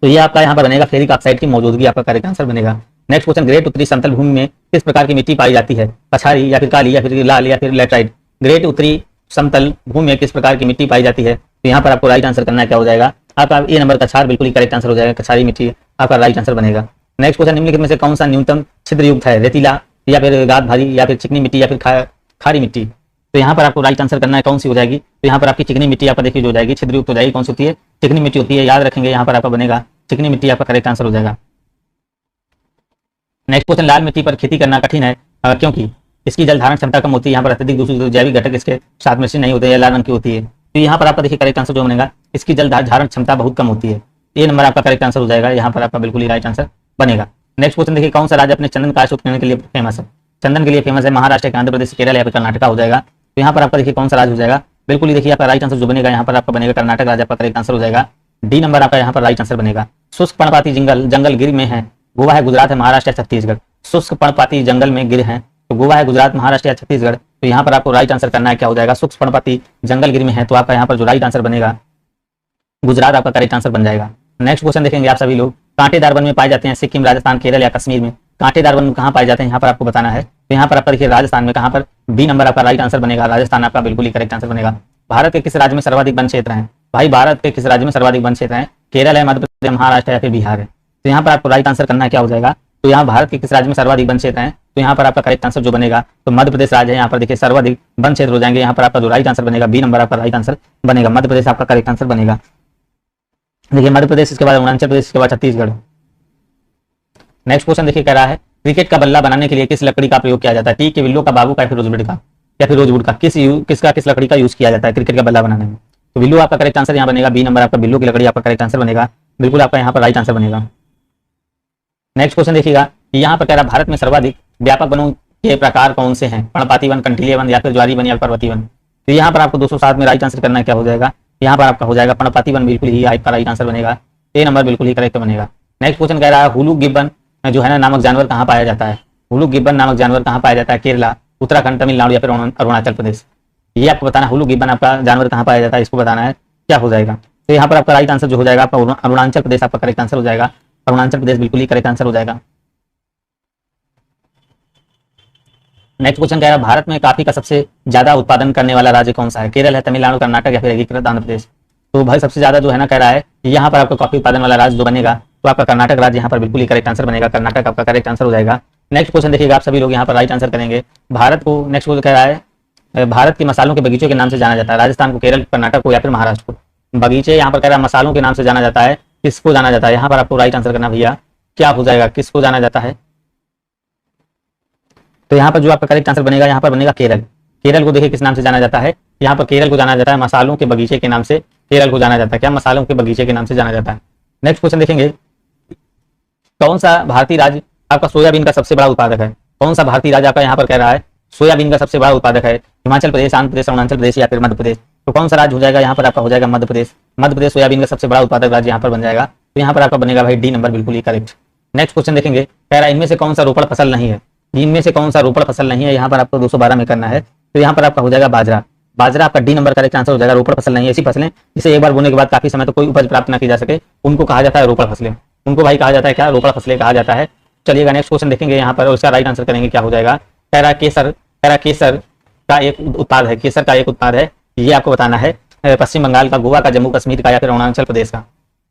तो ये आपका यहाँ पर बनेगा फेरिक ऑक्साइड की मौजूदगी, आपका करेक्ट आंसर बनेगा। नेक्स्ट क्वेश्चन, ग्रेट उत्तरी समतल भूमि में किस प्रकार की मिट्टी पाई जाती है? कछारी या फिर काली या फिर लाल या फिर लैटराइट। ग्रेट उत्तरी समतल भूमि में किस प्रकार की मिट्टी पाई जाती है? तो यहाँ पर आपको राइट आंसर करना है, क्या हो जाएगा? आपका ए नंबर कछार बिल्कुल ही करेक्ट आंसर हो जाएगा, कछारी मिट्टी आपका राइट आंसर बनेगा। नेक्स्ट क्वेश्चन, निम्नलिखित में से कौन सा न्यूनतम छिद्र युक्त है? रेतीला या फिर गाद भारी या फिर चिकनी मिट्टी या फिर खारी मिट्टी। तो यहाँ पर आपको राइट आंसर करना है, कौन सी हो जाएगी? तो यहाँ पर आपकी चिकनी मिट्टी आपका देखिए जो हो जाएगी छिद्र युक्त हो जाएगी, कौन सी होती है? चिकनी मिट्टी होती है, याद रखेंगे। यहाँ पर आपका बनेगा चिकनी मिट्टी, आपका करेक्ट आंसर हो जाएगा। नेक्स्ट क्वेश्चन, लाल मिट्टी पर खेती करना कठिन है क्योंकि इसकी जल धारण क्षमता कम होती है, यहाँ पर अत्यधिक दूषित जैविक घटक इसके साथ मिश्रित नहीं होते, या लाल रंग की होती है। तो यहाँ पर आपका देखिए करेक्ट आंसर जो बनेगा, इसकी जल धारण क्षमता बहुत कम होती है, ए नंबर आपका करेक्ट आंसर हो जाएगा। यहाँ पर आपका बिल्कुल ही राइट आंसर बनेगा। नेक्स्ट क्वेश्चन देखिए, कौन सा राज्य अपने चंदन काश उत्खनन के लिए फेमस है? चंदन के लिए फेमस है महाराष्ट्र, आंध्र प्रदेश, केरल या फिर कर्नाटक हो जाएगा। तो यहाँ पर आपका देखिए कौन सा राज्य हो जाएगा? बिल्कुल ही देखिए आपका राइट आंसर जो बनेगा यहाँ पर आपका बनेगा कर्नाटक राज्य, आपका करेक्ट आंसर हो जाएगा। डी नंबर आपका यहाँ पर राइट आंसर बनेगा। शुष्क पर्णपाती जंगल गिर में है, गोवा है, गुजरात है, महाराष्ट्र या छत्तीसगढ़। शुष्क पर्णपाती जंगल में गिर है, तो गोवा है, गुजरात, महाराष्ट्र या छत्तीसगढ़। तो यहाँ पर आपको राइट आंसर करना है, क्या हो जाएगा? शुष्क पर्णपाती जंगल गिर में है, तो आपका यहाँ पर जो राइट आंसर बनेगा गुजरात, आपका करेक्ट आंसर बन जाएगा। नेक्स्ट क्वेश्चन देखेंगे आप सभी लोग, कांटेदार वन में पाए जाते हैं सिक्किम, राजस्थान, केरल या कश्मीर में। कांटेदार वन कहाँ पाए जाते हैं यहाँ पर आपको बताना है। तो यहाँ पर आपका देखिए राजस्थान में, कहाँ पर? बी नंबर आपका राइट आंसर बनेगा, राजस्थान आपका बिल्कुल ही करेक्ट आंसर बनेगा। भारत के किस राज्य में सर्वाधिक वन क्षेत्र है? भाई भारत के किस राज्य में सर्वाधिक वन क्षेत्र है? केरल है, मध्य प्रदेश, महाराष्ट्र या फिर बिहार है। तो यहाँ पर आपको राइट आंसर करना क्या हो जाएगा? तो यहाँ भारत के किस राज्य में सर्वाधिक वन क्षेत्र है? तो यहाँ पर आपका करेक्ट आंसर जो बनेगा तो मध्य प्रदेश राज्य है, यहाँ पर देखिए सर्वाधिक वन क्षेत्र हो जाएंगे। यहाँ पर आपका जो राइट आंसर बनेगा बी नंबर आपका राइट आंसर बनेगा, मध्य प्रदेश आपका करेक्ट आंसर बनेगा। देखिए मध्य प्रदेश, इसके बाद अरुणाचल प्रदेश, इसके बाद छत्तीसगढ़। नेक्स्ट क्वेश्चन देखिए, कह रहा है क्रिकेट का बल्ला बनाने के लिए किस लकड़ी का प्रयोग किया जाता है? टीक के, विल्लो का, बाबू का या फिर रोजवुड का या फिर रोजवुड का। किस लकड़ी का यूज किया जाता है क्रिकेट का बल्ला बनाने में? तो विल्लो आपका करेक्ट आंसर यहाँ बनेगा, बी नंबर आपका विल्लो की लकड़ी आपका करेक्ट आंसर बनेगा, बिल्कुल आपका यहाँ पर राइट आंसर बनेगा। नेक्स्ट क्वेश्चन देखिएगा, यहाँ पर कह रहा है भारत में सर्वाधिक व्यापक वनों के प्रकार कौन से हैं? पर्णपाती वन, कंटीले वन या फिर ज्वारी वन या पर्वतीय वन। तो यहाँ पर आपको 207 में राइट आंसर करना क्या हो जाएगा? यहाँ पर आपका हो जाएगा पर्णपाती वन, बिल्कुल ही आपका राइट आंसर बनेगा, ए नंबर बिल्कुल ही करेक्ट बनेगा। नेक्स्ट क्वेश्चन कह रहा है हुलू गिब्बन जो है ना नामक जानवर कहाँ पाया जाता है? हुलू गिब्बन नामक जानवर कहाँ पाया जाता है? केरला, उत्तराखंड, तमिलनाडु या फिर अरुणाचल प्रदेश। ये आपको बताना है हुलू गिब्बन आपका जानवर कहाँ पाया जाता है, इसको बताना है, क्या हो जाएगा? तो यहाँ पर आपका राइट आंसर जो हो जाएगा आपका अरुणाचल प्रदेश, आपका करेक्ट आंसर हो जाएगा, अरुणाचल प्रदेश बिल्कुल ही करेक्ट आंसर हो जाएगा। नेक्स्ट क्वेश्चन कह रहा है भारत में कॉफी का सबसे ज्यादा उत्पादन करने वाला राज्य कौन सा है? केरल है, तमिलनाडु, कर्नाटक या फिर एकीकृत आंध्र प्रदेश। तो भाई सबसे ज्यादा जो है ना कह रहा है यहाँ पर आपका कॉफी उत्पादन वाला राज्य जो बनेगा तो आपका कर्नाटक राज्य यहाँ पर बिल्कुल ही करेक्ट आंसर बनेगा, कर्नाटक आपका करेक्ट आंसर हो जाएगा। नेक्स्ट क्वेश्चन देखिएगा आप सभी लोग यहाँ पर राइट आंसर करेंगे। भारत को नेक्स्ट क्वेश्चन कह रहा है भारत के मसालों के बगीचों के नाम से जाना जाता है? राजस्थान को, केरल, कर्नाटक को या फिर महाराष्ट्र को। बगीचे यहाँ पर कह रहा है मसालों के नाम से जाना जाता है, किसको जाना जाता है? यहाँ पर आपको राइट आंसर करना भैया, क्या हो जाएगा, किसको जाना जाता है? तो यहाँ पर जो आपका करेक्ट आंसर बनेगा यहाँ पर बनेगा केरल। केरल को देखिए किस नाम से जाना जाता है? यहाँ पर केरल को जाना जाता है मसालों के बगीचे के नाम से, केरल को जाना जाता है, क्या मसालों के बगीचे के नाम से जाना जाता है। नेक्स्ट क्वेश्चन देखेंगे, कौन सा भारतीय राज्य आपका सोयाबीन का सबसे बड़ा उत्पादक है? कौन सा भारतीय राज्य आपका यहाँ पर कह रहा है सोयाबीन का सबसे बड़ा उत्पादक है? हिमाचल प्रदेश, आंध्र प्रदेश, अरुणाचल प्रदेश या फिर मध्य प्रदेश। तो कौन सा राज्य हो जाएगा यहाँ पर आपका? हो जाएगा मध्य प्रदेश। मध्य प्रदेश सोयाबीन का सबसे बड़ा उत्पादक राज्य यहाँ पर बन जाएगा। तो यहाँ पर आपका बनेगा भाई डी नंबर बिल्कुल ही करेक्ट। नेक्स्ट क्वेश्चन देखेंगे, कह रहा है इनमें से कौन सा रोपड़ फसल नहीं है। इनमें से कौन सा रोपड़ फसल नहीं है, यहाँ पर आपको 212 में करना है। तो यहाँ पर आपका हो जाएगा बाजरा। बाजरा आपका डी नंबर करेक्ट आंसर हो जाएगा। रोपड़ फसल नहीं है, ऐसी फसलें जिसे एक बार बोने के बाद काफी समय तो कोई उपज प्राप्त ना की जा सके, उनको कहा जाता है रोपड़ फसलें। उनको भाई कहा जाता है क्या, रोपड़ फसलें कहा जाता है। चलिएगा नेक्स्ट क्वेश्चन देखेंगे यहाँ पर, उसका राइट आंसर करेंगे क्या हो जाएगा। कह रहा केसर का एक उत्पाद है, केसर का एक उत्पाद है, ये आपको बताना है पश्चिम बंगाल का, गोवा का, जम्मू कश्मीर का या फिर अरुणाचल प्रदेश का।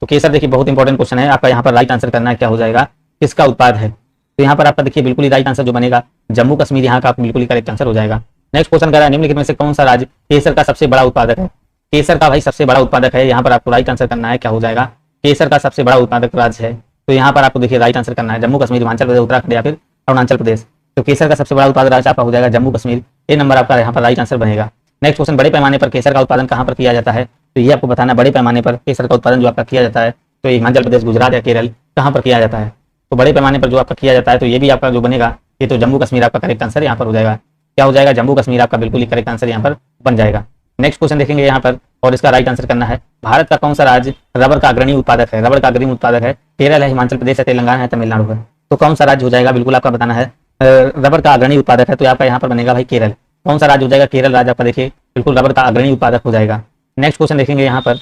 तो केसर देखिए बहुत इंपॉर्टेंट क्वेश्चन है आपका, यहाँ पर राइट आंसर करना है क्या हो जाएगा, किसका उत्पाद है। तो यहाँ पर आपका देखिए बिल्कुल ही राइट आंसर जो बनेगा जम्मू कश्मीर, यहाँ का बिल्कुल ही करेक्ट आंसर हो जाएगा। नेक्स्ट क्वेश्चन कर रहा है निम्नलिखित में से कौन सा राज्य केसर का सबसे बड़ा उत्पादक है। केसर का भाई सबसे बड़ा उत्पादक है, यहाँ पर आपको राइट आंसर करना है क्या हो जाएगा, केसर का सबसे बड़ा उत्पादक राज्य है। तो यहाँ पर आपको देखिए राइट आंसर करना है जम्मू कश्मीर, हिमाचल प्रदेश, उत्तराखंड या फिर अरुणाचल प्रदेश। तो केसर का सबसे बड़ा उत्पादक राज्य आपका हो जाएगा जम्मू कश्मीर, ए नंबर आपका यहाँ पर राइट आंसर बनेगा। नेक्स्ट क्वेश्चन, बड़े पैमाने पर केसर का उत्पादन कहाँ पर किया जाता है। तो ये आपको बताना है बड़े पैमाने पर केसर का उत्पादन जो आपका किया जाता है, तो हिमाचल प्रदेश, गुजरात या केरल कहाँ पर किया जाता है। तो बड़े पैमाने पर जो आपका किया जाता है, तो ये भी आपका जो बनेगा ये तो जम्मू कश्मीर आपका करेक्ट आंसर यहाँ पर हो जाएगा। क्या हो जाएगा, जम्मू कश्मीर आपका बिल्कुल ही करेक्ट आंसर यहाँ पर बन जाएगा। नेक्स्ट क्वेश्चन देखेंगे यहाँ पर, और इसका राइट आंसर करना है भारत का कौन सा राज्य रबर का अग्रणी उत्पादक है। रबर का अग्रणी उत्पादक है, केरल है, हिमाचल प्रदेश है, तेलंगाना है, तमिलनाडु है। तो कौन सा राज्य हो जाएगा, बिल्कुल आपका बताना है रबर का अग्रणी उत्पादक है, तो आपका यहाँ पर बनेगा भाई केरल। कौन सा राज्य हो जाएगा, केरल राज्य आपका देखिए बिल्कुल रबर का अग्रणी उत्पादक हो जाएगा। नेक्स्ट क्वेश्चन देखेंगे यहाँ पर,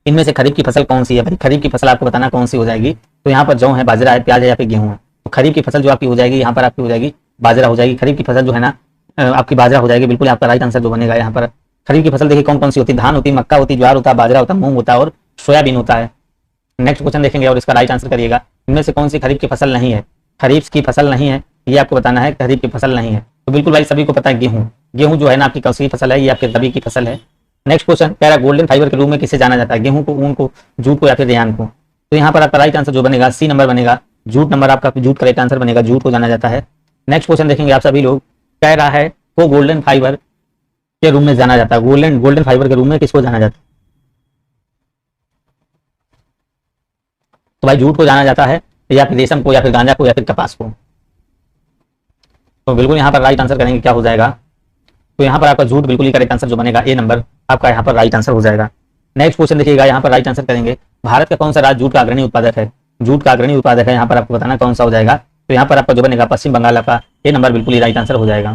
इनमें से खरीफ की फसल कौन सी है। भाई खरीफ की फसल आपको बताना कौन सी हो जाएगी। तो यहाँ पर जौ है, बाजरा है, प्याज है या फिर गेहूं है। तो खरीफ की फसल जो आपकी हो जाएगी यहाँ पर आपकी हो जाएगी बाजरा हो जाएगी। खरीफ की फसल जो है ना आपकी बाजरा हो जाएगी, बिल्कुल आपका राइट आंसर जो बनेगा यहाँ पर। खरीफ की फसल देखिए कौन कौन सी होती है, धान होती है, मक्का होती है, ज्वार होता है, बाजरा होता है, मूंग होता है और सोयाबीन होता है। नेक्स्ट क्वेश्चन देखेंगे और इसका राइट आंसर करिएगा, इनमें से कौन सी खरीफ की फसल नहीं है। खरीफ की फसल नहीं है, ये आपको बताना है खरीफ की फसल नहीं है। तो बिल्कुल भाई सभी को पता है गेहूं, गेहूं जो है ना आपकी कौन सी फसल है, ये आपकी रबी की फसल है। नेक्स्ट क्वेश्चन कह रहा है गोल्डन फाइबर के रूप में किसे जाना जाता है, गेहूं को, ऊन को, जूट को या फिर रेयान को। तो यहाँ पर आपका राइट आंसर जो बनेगा सी नंबर बनेगा, जूट नंबर आपका, जूट करेक्ट आंसर बनेगा, जूट को जाना जाता है। नेक्स्ट क्वेश्चन देखेंगे आप सभी लोग, कह रहा है वो गोल्डन फाइबर के रूप में जाना जाता है, गोल्डन फाइबर के रूप में किसको जाना जाता है। तो भाई जूट को जाना जाता है, या फिर रेशम को, या फिर गांजा को, या फिर कपास को। तो बिल्कुल यहाँ पर राइट आंसर करेंगे क्या हो जाएगा। तो यहाँ पर आपका जूट बिल्कुल ही करेक्ट आंसर जो बनेगा, ए नंबर आपका यहाँ पर राइट आंसर हो जाएगा। नेक्स्ट क्वेश्चन देखिएगा, यहाँ पर राइट आंसर करेंगे भारत का कौन सा राज्य जूट का अग्रणी उत्पादक है। जूट का अग्रणी उत्पादक है, यहाँ पर आपको बताना कौन सा हो जाएगा। तो यहाँ पर आपका जो बनेगा पश्चिम बंगाल आपका, ए नंबर बिल्कुल ही राइट आंसर हो जाएगा।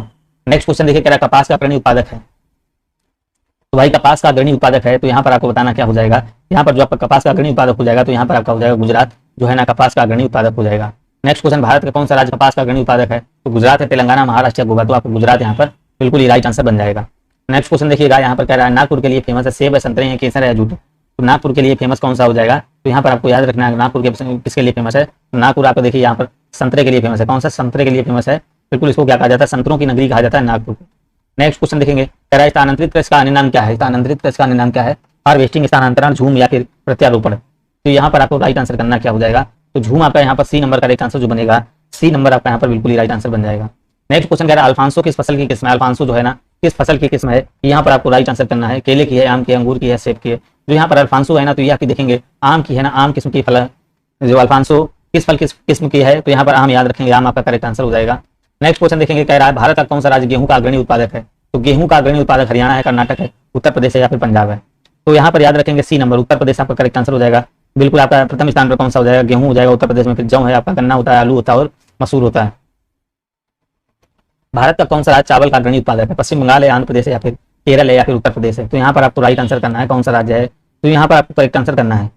नेक्स्ट क्वेश्चन देखिए, कह रहा कपास का अग्रणी उत्पादक है। तो भाई कपास का अग्रणी उत्पादक है, तो यहाँ पर आपको बताना क्या हो जाएगा। यहाँ पर जो आपका कपास का अग्रणी उत्पादक हो जाएगा, तो यहाँ पर आपका हो जाएगा गुजरात जो है ना कपास का अग्रणी उत्पादक हो जाएगा। नेक्स्ट क्वेश्चन, भारत का कौन सा राज्य कपास का अग्रणी उत्पादक है। तो गुजरात है, तेलंगाना, महाराष्ट्र, गोवा। तो आपको गुजरात यहाँ पर बिल्कुल ही राइट आंसर बन जाएगा। नेक्स्ट क्वेश्चन देखिएगा, यहाँ पर कह रहा है नागपुर के लिए फेमस है सेब है, संतरे हैं, केसर है, जूट। तो नागपुर के लिए फेमस कौन सा हो जाएगा। तो यहाँ पर आपको याद रखना है नागपुर किसके लिए फेमस है। तो नागपुर आपको देखिए यहाँ पर संतरे के लिए फेमस है। कौन सा संतरे के लिए फेमस है, बिल्कुल इसको क्या कहा जाता है, संतरों की नगरी कहा जाता है नागपुर को। नेक्स्ट क्वेश्चन देखेंगे, कह रहा है स्थानांतरित कृषि का अन्य नाम क्या है। स्थानांतरित कृषि का अन्य नाम क्या है, हार्वेस्टिंग, स्थानांतरण, झूम या फिर प्रत्यारोपण। तो यहाँ पर आपको राइट आंसर करना क्या हो जाएगा। तो झूम आपका यहाँ पर सी नंबर का राइट आंसर जो बनेगा, सी नंबर आपका यहाँ पर बिल्कुल ही राइट आंसर बन जाएगा। नेक्स्ट क्वेश्चन कह रहा है अल्फांसो किस फसल की किस्म है। अल्फांसो जो है ना किस फसल की किस्म है, यहाँ पर आपको राइट आंसर करना है। केले की है, आम की, अंगूर की है, सेब की है। जो यहाँ पर अल्फांसो है ना, तो ये आपकी देखेंगे आम की है ना, आम किस्म की फल है। जो अल्फांसो किस फल किस किस्म की है, तो यहाँ पर आम याद रखेंगे, आम आपका करेक्ट आंसर हो जाएगा। नेक्स्ट क्वेश्चन देखेंगे, कह रहा है भारत का कौन सा राज्य गेहूं का अग्रणी उत्पादक है। तो गेहूं का अग्रणी उत्पादक हरियाणा है, कर्नाटक है, उत्तर प्रदेश है या फिर पंजाब है। तो यहाँ पर याद रखेंगे सी नंबर, उत्तर प्रदेश आपका करेक्ट आंसर हो जाएगा। बिल्कुल आपका प्रथम स्थान पर कौन सा हो जाएगा, गेहूं हो जाएगा उत्तर प्रदेश में, फिर जौ है आपका, गन्ना होता है, आलू होता है और मसूर होता है। भारत का कौन सा राज्य चावल का अग्रणी उत्पादक है। पश्चिम बंगाल है, आंध्र प्रदेश है या फिर केरल है या फिर उत्तर प्रदेश है। तो यहाँ पर आपको राइट आंसर करना है कौन सा राज्य है। तो यहाँ पर आपको करेक्ट आंसर करना है,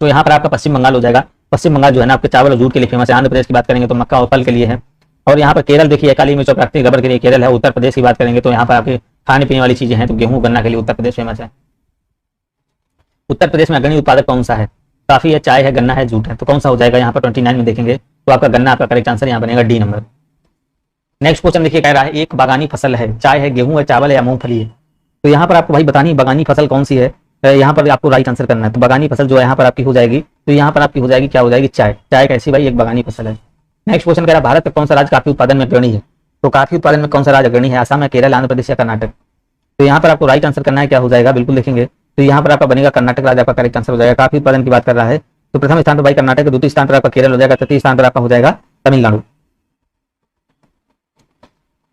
तो यहाँ पर आपका पश्चिम बंगाल हो जाएगा। पश्चिम बंगाल जो है ना आपके चावल और जूट के लिए फेमस है। आंध्र प्रदेश की बात करेंगे तो मक्का और फल के लिए है। और यहाँ पर केरल देखिए काली मिर्च और प्राकृतिक रबर के लिए केरल है। उत्तर प्रदेश की बात करेंगे तो यहाँ पर आपके खाने पीने वाली चीजें हैं, तो गेहूं गन्ना के लिए उत्तर प्रदेश फेमस है। उत्तर प्रदेश में अग्रणी उत्पादक कौन सा है, काफी है, चाय है, गन्ना है, जूट है। तो कौन सा हो जाएगा यहाँ पर 29 में देखेंगे तो आपका गन्ना आपका करेक्ट आंसर यहाँ बनेगा, डी नंबर। नेक्स्ट क्वेश्चन देखिए, कह रहा है एक बागानी फसल है, चाय है, गेहूं है, चावल है या मूंगफली है। तो यहाँ पर आपको भाई बतानी बागानी फसल कौन सी है, यहाँ पर आपको राइट आंसर करना है। तो बागानी फसल जो है यहाँ पर आपकी हो जाएगी, तो यहाँ पर आपकी हो जाएगी क्या हो जाएगी, चाय। चाय कैसी भाई, एक बागानी फसल है। नेक्स्ट क्वेश्चन कह रहा है भारत का कौन सा राज्य काफी उत्पादन में अग्रणी है। तो काफी उत्पादन में कौन सा राज्य अग्रणी है, आसाम है, केरल, आंध्र प्रदेश या कर्नाटक। तो यहाँ पर आपको राइट आंसर करना है क्या हो जाएगा, बिल्कुल देखेंगे तो यहाँ पर आपका बनेगा कर्नाटक राज्य आपका करेक्ट आंसर हो जाएगा। काफी उत्पादन की बात कर रहा है तो प्रथम स्थान पर भाई कर्नाटक, द्वितीय स्थान पर आपका केरल हो जाएगा, तृतीय स्थान पर आपका हो जाएगा तमिलनाडु।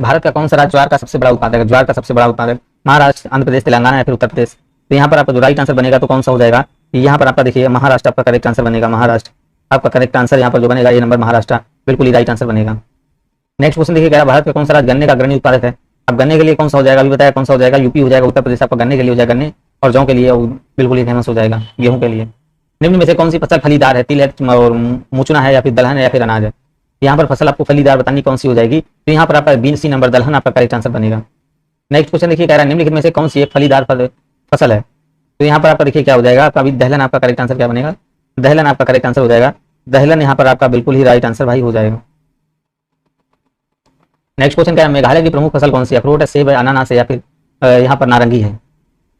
भारत का कौन सा राज्य ज्वार का सबसे बड़ा उत्पादक है। ज्वार का सबसे बड़ा उत्पादक महाराष्ट्र, आंध्र प्रदेश, तेलंगाना या फिर उत्तर प्रदेश। तो यहाँ पर आपका जो राइट आंसर बनेगा तो कौन सा हो जाएगा, यहाँ पर आपका देखिए महाराष्ट्र आपका करेक्ट आंसर बनेगा। महाराष्ट्र आपका करेक्ट आंसर यहाँ पर जो बनेगा ये नंबर महाराष्ट्र बिल्कुल ही राइट आंसर बनेगा। नेक्स्ट क्वेश्चन देखिए, क्या भारत का कौन सा राज्य गन्ने का अग्रणी उत्पादक है? अब गन्ने के लिए कौन सा हो जाएगा, अभी बताया कौन सा हो जाएगा, यूपी हो जाएगा, उत्तर प्रदेश आपका गन्ने के लिए हो जाएगा गन्ने, और जौ के लिए बिल्कुल ही फेमस हो जाएगा गेहूं के लिए। निम्न में से कौन सी फसल फलीदार है? तिल है और मुचना है या फिर दलहन है या फिर अनाज है? यहाँ पर फसल आपको फलीदार बतानी कौन सी हो जाएगी, तो यहाँ पर आपका बी सी नंबर दलहन आपका करेक्ट आंसर बनेगा। नेक्स्ट क्वेश्चन देखिए, कह रहा है निम्नलिखित में से कौन सी एक फलीदार फसल है? तो यहाँ पर आपका देखिए क्या हो जाएगा, आपका अभी दहलन आपका करेक्ट आंसर क्या बनेगा, दहलन आपका करेक्ट आंसर हो जाएगा। दहलन यहाँ पर आपका बिल्कुल ही राइट आंसर भाई हो जाएगा। नेक्स्ट क्वेश्चन क्या है, मेघालय की प्रमुख फसल कौन सी है? अखरोट है, सेब है, अनानास है या फिर यहाँ पर नारंगी है?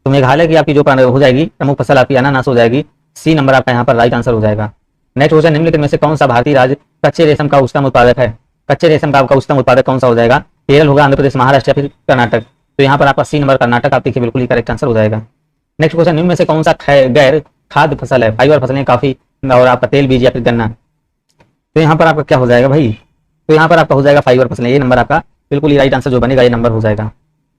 तो मेघालय की आपकी जो हो जाएगी प्रमुख फसल आपकी अनानास हो जाएगी, सी नंबर आपका यहाँ पर राइट आंसर हो जाएगा। नेक्स्ट क्वेश्चन, निम्नलिखित में से कौन सा भारतीय राज्य कच्चे रेशम का उच्चतम उत्पादक है? कच्चे रेशम का आपका उच्चतम उत्पादक कौन सा हो जाएगा? केरल होगा, आंध्र प्रदेश, महाराष्ट्र या फिर कर्नाटक? तो यहाँ पर आपका सी नंबर कर्नाटक आप देखिए बिल्कुल ही करेक्ट आंसर हो जाएगा। नेक्स्ट क्वेश्चन, निम्न में से कौन सा गैर खाद्य फसल है? फाइबर फसलें, काफी और आपका तेल बीज या फिर गन्ना? तो यहाँ पर आपका क्या हो जाएगा भाई, तो यहाँ पर आपका हो जाएगा फाइबर फसलें, ये नंबर आपका बिल्कुल ही राइट आंसर जो बनेगा ये नंबर हो जाएगा।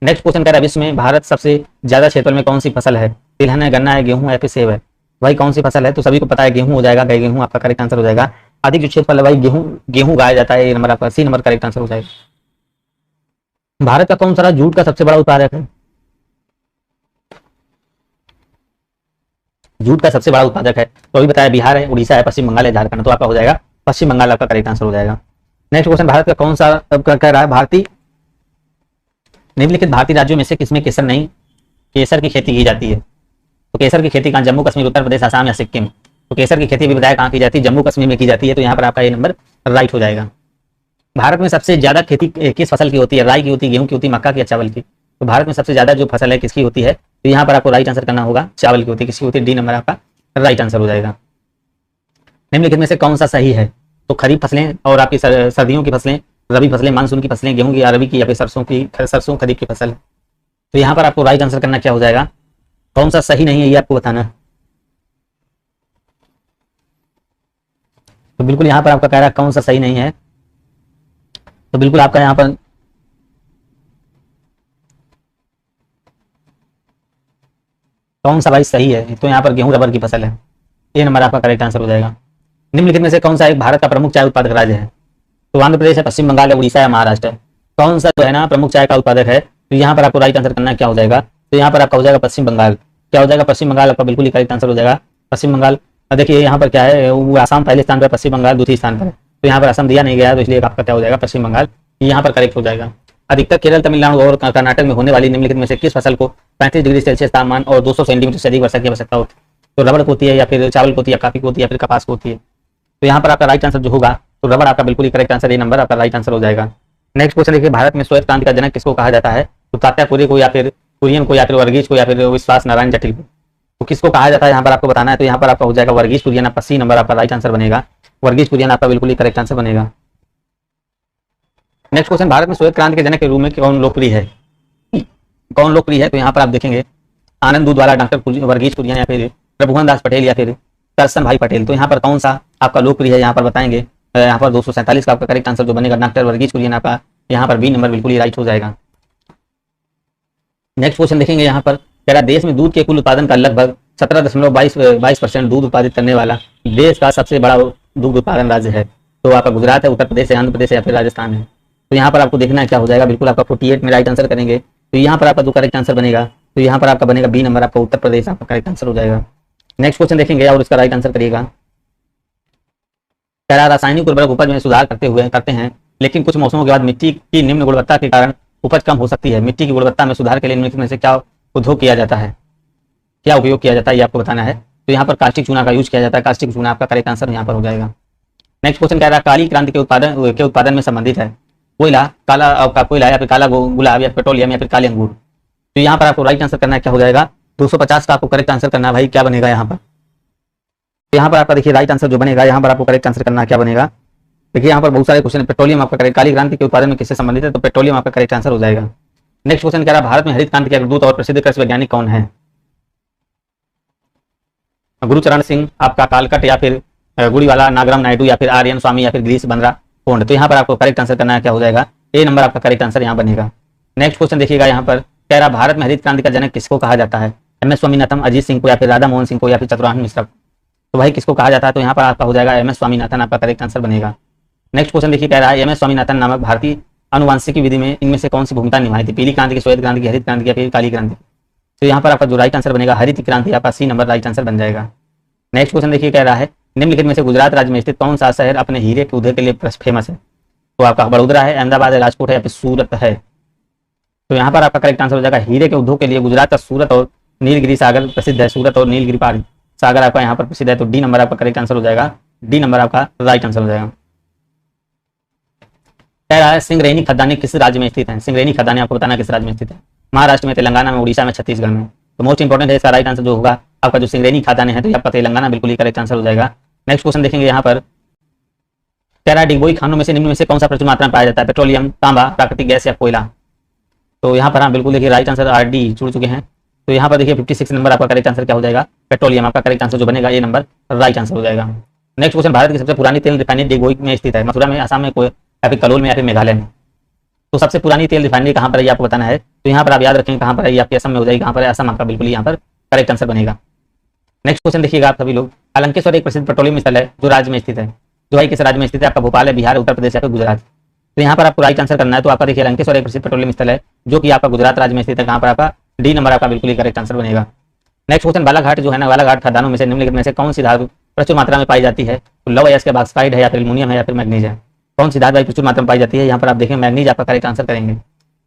नेक्स्ट क्वेश्चन कह रहा है विश्व में भारत सबसे ज्यादा क्षेत्र में कौन सी फसल है? तिलहन है, गन्ना है, गेहूं है या फिर सेब है? भाई कौन सी फसल है, तो सभी को पता है गेहूं हो जाएगा, गेहूं आपका करेक्ट आंसर हो जाएगा। अधिक जो क्षेत्रफल है भाई गेहूं गाया जाता है, ये नंबर आपका सी नंबर करेक्ट आंसर हो जाएगा। भारत का कौन सा राज्य जूट का सबसे बड़ा उत्पादक है? जूट का सबसे बड़ा उत्पादक है तो अभी बताया बिहार है, उड़ीसा है, पश्चिम बंगाल है, झारखंड, तो आपका हो जाएगा पश्चिम बंगाल आपका करेक्ट आंसर हो जाएगा। नेक्स्ट क्वेश्चन, भारत का कौन सा कह रहा है भारतीय निम्नलिखित भारतीय राज्यों में से किसमें केसर की खेती की जाती है? तो केसर की खेती कहाँ? जम्मू कश्मीर, उत्तर प्रदेश, आसाम या सिक्किम? तो केसर की खेती भी बताया कहाँ की जाती है, जम्मू कश्मीर में की जाती है, तो यहाँ पर आपका ये नंबर राइट हो जाएगा। भारत में सबसे ज्यादा खेती किस फसल की होती है? राई की होती है, गेहूं की होती है, मक्का की या चावल की? तो भारत में सबसे ज्यादा जो फसल है किसकी होती है, तो यहाँ पर आपको राइट आंसर करना होगा, चावल की होती है। किसकी होती है? डी नंबर आपका राइट आंसर हो जाएगा। निम्नलिखित में से कौन सा सही है? तो खरीफ फसलें और आपकी सर्दियों की फसलें, रबी फसलें, मानसून की फसलें, गेहूं की, रबी की या फिर सरसों खरीफ की फसल? तो यहाँ पर आपको राइट आंसर करना क्या हो जाएगा, कौन सा सही नहीं है ये आपको बताना। तो बिल्कुल यहाँ पर आपका कह रहा है कौन सा सही नहीं है, तो बिल्कुल आपका यहाँ पर कौन सा भाई सही है, तो यहाँ पर गेहूं रबर की फसल है, ये नंबर आपका करेक्ट आंसर हो जाएगा। निम्नलिखित में से कौन सा एक भारत का प्रमुख चाय उत्पादक राज्य है? तो आंध्र प्रदेश है, पश्चिम बंगाल है, उड़ीसा है, महाराष्ट्र है? कौन सा जो है ना प्रमुख चाय का उत्पादक है, तो यहाँ पर आपको राइट आंसर करना क्या हो जाएगा, तो यहाँ पर आपका हो जाएगा पश्चिम बंगाल। क्या हो जाएगा? पश्चिम बंगाल आपका बिल्कुल ही करेक्ट आंसर हो जाएगा, पश्चिम बंगाल। देखिए यहाँ पर क्या है, वो आसाम पहले स्थान पर, पश्चिम बंगाल दूसरे स्थान पर है, तो यहाँ पर असम दिया नहीं गया, तो इसलिए आपका क्या हो जाएगा, पश्चिम बंगाल यहाँ पर करेक्ट हो जाएगा। अधिकतर केरल, तमिलनाडु और कर्नाटक में होने वाली निम्नलिखित में से किस फसल को 35 डिग्री सेल्सियस तापमान और 200 सेंटीमीटर से अधिक वर्षा की आवश्यकता होती है? तो रबड़ होती है या फिर चावल होती है, काफी होती है या फिर कपास होती है? तो यहाँ पर आपका राइट आंसर जो होगा, तो रबड़ आपका बिल्कुल ही करेक्ट आंसर, ये नंबर आपका राइट आंसर हो जाएगा। नेक्स्ट क्वेश्चन देखिए, भारत में श्वेत क्रांति का जनक किसको कहा जाता है? तो तात्यातोरी को या फिर कुरियन को या फिर वर्गीज को या फिर विश्वास नारायण जटिल को? तो किसको कहा जाता है यहाँ पर आपको बताना है, तो यहाँ पर आपका हो जाएगा वर्गीज कुरियन, आपका सी नंबर आपका राइट आंसर बनेगा, वर्गीज कुरियन आपका बिल्कुल ही करेक्ट आंसर बनेगा। नेक्स्ट क्वेश्चन, भारत में श्वेत क्रांति के जनक के रूप में कौन लोकप्रिय है? कौन लोकप्रिय है, तो यहाँ पर आप देखेंगे आनंद दूध वाला, डॉक्टर वर्गीज कुरियन या फिर प्रभुवन दास पटेल या फिर करसन भाई पटेल? तो यहाँ पर कौन सा आपका लोकप्रिय है यहाँ पर बताएंगे। यहाँ पर 247 का आपका करेक्ट आंसर जो बनेगा डॉक्टर वर्गीज कुरियन आपका यहाँ पर बी नंबर बिल्कुल ही राइट हो जाएगा। नेक्स्ट क्वेश्चन देखेंगे, यहाँ पर कह रहा देश में दूध के कुल उत्पादन का लगभग 17.22% दूध उत्पादित करने वाला देश का सबसे बड़ा दूध उत्पादन राज्य है? तो आपका गुजरात है, उत्तर प्रदेश है, आंध्र प्रदेश है या फिर राजस्थान है? तो यहाँ पर आपको देखना है क्या हो जाएगा, बिल्कुल आपका 48 में राइट आंसर करेंगे, तो यहाँ पर आपका जो करेक्ट आंसर बनेगा, तो यहाँ पर आपका बनेगा बी नंबर आपका उत्तर प्रदेश आपका करेक्ट आंसर हो जाएगा। नेक्स्ट क्वेश्चन देखेंगे और इसका राइट आंसर करिएगा। कह रहा रासायनिक उर्वरक उपज में सुधार करते हैं, लेकिन कुछ मौसमों के बाद मिट्टी की निम्न गुणवत्ता के कारण उपज कम हो सकती है। मिट्टी की गुणवत्ता में सुधार के लिए निम्नलिखित में से क्या उद्योग किया जाता है, क्या उपयोग किया जाता है, ये आपको बताना है। तो यहाँ पर कास्टिक चूना का यूज किया जाता है, कास्टिक चूना आपका करेक्ट आंसर यहाँ पर हो जाएगा। नेक्स्ट क्वेश्चन कह रहा है काली क्रांति के उत्पादन में संबंधित है कोयला, काला आपका कोयला या फिर काला गुलाब या पेट्रोलियम या फिर काले अंगूर? तो यहाँ पर आपको राइट आंसर करना है क्या हो जाएगा, 250 का आपको करेक्ट आंसर करना है भाई, क्या बनेगा यहाँ पर। तो यहाँ पर आपका देखिए राइट आंसर जो बनेगा, यहाँ पर आपको करेक्ट आंसर करना क्या बनेगा। देखिए यहाँ पर बहुत सारे क्वेश्चन, पेट्रोलियम आपका करेक्ट, काली क्रांति के उत्पादन में किससे संबंधित है, तो पेट्रोलियम आपका करेक्ट आंसर हो जाएगा। नेक्स्ट क्वेश्चन कह रहा है भारत में हरित क्रांति के अग्रदूत और प्रसिद्ध कृषि वैज्ञानिक कौन है? गुरुचरण सिंह आपका कालकट या फिर गुड़ीवाला, नागराम नायडू या फिर आर्यन स्वामी या फिर गिरीश बंद्रा पोंड? तो यहाँ पर आपको करेक्ट आंसर करना क्या हो जाएगा, ए नंबर आपका करेक्ट आंसर यहाँ बनेगा। नेक्स्ट क्वेश्चन देखिएगा, यहाँ पर कह रहा भारत में हरित क्रांति का जनक किसको कहा जाता है? MS स्वामीनाथन, अजीत सिंह को, या फिर राधा मोहन सिंह को, या फिर चतुरानंद मिश्रा को। तो भाई किसको कहा जाता है? तो यहाँ पर आपका हो जाएगा MS स्वामीनाथन आपका करेक्ट आंसर बनेगा। नेक्स्ट क्वेश्चन देखिए, कह रहा है MS स्वामीनाथन नामक भारतीय आनुवांशिकी विधि में इनमें से कौन सी भूमिका निभाई थी? पीली क्रांति की, श्वेत क्रांति की, हरित क्रांति की, या फिर काली क्रांति? तो यहाँ पर आपका जो राइट आंसर बनेगा हरित क्रांति, आपका C नंबर राइट आंसर बन जाएगा। नेक्स्ट क्वेश्चन देखिए, कह रहा है निम्नलिखित में से गुजरात राज्य में स्थित कौन सा शहर अपने हीरे के उद्योग के लिए फेमस है? तो आपका बड़ोदरा है, अहमदाबाद है, राजकोट है, या फिर सूरत है? तो यहाँ पर आपका करेक्ट आंसर हो जाएगा हीरे के उद्योग के लिए गुजरात का सूरत और नीलगिरी सागर प्रसिद्ध है। सूरत और नीलगिरी सागर आपका यहाँ पर प्रसिद्ध है। तो डी नंबर आपका करेक्ट आंसर हो जाएगा, डी नंबर आपका राइट आंसर हो जाएगा। कह रहा है सिंगरेनी खदानें किस राज्य में स्थित है? सिंगरेनी खदानें आपको बताना किस राज्य में स्थित है? महाराष्ट्र में, तेलंगाना में, उड़ीसा में, छत्तीसगढ़ में? तो मोस्ट इंपॉर्टेंट है इसका राइट आंसर जो होगा आपका जो सिंगरेनी खदानें है, तो आपका तेलंगाना बिल्कुल ही करेक्ट आंसर हो जाएगा। नेक्स्ट क्वेश्चन देखेंगे यहाँ पर, कह रहा है डिगबोई खानों में से निम्न में से कौन सा प्रचुर मात्रा में पाया जाता है? पेट्रोलियम, तांबा, प्राकृतिक गैस, या कोयला? तो यहाँ पर हम बिल्कुल देखिए राइट आंसर RD जुड़ चुके हैं। तो यहाँ पर देखिए 56 नंबर आपका करेक्ट आंसर क्या हो जाएगा? पेट्रोलियम आपका करेक्ट आंसर जो बनेगा ये नंबर राइट आंसर हो जाएगा। नेक्स्ट क्वेश्चन, भारत की सबसे पुरानी तेल रिफाइनरी डिगबोई में स्थित है? मथुरा में, आसाम में, या फिर कलोल में, या फिर मेघालय में? तो सबसे पुरानी तेल रिफाइनरी कहाँ पर है ये आपको बताना है। तो यहाँ पर आप याद रखेंगे कहाँ पर है, आपके असम में हो जाएगी। कहाँ पर है? असम आपका बिल्कुल यहाँ पर करेक्ट आंसर बनेगा। नेक्स्ट क्वेश्चन देखिएगा आप सभी लोग, अलंकेश्वर एक प्रसिद्ध पेट्रोलियम स्थल है जो राज्य में स्थित है? जो भाई किस राज्य में स्थित है? आपका भोपाल है, बिहार, उत्तर प्रदेश, या फिर गुजरात? तो यहाँ पर आपको राइट आंसर करना है। तो आपका देखिए अलंकेश्वर एक प्रसिद्ध पेट्रोलियम स्थल है जो कि आपका गुजरात राज्य में स्थित है। कहाँ पर? आपका डी नंबर आपका बिल्कुल ही करेक्ट आंसर बनेगा। नेक्स्ट क्वेश्चन, बालाघाट जो है ना, बालाघाट खदानों में से निम्नलिखित में से कौन सी धातु प्रचुर मात्रा में पाई जाती है? तो लौह अयस्क है, बॉक्साइट है, या फिर एल्युमिनियम है, या फिर मैग्नीज है? कौन सी धातु भाई प्रचुर मात्रा में पाई जाती है? यहाँ पर आप देखें मैग्नीज आपका करेक्ट आंसर करेंगे।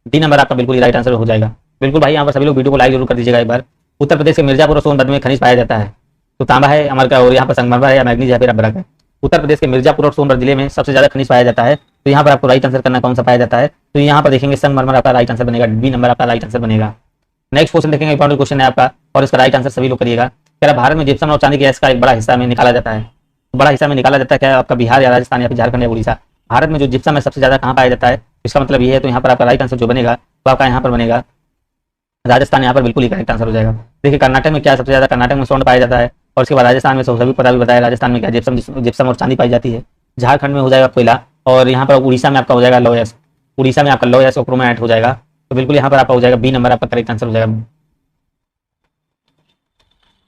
डी नंबर आपका बिल्कुल ही राइट आंसर हो जाएगा। बिल्कुल भाई यहाँ पर सभी लोग वीडियो को लाइक जरूर कर दीजिएगा एक बार। उत्तर प्रदेश के मिर्जापुर और सोनभद्र में खनिज पाया जाता है? तो तांबा है, अमर का, और यहाँ पर संगमरमर है, या मैग्नीज है, फिर अभ्रक है? उत्तर प्रदेश के मिर्जापुर और सोनभद्र जिले में सबसे ज्यादा खनिज पाया जाता है। तो यहाँ पर आपको राइट आंसर करना कौन सा पाया जाता है? तो यहाँ पर देखेंगे संगमरमर आपका राइट आंसर बनेगा। बी नंबर आपका राइट आंसर बनेगा। नेक्स्ट क्वेश्चन देखेंगे, इंपॉर्टेंट क्वेश्चन है आपका और इसका राइट आंसर सभी लोग करिएगा। क्या भारत में जिप्सम और चांदी गैस का एक बड़ा हिस्सा में निकाला जाता है? तो बड़ा हिस्सा में निकाला जाता है क्या आपका बिहार या राजस्थान या फिर झारखंड या उड़ीसा? भारत में जो जिप्सम है सबसे ज्यादा कहाँ पाया जाता है? इसका मतलब ये है। तो यहाँ पर आपका राइट आंसर जो बनेगा तो आपका यहाँ पर बनेगा राजस्थान। यहाँ पर बिल्कुल ही करेक्ट आंसर हो जाएगा। देखिए कर्नाटक में क्या सबसे ज्यादा? कर्नाटक में स्वर्ण पाया जाता है। और उसके बाद राजस्थान में सभी पता भी बताया, राजस्थान में क्या जिप्सम और चांदी पाई जाती है। झारखंड में हो जाएगा कोयला, और यहाँ पर उड़ीसा में आपका हो जाएगा लौह अयस्क। उड़ीसा में आपका लौह अयस्क और क्रोमाइट हो जाएगा। तो बिल्कुल यहाँ पर आपका हो जाएगा बी नंबर आपका करेक्ट आंसर हो जाएगा।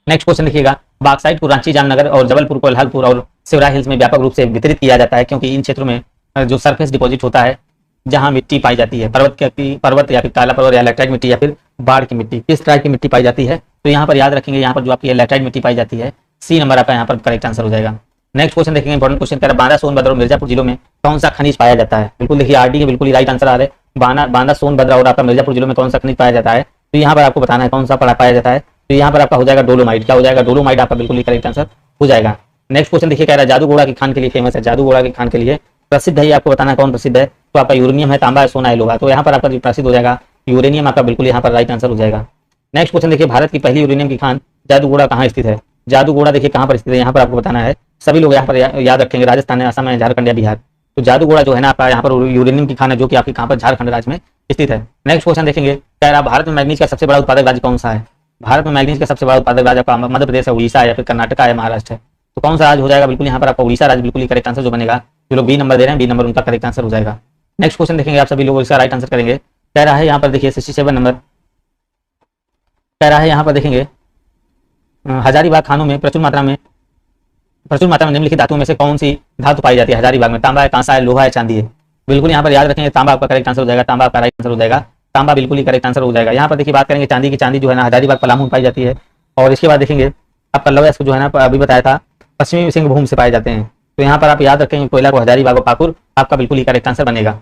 नेक्स्ट क्वेश्चन देखिएगा, बॉक्साइट को रांची, जामनगर और जबलपुर, कोल्हारपुर और सिवरा हिल्स में व्यापक रूप से वितरित किया जाता है क्योंकि इन क्षेत्रों में जो सरफेस डिपॉजिट होता है जहां मिट्टी पाई जाती है, पर्वत या फिर काला पर्वत या लैटराइट मिट्टी या फिर बाढ़ की मिट्टी, किस तरह की मिट्टी पाई जाती है? तो यहाँ पर याद रखेंगे, यहाँ पर जो आपकी लैटराइट मिट्टी पाई जाती है, सी नंबर आपका यहाँ पर करेक्ट आंसर हो जाएगा। नेक्स्ट क्वेश्चन देखेंगे, इंपॉर्टेंट क्वेश्चन, कह बांदा, सोनभद्र और मिर्जापुर जिलों में कौन सा खनिज पाया जाता है? बिल्कुल देखिए RD है, बिल्कुल ही राइट आंसर आ रहा है। बांदा, सोनभद्र और आपका मिर्जापुर जिलों में कौन सा खनिज पाया जाता है? तो यहाँ पर आपको बताना है कौन सा पाया जाता है। तो यहाँ पर आपका हो जाएगा डोलोमाइट। क्या हो जाएगा? डोलोमाइट आपका बिल्कुल ही करेक्ट आंसर हो जाएगा। नेक्स्ट क्वेश्चन देखिए, कह रहा है जादूगोड़ा की खान के लिए फेमस है? जादूगोड़ा की खान के लिए प्रसिद्ध है, ये आपको बताना है कौन प्रसिद्ध है। तो आपका यूरेनियम है, तांबा है, सोना है, लोहा। तो यहाँ पर आपका प्रसिद्ध हो जाएगा यूरेनियम, आपका बिल्कुल यहाँ पर राइट आंसर हो जाएगा। नेक्स्ट क्वेश्चन देखिए, भारत की पहली यूरेनियम की खान जादूगोड़ा कहाँ स्थित है? जादूगोड़ा देखिए कहाँ पर स्थित है, यहाँ पर आपको बताना है। सभी लोग यहाँ पर याद रखेंगे, राजस्थान है, असम है, झारखंड या बिहार। तो जादूगोड़ा जो है ना आपका यहाँ पर यूरेनियम की खान है जो कि आपके कहाँ पर? झारखंड राज्य में स्थित है। नेक्स्ट क्वेश्चन देखेंगे, कह रहा भारत में मैग्नीज का सबसे बड़ा उत्पादक राज्य कौन सा है? भारत में मैग्नीज का सबसे बड़ा उत्पादक राज्य आपका मध्य प्रदेश है, उड़ीसा है, या फिर कर्नाटक है, महाराष्ट्र है? तो कौन सा राज्य हो जाएगा? बिल्कुल यहाँ पर आपका उड़ीसा राज्य बिल्कुल ही करेक्ट आंसर जो बनेगा। जो लोग बी नंबर दे रहे हैं, बी नंबर उनका करेक्ट आंसर हो जाएगा। नेक्स्ट क्वेश्चन देखेंगे, आप सभी लोग इसका राइट आंसर करेंगे। कह रहा है यहाँ पर देखिए 67 नंबर, कह रहा है यहाँ पर देखेंगे हजारीबाग खानों में प्रचुर मात्रा में निम्नलिखित धातुओं में से कौन सी धातु पाई जाती है? हजारीबाग में तांबा है, कांसा है, लोहा है, चांदी है? बिल्कुल यहाँ पर याद रखेंगे तांबा आपका करेक्ट आंसर हो जाएगा। तांबा आपका राइट आंसर हो जाएगा। तांबा बिल्कुल ही करेक्ट आंसर हो जाएगा। यहाँ पर देखिए बात करेंगे चांदी की। चांदी जो है ना हजारीबाग पलामू में पाई जाती है। और इसके बाद देखेंगे आपका लौह अयस्क जो है ना अभी बताया था पश्चिमी सिंहभूम से पाए जाते हैं। तो यहाँ पर आप याद रखेंगे कोयला को हजारीबाग और पाकुर, आपका बिल्कुल ही करेक्ट आंसर बनेगा।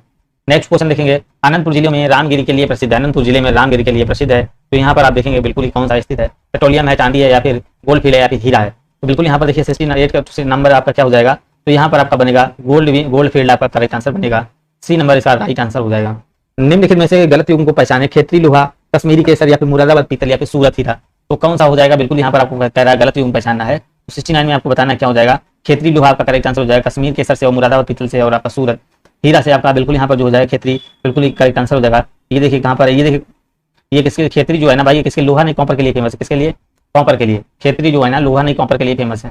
नेक्स्ट क्वेश्चन देखेंगे, आनंदपुर जिले में रामगिरी के लिए प्रसिद्ध है। आनंदपुर जिले में रामगिरी के लिए प्रसिद्ध है। तो यहाँ पर आप देखेंगे बिल्कुल ही कौन सा स्थित है? पेट्रोलियम है, चांदी है, या फिर गोल्ड फील्ड है, या फिर हीरा है? तो बिल्कुल यहाँ पर देखिए 68 का नंबर आपका क्या हो जाएगा? तो यहाँ पर आपका बनेगा गोल्ड फील्ड आपका करेक्ट आंसर बनेगा। सी नंबर इसका राइट आंसर हो जाएगा। निम्नलिखित में से गलत युग्म को पहचाने, खेतरी लोहा, कश्मीरी केसर, या फिर मुरादाबाद पीतल, या फिर सूरत हीरा? तो कौन सा हो जाएगा? बिल्कुल यहाँ पर आपको कह रहा है गलत युग्म पहचानना है। तो 69 में आपको बताना क्या हो जाएगा? खेतरी लोहा आपका करेक्ट आंसर हो जाएगा। कश्मीर केसर से और मुरादाबाद पीतल से और आपका सूरत हीरा से आपका बिल्कुल यहाँ पर जो हो जाएगा खेतरी, बिल्कुल ही करेक्ट आंसर हो जाएगा। ये देखिए कहाँ पर है, ये देखिए ये किसके? खेतरी जो है ना भाई, ये किसके? लोहा नहीं कॉपर के लिए फेमस है। किसके लिए? कॉपर के लिए। खेतरी जो है ना लोहा नहीं कॉपर के लिए फेमस है।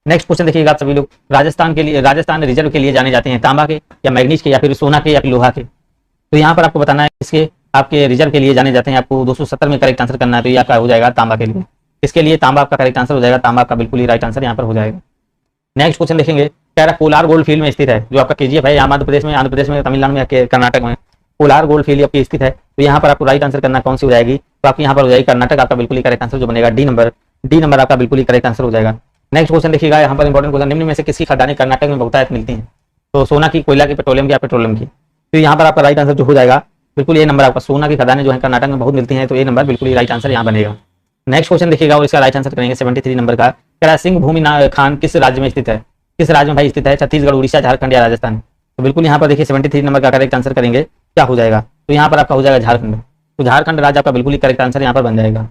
नेक्स्ट क्वेश्चन देखिएगा आप सभी लोग, राजस्थान रिजर्व के लिए जाने जाते हैं तांबा के, या मैग्नीज के, या फिर सोना के, या फिर लोहा के? तो यहाँ पर आपको बताना है इसके आपके रिजर्व के लिए जाने जाते हैं। आपको 270 में करेक्ट आंसर करना है, तो ये आपका हो जाएगा तांबा के लिए। इसके लिए तांबा आपका करेक्ट आंसर हो जाएगा, तांबा आपका बिल्कुल ही राइट आंसर यहाँ पर हो जाएगा। नेक्स्ट क्वेश्चन देखेंगे, कह रहा कोलार गोल्ड फील्ड में स्थित है, जो आपका केजीएफ है, यहाँ आंध्र प्रदेश में, तमिलनाडु में, कर्नाटक में कोलार गोल्ड फील्ड आपकी स्थित है। तो यहाँ पर आपको राइट आंसर करना कौन सी हो जाएगी, तो आपकी यहाँ पर हो जाएगी कर्नाटक, आपका बिल्कुल ही करेक्ट आंसर जो बनेगा डी नंबर आपका बिल्कुल ही करेक्ट आंसर हो जाएगा। नेक्स्ट क्वेश्चन देखिएगा, यहाँ पर इंपॉर्टेंट क्वेश्चन, निम्न में से किसकी खदानें कर्नाटक में बहुतायत मिलती हैं, तो सोना की, कोयला की, पेट्रोलियम की या पेट्रोलियम की। तो यहाँ पर आपका राइट आंसर जो हो जाएगा बिल्कुल ए नंबर आपका, सोना की खदानें जो है कर्नाटक में बहुत मिलती हैं, तो ए नंबर बिल्कुल ही राइट आंसर यहाँ बनेगा। नेक्स्ट क्वेश्चन देखिएगा और इसका राइट आंसर करेंगे 73 नंबर का, कह रहा सिंह भूमि खान किस राज्य में स्थित है, किस राज्य में भाई स्थित है, छत्तीसगढ़, उड़ीसा, झारखंड या राजस्थान। तो बिल्कुल यहाँ पर देखिए 73 नंबर का करेक्ट आंसर करेंगे, क्या हो जाएगा, तो यहाँ पर आपका हो जाएगा झारखंड। तो झारखंड राज्य आपका बिल्कुल ही करेक्ट आंसर यहाँ पर बन जाएगा।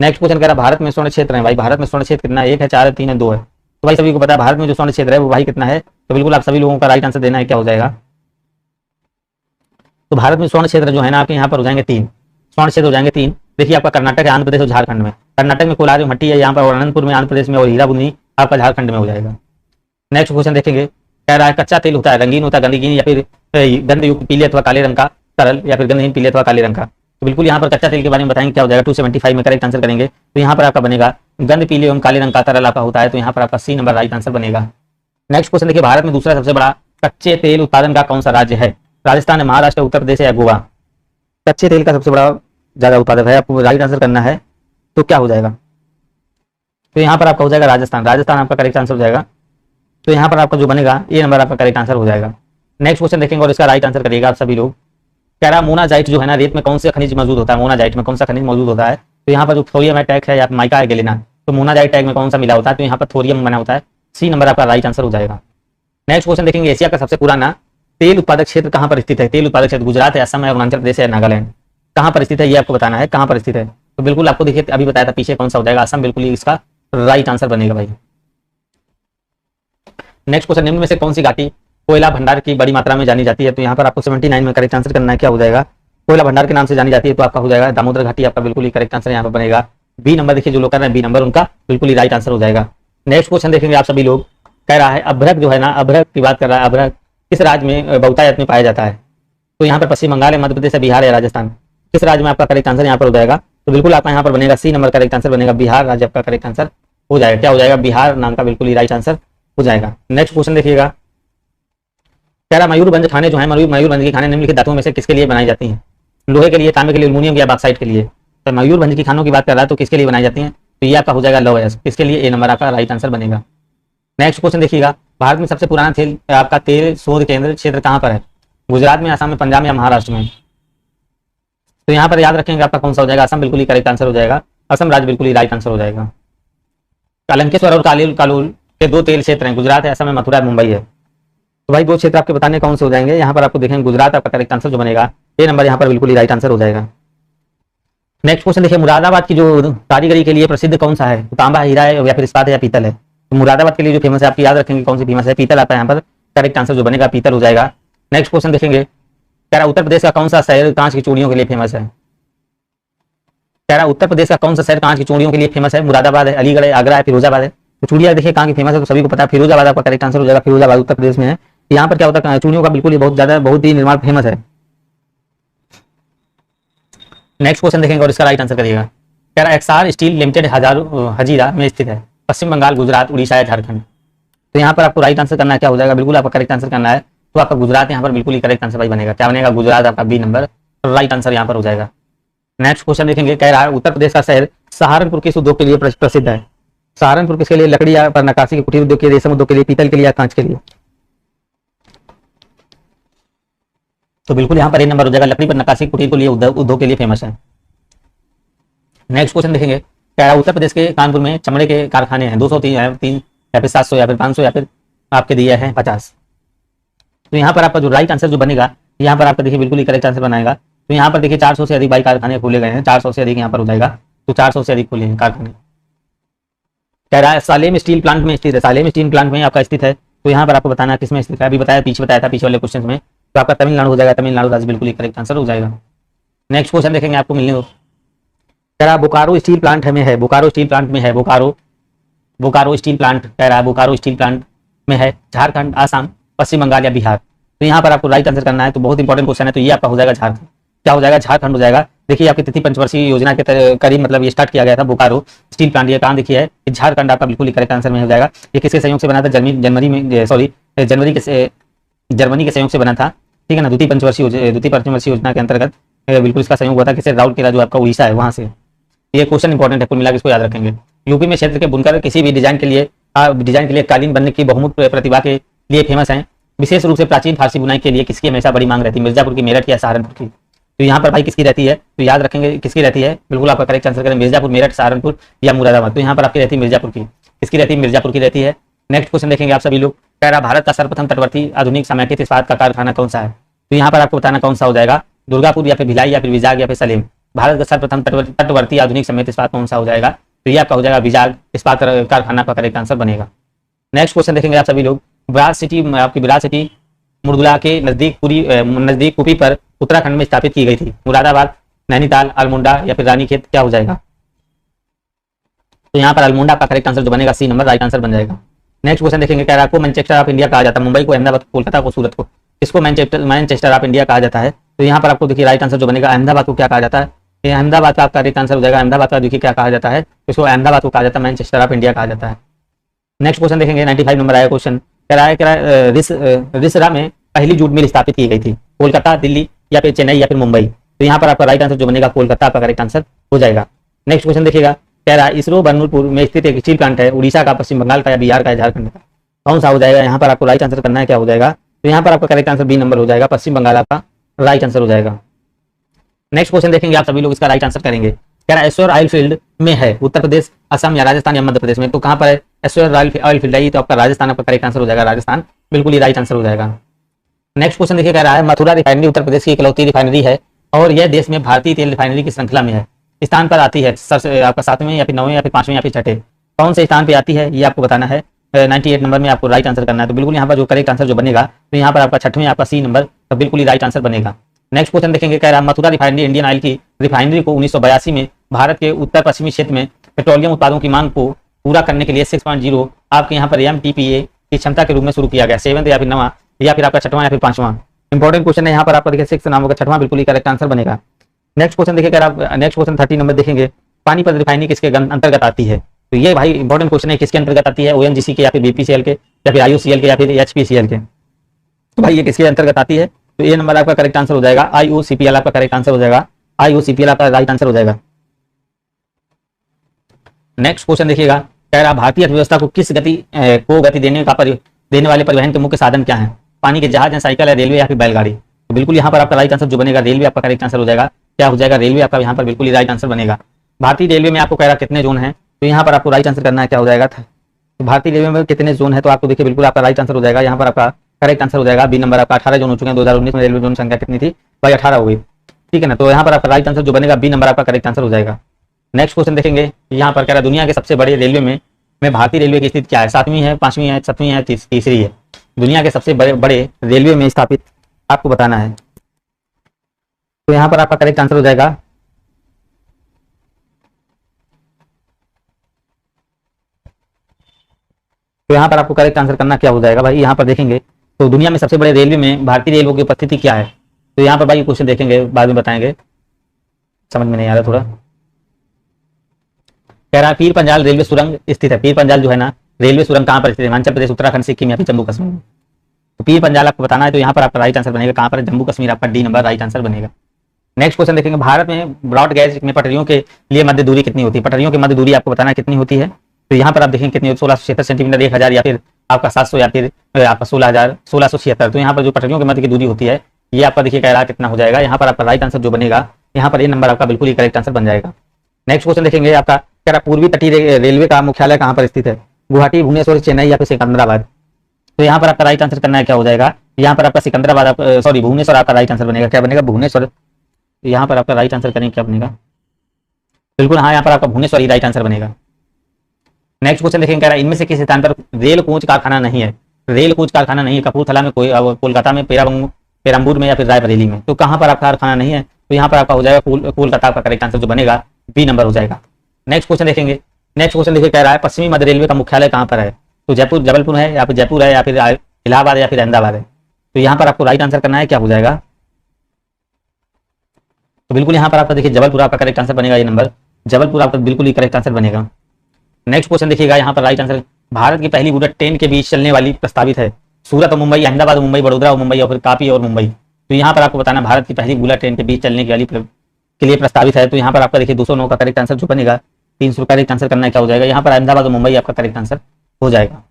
नेक्स्ट क्वेश्चन कह रहा भारत में स्वर्ण क्षेत्र है, भाई भारत में स्वर्ण क्षेत्र कितना है, 1 है, 4 है, 3 है, 2 है। तो भाई सभी को पता है भारत में जो स्वर्ण क्षेत्र है वो भाई कितना है, तो बिल्कुल आप सभी लोगों का राइट आंसर देना है, क्या हो जाएगा। तो भारत में स्वर्ण क्षेत्र जो है ना आपके यहाँ पर हो जाएंगे 3 स्वर्ण क्षेत्र हो जाएंगे 3। देखिए आपका कर्नाटक है, आंध्र प्रदेश और झारखंड में। कर्नाटक में कोलार मट्टी है यहाँ पर, और अनंतपुर में आंध्र प्रदेश में, और हीरा बुंदी आपका झारखंड में हो जाएगा। नेक्स्ट क्वेश्चन देखेंगे, कह रहा है कच्चा तेल होता है रंगीन होता है, गंदगीन या फिर गंधयुक्त पीले अथवा काले रंग का, तरल या फिर गंधहीन पीले अथवा काले रंग का। तो बिल्कुल यहाँ पर कच्चा तेल के बारे में बताएंगे, क्या हो जाएगा, 275 में करेक्ट आंसर करेंगे। तो यहाँ पर आपका बनेगा गंध पीले एवं काले रंग का तरल आपका होता है, तो यहाँ पर आपका सी नंबर राइट आंसर बनेगा। नेक्स्ट क्वेश्चन देखिए, भारत में दूसरा सबसे बड़ा कच्चे तेल उत्पादन का कौन सा राज्य है, राजस्थान है, महाराष्ट्र, उत्तर प्रदेश या गोवा। कच्चे तेल का सबसे बड़ा ज्यादा उत्पादक है, आपको राइट आंसर करना है, तो क्या हो जाएगा, तो यहाँ पर आपका हो जाएगा राजस्थान, राजस्थान आपका करेक्ट आंसर हो जाएगा। तो यहाँ पर आपका जो बनेगा ए नंबर आपका करेक्ट आंसर हो जाएगा। नेक्स्ट क्वेश्चन देखेंगे और इसका राइट आंसर करिएगा आप सभी लोग। कह रहा मोनाजाइट जो है ना, रेत में कौन सा खनिज मौजूद होता है, मोनाजाइट में कौन सा खनिज मौजूद होता है। तो यहाँ पर जो थोरियम है, टैग है या माइका है, गेलिना, तो मोनाजाइट टैग में कौन सा मिला होता है, तो यहाँ पर थोरियम बना होता है, सी नंबर आपका राइट आंसर हो जाएगा। नेक्स्ट क्वेश्चन देखेंगे, एशिया का सबसे पुराना तेल उत्पादक क्षेत्र कहाँ पर स्थित है, तेल उत्पादक क्षेत्र गुजरात है, असम है, अरुणाचल प्रदेश है, नागालैंड, कहाँ पर स्थित है ये आपको बताना है, कहाँ पर स्थित है। तो बिल्कुल आपको देखिए अभी बताया था पीछे कौन सा हो जाएगा, असम बिल्कुल ही इसका राइट आंसर बनेगा भाई। नेक्स्ट क्वेश्चन, निम्न में से कौन सी घाटी कोयला भंडार की बड़ी मात्रा में जानी जाती है, तो यहाँ पर आपको 79 में करेक्ट आंसर करना है, क्या हो जाएगा, कोयला भंडार के नाम से जानी जाती है, तो आपका हो जाएगा दामोदर घाटी, आपका बिल्कुल ही करेक्ट आंसर यहाँ पर बनेगा। बी नंबर देखिए जो लोग कर रहे हैं बी नंबर, उनका बिल्कुल ही राइट आंसर हो जाएगा। नेक्स्ट क्वेश्चन देखेंगे आप सभी लोग, कह रहा है अभ्रक जो है ना, अभ्रक की बात कर रहा है, अभ्रक किस राज्य में बहुतायत में पाया जाता है। तो यहाँ पर पश्चिम बंगाल है, मध्य प्रदेश है, बिहार है, राजस्थान, किस राज्य में आपका करेक्ट आंसर यहाँ पर हो जाएगा। तो बिल्कुल आपका यहाँ पर बनेगा सी नंबर करेक्ट आंसर बनेगा, बिहार राज्य आपका करेक्ट आंसर हो जाएगा, क्या हो जाएगा, बिहार नाम का बिल्कुल ही राइट आंसर हो जाएगा। नेक्स्ट क्वेश्चन देखिएगा, कह रहा मयूरभंज खाने जो है, मयूरभंज की खाने निम्नलिखित धातुओं में से किसके लिए बनाई जाती हैं, लोहे के लिए, तांबे के लिए, एल्युमिनियम या बॉक्साइट के लिए। तो मयूरभंज की खानों की बात कर रहा है, तो किसके लिए बनाई जाती हैं, तो ये आपका हो जाएगा लौह अयस्क, किसके लिए, ए नंबर आपका राइट आंसर बनेगा। नेक्स्ट क्वेश्चन देखिएगा, भारत में सबसे पुराना तेल आपका तेल शोध केंद्र क्षेत्र कहाँ पर है, गुजरात में, असम में, पंजाब या महाराष्ट्र में। तो यहाँ पर याद रखेंगे आपका कौन सा हो जाएगा, असम बिल्कुल ही करेक्ट आंसर हो जाएगा, असम राज्य बिल्कुल ही राइट आंसर हो जाएगा। लंकेश्वर और कालूल के 2 तेल क्षेत्र हैं, गुजरात है, असम है, मथुरा है, मुंबई है। तो भाई 2 क्षेत्र आपके बताने कौन से हो जाएंगे, यहाँ पर आपको देखेंगे गुजरात आपका करेक्ट आंसर जो बनेगा, ए नंबर यहाँ पर बिल्कुल ही राइट आंसर हो जाएगा। नेक्स्ट क्वेश्चन देखिए, मुरादाबाद की जो कारीगरी के लिए प्रसिद्ध कौन सा है, तांबा, हीरा है या फिर इस्पात है या पीतल है। तो मुरादाबाद के लिए जो फेमस है आपकी याद रखेंगे कौन सी फेमस है, पीतल आता है यहाँ पर, करेक्ट आंसर जो बनेगा पीतल हो जाएगा। नेक्स्ट क्वेश्चन देखेंगे, कह रहा उत्तर प्रदेश का कौन सा शहर कांच की चूड़ियों के लिए फेमस है, कह रहा उत्तर प्रदेश का कौन सा शहर कांच की चूड़ियों के लिए फेमस है, मुरादाबाद है, अलीगढ़ है, आगरा है, फिरोजाबाद है। तो चूड़ियाँ देखिए कहाँ की फेमस है, तो सभी को पता है फिरोजाबाद आपका करेक्ट आंसर हो जाएगा, फिरोजाबाद उत्तर प्रदेश में है। यहाँ पर क्या होता है, चूड़ियों का बिल्कुल ही बहुत ही निर्माण फेमस है। नेक्स्ट क्वेश्चन देखेंगे और इसका राइट आंसर करिएगा, कह रहा एक्सार स्टील लिमिटेड हजीरा में स्थित है, पश्चिम बंगाल, गुजरात, उड़ीसा या झारखंड। तो यहाँ पर आपको राइट आंसर करना है, क्या हो जाएगा, बिल्कुल आपका करेक्ट आंसर करना है, तो आपका गुजरात यहाँ पर बिल्कुल ही करेक्ट आंसर भाई बनेगा, क्या बनेगा, गुजरात आपका बी नंबर राइट आंसर यहाँ पर हो जाएगा। नेक्स्ट क्वेश्चन देखेंगे, कह रहा है उत्तर प्रदेश का शहर सहारनपुर किस उद्योग के लिए प्रसिद्ध है, सहारनपुर किसके लिए, लकड़ी या पर नक्काशी के कुटीर उद्योग के लिए, रेशम उद्योग के लिए, पीतल के लिए या कांच के लिए। तो बिल्कुल यहाँ पर ए नंबर हो जाएगा, लकड़ी पर नक्काशी कुटीर के लिए उद्योग के लिए फेमस है। नेक्स्ट क्वेश्चन देखेंगे, कह रहा उत्तर प्रदेश के कानपुर में चमड़े के कारखाने हैं, 203 या फिर 700 या फिर 500 या फिर आपके दिया है 50। तो यहाँ पर आपका जो राइट आंसर जो बनेगा, यहाँ पर आपका देखिए बिल्कुल ही करेक्ट आंसर बनाएगा। तो यहाँ पर देखिए 400 से अधिक बाई कारखाने खोले गए हैं, 400 से अधिक यहाँ पर हो जाएगा, तो 400 से अधिक खोले हैं कारखाने। कह रहा है सालेम स्टील प्लांट में स्थित है, सालेम स्टील प्लांट में आपका स्थित है। तो यहाँ पर आपको बताना है किसमें स्थित है, अभी बताया पीछे बताया था पीछे वाले क्वेश्चन में, तो आपका तमिलनाडु हो जाएगा, तमिलनाडु राज्य बिल्कुल ही करेक्ट आंसर हो जाएगा। नेक्स्ट क्वेश्चन देखेंगे आपको मिलने को, कह रहा बोकारो स्टील प्लांट में है, बोकारो स्टील प्लांट में है, बोकारो स्टील प्लांट कह रहा है बोकारो स्टील प्लांट में है, झारखंड, आसाम, पश्चिम बंगाल या बिहार। तो यहाँ पर आपको राइट आंसर करना है, तो बहुत इंपॉर्टेंट क्वेश्चन है, तो ये आपका हो जाएगा झारखंड। क्या हो जाएगा, झारखंड हो जाएगा। देखिए आपकी तिथि पंचवर्षीय योजना के करीब मतलब ये स्टार्ट किया गया था बोकारो स्टील प्लांट, ये कहाँ देखिए है, झारखंड आपका बिल्कुल करेक्ट आंसर में हो जाएगा। ये किसके सहयोग से बना था, जनवरी में, सॉरी जनवरी के जर्मनी के सहयोग से बना था, ठीक है ना। द्वितीय पंचवर्षीय योजना के अंतर्गत बिल्कुल इसका सहयोग हुआ था, किसे, राउरकेला जो आपका उड़ीसा है वहां से। ये क्वेश्चन इंपॉर्टेंट है, कुल मिलाकर इसको याद रखेंगे। यूपी में क्षेत्र के बुनकर किसी भी डिजाइन के लिए कालीन बनने की बहुमुख प्रतिभा के लिए फेमस हैं। विशेष रूप से प्राचीन फारसी बुनाई के लिए किसकी हमेशा बड़ी मांग रहती है, मिर्जापुर की, मेरठ या सहारनपुर की। तो यहाँ पर भाई किसकी रहती है, तो याद रखेंगे किसकी रहती है, बिल्कुल आपका करेक्ट आंसर करें, मिर्जापुर, मेरठ, सहारनपुर या मुरादाबाद। तो यहाँ पर आपकी रहती है मिर्जापुर की, किसकी रहती है, मिर्जापुर की रहती है। नेक्स्ट क्वेश्चन देखेंगे आप सभी लोग, कह रहा भारत का सर्वप्रथम तटवर्ती आधुनिक समेकित इस्पात का कारखाना कौन सा है। तो यहाँ पर आपको बताना कौन सा हो जाएगा, दुर्गापुर या फिर भिलाई या फिर विजाग या फिर सलेम। भारत का सर्वप्रथम तटवर्ती आधुनिक समेकित इस्पात कौन सा हो जाएगा, तो ये आपका हो जाएगा विजाग इस्पात कारखाना का करेक्ट आंसर बनेगा। नेक्स्ट क्वेश्चन देखेंगे आप सभी लोग, विराट सिटी मुर्दुला के नजदीक कुपी पर उत्तराखंड में स्थापित की गई थी। मुरादाबाद, नैनीताल, अल्मोड़ा या फिर रानीखेत, क्या हो जाएगा। तो यहाँ पर अल्मोड़ा का करेक्ट आंसर जो बनेगा सी नंबर राइट आंसर बन जाएगा। नेक्स्ट क्वेश्चन देखेंगे, कह रहा को मैनचेस्टर ऑफ इंडिया कहा जाता है, मुंबई को, अहमदाबाद को, कोलकाता को, सूरत को, इसको मैनचेस्टर ऑफ इंडिया कहा जाता है। तो यहाँ पर आपको देखिए राइट आंसर जो बनेगा, अहमदाबाद को क्या कहा जाता है, ये अहमदाबाद का आपका करेक्ट आंसर हो जाएगा। अहमदाबाद का देखिए क्या कहा जाता है, इसको अहमदाबाद को कहा जाता है, मैनचेस्टर ऑफ इंडिया कहा जाता है। नेक्स्ट क्वेश्चन देखेंगे, 95 नंबर आया क्वेश्चन, कह रहा है रिसरा में पहली जूट मिल स्थापित की गई थी, कोलकाता, दिल्ली या फिर चेन्नई या फिर मुंबई। तो यहाँ पर आपका राइट आंसर जो बनेगा कोलकाता का करेक्ट आंसर हो जाएगा। नेक्स्ट क्वेश्चन देखिएगा, कह रहा है इसरो बर्नपुर में स्थित एक स्टील प्लांट है, उड़ीसा का, पश्चिम बंगाल का या बिहार का या झारखंड का, कौन सा हो जाएगा। यहाँ पर आपको राइट आंसर करना है, क्या हो जाएगा, तो यहाँ पर आपका करेक्ट आंसर बी नंबर हो जाएगा, पश्चिम बंगाल आपका राइट आंसर हो जाएगा। नेक्स्ट क्वेश्चन देखेंगे आप सभी लोग, इसका राइट आंसर करेंगे। कह रहा है एश्योर ऑयल फील्ड में है, उत्तर प्रदेश, असम या राजस्थान या मध्य प्रदेश में। तो कहाँ पर है एश्योर ऑयल फील्ड है, तो आपका राजस्थान आपका करेक्ट आंसर हो जाएगा, राजस्थान बिल्कुल ही राइट आंसर हो जाएगा। नेक्स्ट क्वेश्चन देखिए, कह रहा है मथुरा रिफाइनरी उत्तर प्रदेश की इकलौती रिफाइनरी है और यह देश में भारतीय तेल रिफाइनरी की श्रृंखला में है, स्थान पर आती है आपका 7वें या फिर 9वें या फिर 5वें या फिर 6ठे, कौन से स्थान पे आती है ये आपको बताना है। 98 नंबर में आपको राइट आंसर करना है। तो बिल्कुल यहाँ पर जो करेक्ट आंसर जो बनेगा, तो यहाँ पर आपका 6वें आपका सी नंबर तो बिल्कुल ही राइट आंसर बनेगा। नेक्स्ट क्वेश्चन देखेंगे, कह रहा है मथुरा रिफाइनरी इंडियन ऑयल की रिफाइनरी को 1982 में भारत के उत्तर पश्चिमी क्षेत्र में पेट्रोलियम उत्पादों की मांग को पूरा करने के लिए 6.0 आपके यहाँ पर MTPA की क्षमता के रूप में शुरू किया गया, 7वां या फिर 9वां या फिर आपका 6वां या फिर 5वां। इंपॉर्टेंट क्वेश्चन है यहाँ पर आपका देखिए 6 नाम होगा, 6वां बिल्कुल ही करेक्ट आंसर बनेगा। नेक्स्ट क्वेश्चन देखिए, नेक्स्ट क्वेश्चन 30 नंबर देखेंगे, पानीपत रिफाइनरी किसके अंतर्गत आती है। तो ये भाई इंपॉर्टेंट क्वेश्चन है, किसके अंतर्गत आती है, ONGC के या फिर BPCL के या फिर IOCL के या फिर HPCL के। तो भाई ये किसके अंतर्गत आती है, तो ये नंबर आपका करेक्ट आंसर हो जाएगा, IOCPL आपका करेक्ट आंसर हो जाएगा, IOCPL आपका राइट आंसर हो जाएगा। नेक्स्ट क्वेश्चन देखिएगा, कह रहा भारतीय अर्थव्यवस्था को गति देने वाले परिवहन के मुख्य साधन क्या है, पानी के जहाज या साइकिल है, रेलवे या फिर बैलगाड़ी। तो बिल्कुल यहाँ पर आपका राइट आंसर जो बनेगा, रेलवे आपका करेक्ट आंसर हो जाएगा। क्या हो जाएगा, रेलवे आपका यहाँ पर बिल्कुल ही राइट आंसर बनेगा। भारतीय रेलवे में आपको कह रहा कितने जोन है, तो यहाँ पर आपको राइट आंसर करना है, क्या हो जाएगा, तो भारतीय रेलवे में कितने जोन है, तो आपको देखिए बिल्कुल आपका राइट आंसर हो जाएगा। यहाँ पर आपका करेक्ट आंसर हो जाएगा बी नंबर, आपका 18 जोन हो चुके हैं। 2019 में रेलवे जोन संख्या कितनी थी भाई, 18 हो गई, ठीक है ना। तो यहाँ पर आपका राइट आंसर जो बनेगा बी नंबर आपका करेक्ट आंसर हो जाएगा। नेक्स्ट क्वेश्चन देखेंगे, यहाँ पर कह रहा दुनिया के सबसे बड़े रेलवे में भारतीय रेलवे की स्थिति क्या है, 7वीं है, 5वीं है, 7वीं है, तीसरी है। दुनिया के सबसे बड़े रेलवे में स्थापित आपको बताना है। तो यहाँ पर आपका करेक्ट आंसर हो जाएगा, तो यहाँ पर आपको करेक्ट आंसर करना क्या हो जाएगा भाई, यहाँ पर देखेंगे तो दुनिया में सबसे बड़े रेलवे में भारतीय रेलवे की उपस्थिति क्या है। तो यहाँ पर भाई क्वेश्चन देखेंगे, बाद में बताएंगे, समझ में नहीं आ रहा थोड़ा। कह रहा है पीर पंजाल रेलवे सुरंग स्थित है, पीर पंजाल जो है ना रेलवे सुरंग कहाँ पर स्थित है, हिमाचल प्रदेश, उत्तराखंड, सिक्किम या फिर जम्मू कश्मीर। तो पीर पंजाल आपको बताना है, तो यहाँ पर आपका राइट आंसर बनेगा कहाँ पर, जम्मू कश्मीर आपका डी नंबर राइट आंसर बनेगा। नेक्स्ट क्वेश्चन देखेंगे, भारत में ब्रॉड गेज में पटरियों के लिए मध्य दूरी कितनी होती है, पटरियों की मध्य दूरी आपको बताना है कितनी होती है। तो यहाँ पर आप देखेंगे कितनी, 1676 सेंटीमीटर, 1000 या फिर आपका 700 या फिर आपका 1676। तो यहाँ पर जो पटरियों के मध्य की दूरी होती है ये आपका देखिए कह रहा कितना हो जाएगा। यहाँ पर आपका राइट आंसर जो बनेगा, यहाँ पर ये नंबर आपका बिल्कुल ही करेक्ट आंसर बन जाएगा। नेक्स्ट क्वेश्चन देखेंगे, आपका कह रहा पूर्वी तटीय रेलवे का मुख्यालय कहाँ पर स्थित है, गुवाहाटी, भुवनेश्वर, चेन्नई या फिर सिकंदराबाद। तो यहाँ पर आपका राइट आंसर करना है, क्या हो जाएगा, यहाँ पर आपका सिकंदराबाद, सॉरी भुवनेश्वर आपका राइट आंसर बनेगा। क्या बनेगा, भुवनेश्वर। यहाँ पर आपका राइट आंसर करेंगे, क्या बनेगा, बिल्कुल हाँ, यहाँ पर आपका भुवनेश्वर ही राइट आंसर बनेगा। नेक्स्ट क्वेश्चन देखेंगे, कह रहा इनमें से किस स्थान पर रेल कोच कारखाना नहीं है, रेल कोच कारखाना नहीं है, कपूरथला में, कोलकाता में, पेरम्बूर में या फिर रायबरेली में। तो कहाँ पर आपका कारखाना नहीं है, तो यहाँ पर आपका हो जाएगा कोलकाता का करेक्ट आंसर जो बनेगा बी नंबर हो जाएगा। नेक्स्ट क्वेश्चन देखेंगे, नेक्स्ट क्वेश्चन देखिए, कह रहा है पश्चिमी मध्य रेलवे का मुख्यालय कहाँ पर है, तो जबलपुर है या फिर जयपुर है या फिर इलाहाबाद या फिर अहमदाबाद है। तो यहाँ पर आपको राइट आंसर करना है, क्या हो जाएगा, तो बिल्कुल यहाँ पर आपका देखिए जबलपुर आपका करेक्ट आंसर बनेगा, ये नंबर जबलपुर आपका बिल्कुल ही करेक्ट आंसर बनेगा। नेक्स्ट क्वेश्चन देखिएगा यहाँ पर राइट आंसर, भारत की पहली बुलेट ट्रेन के बीच चलने वाली प्रस्तावित है सूरत और मुंबई, अहमदाबाद और मुंबई, बड़ोदरा और मुंबई, और फिर कापी और मुंबई। तो यहाँ पर आपको बताना भारत की पहली बुलेट ट्रेन के बीच चलने वाली के लिए प्रस्तावित है। तो यहाँ पर आपका देखिए 209 का करेक्ट आंसर जो बनेगा, 300 करेक्ट आंसर करना क्या हो जाएगा, यहाँ पर अहमदाबाद और मुंबई आपका करेक्ट आंसर हो जाएगा।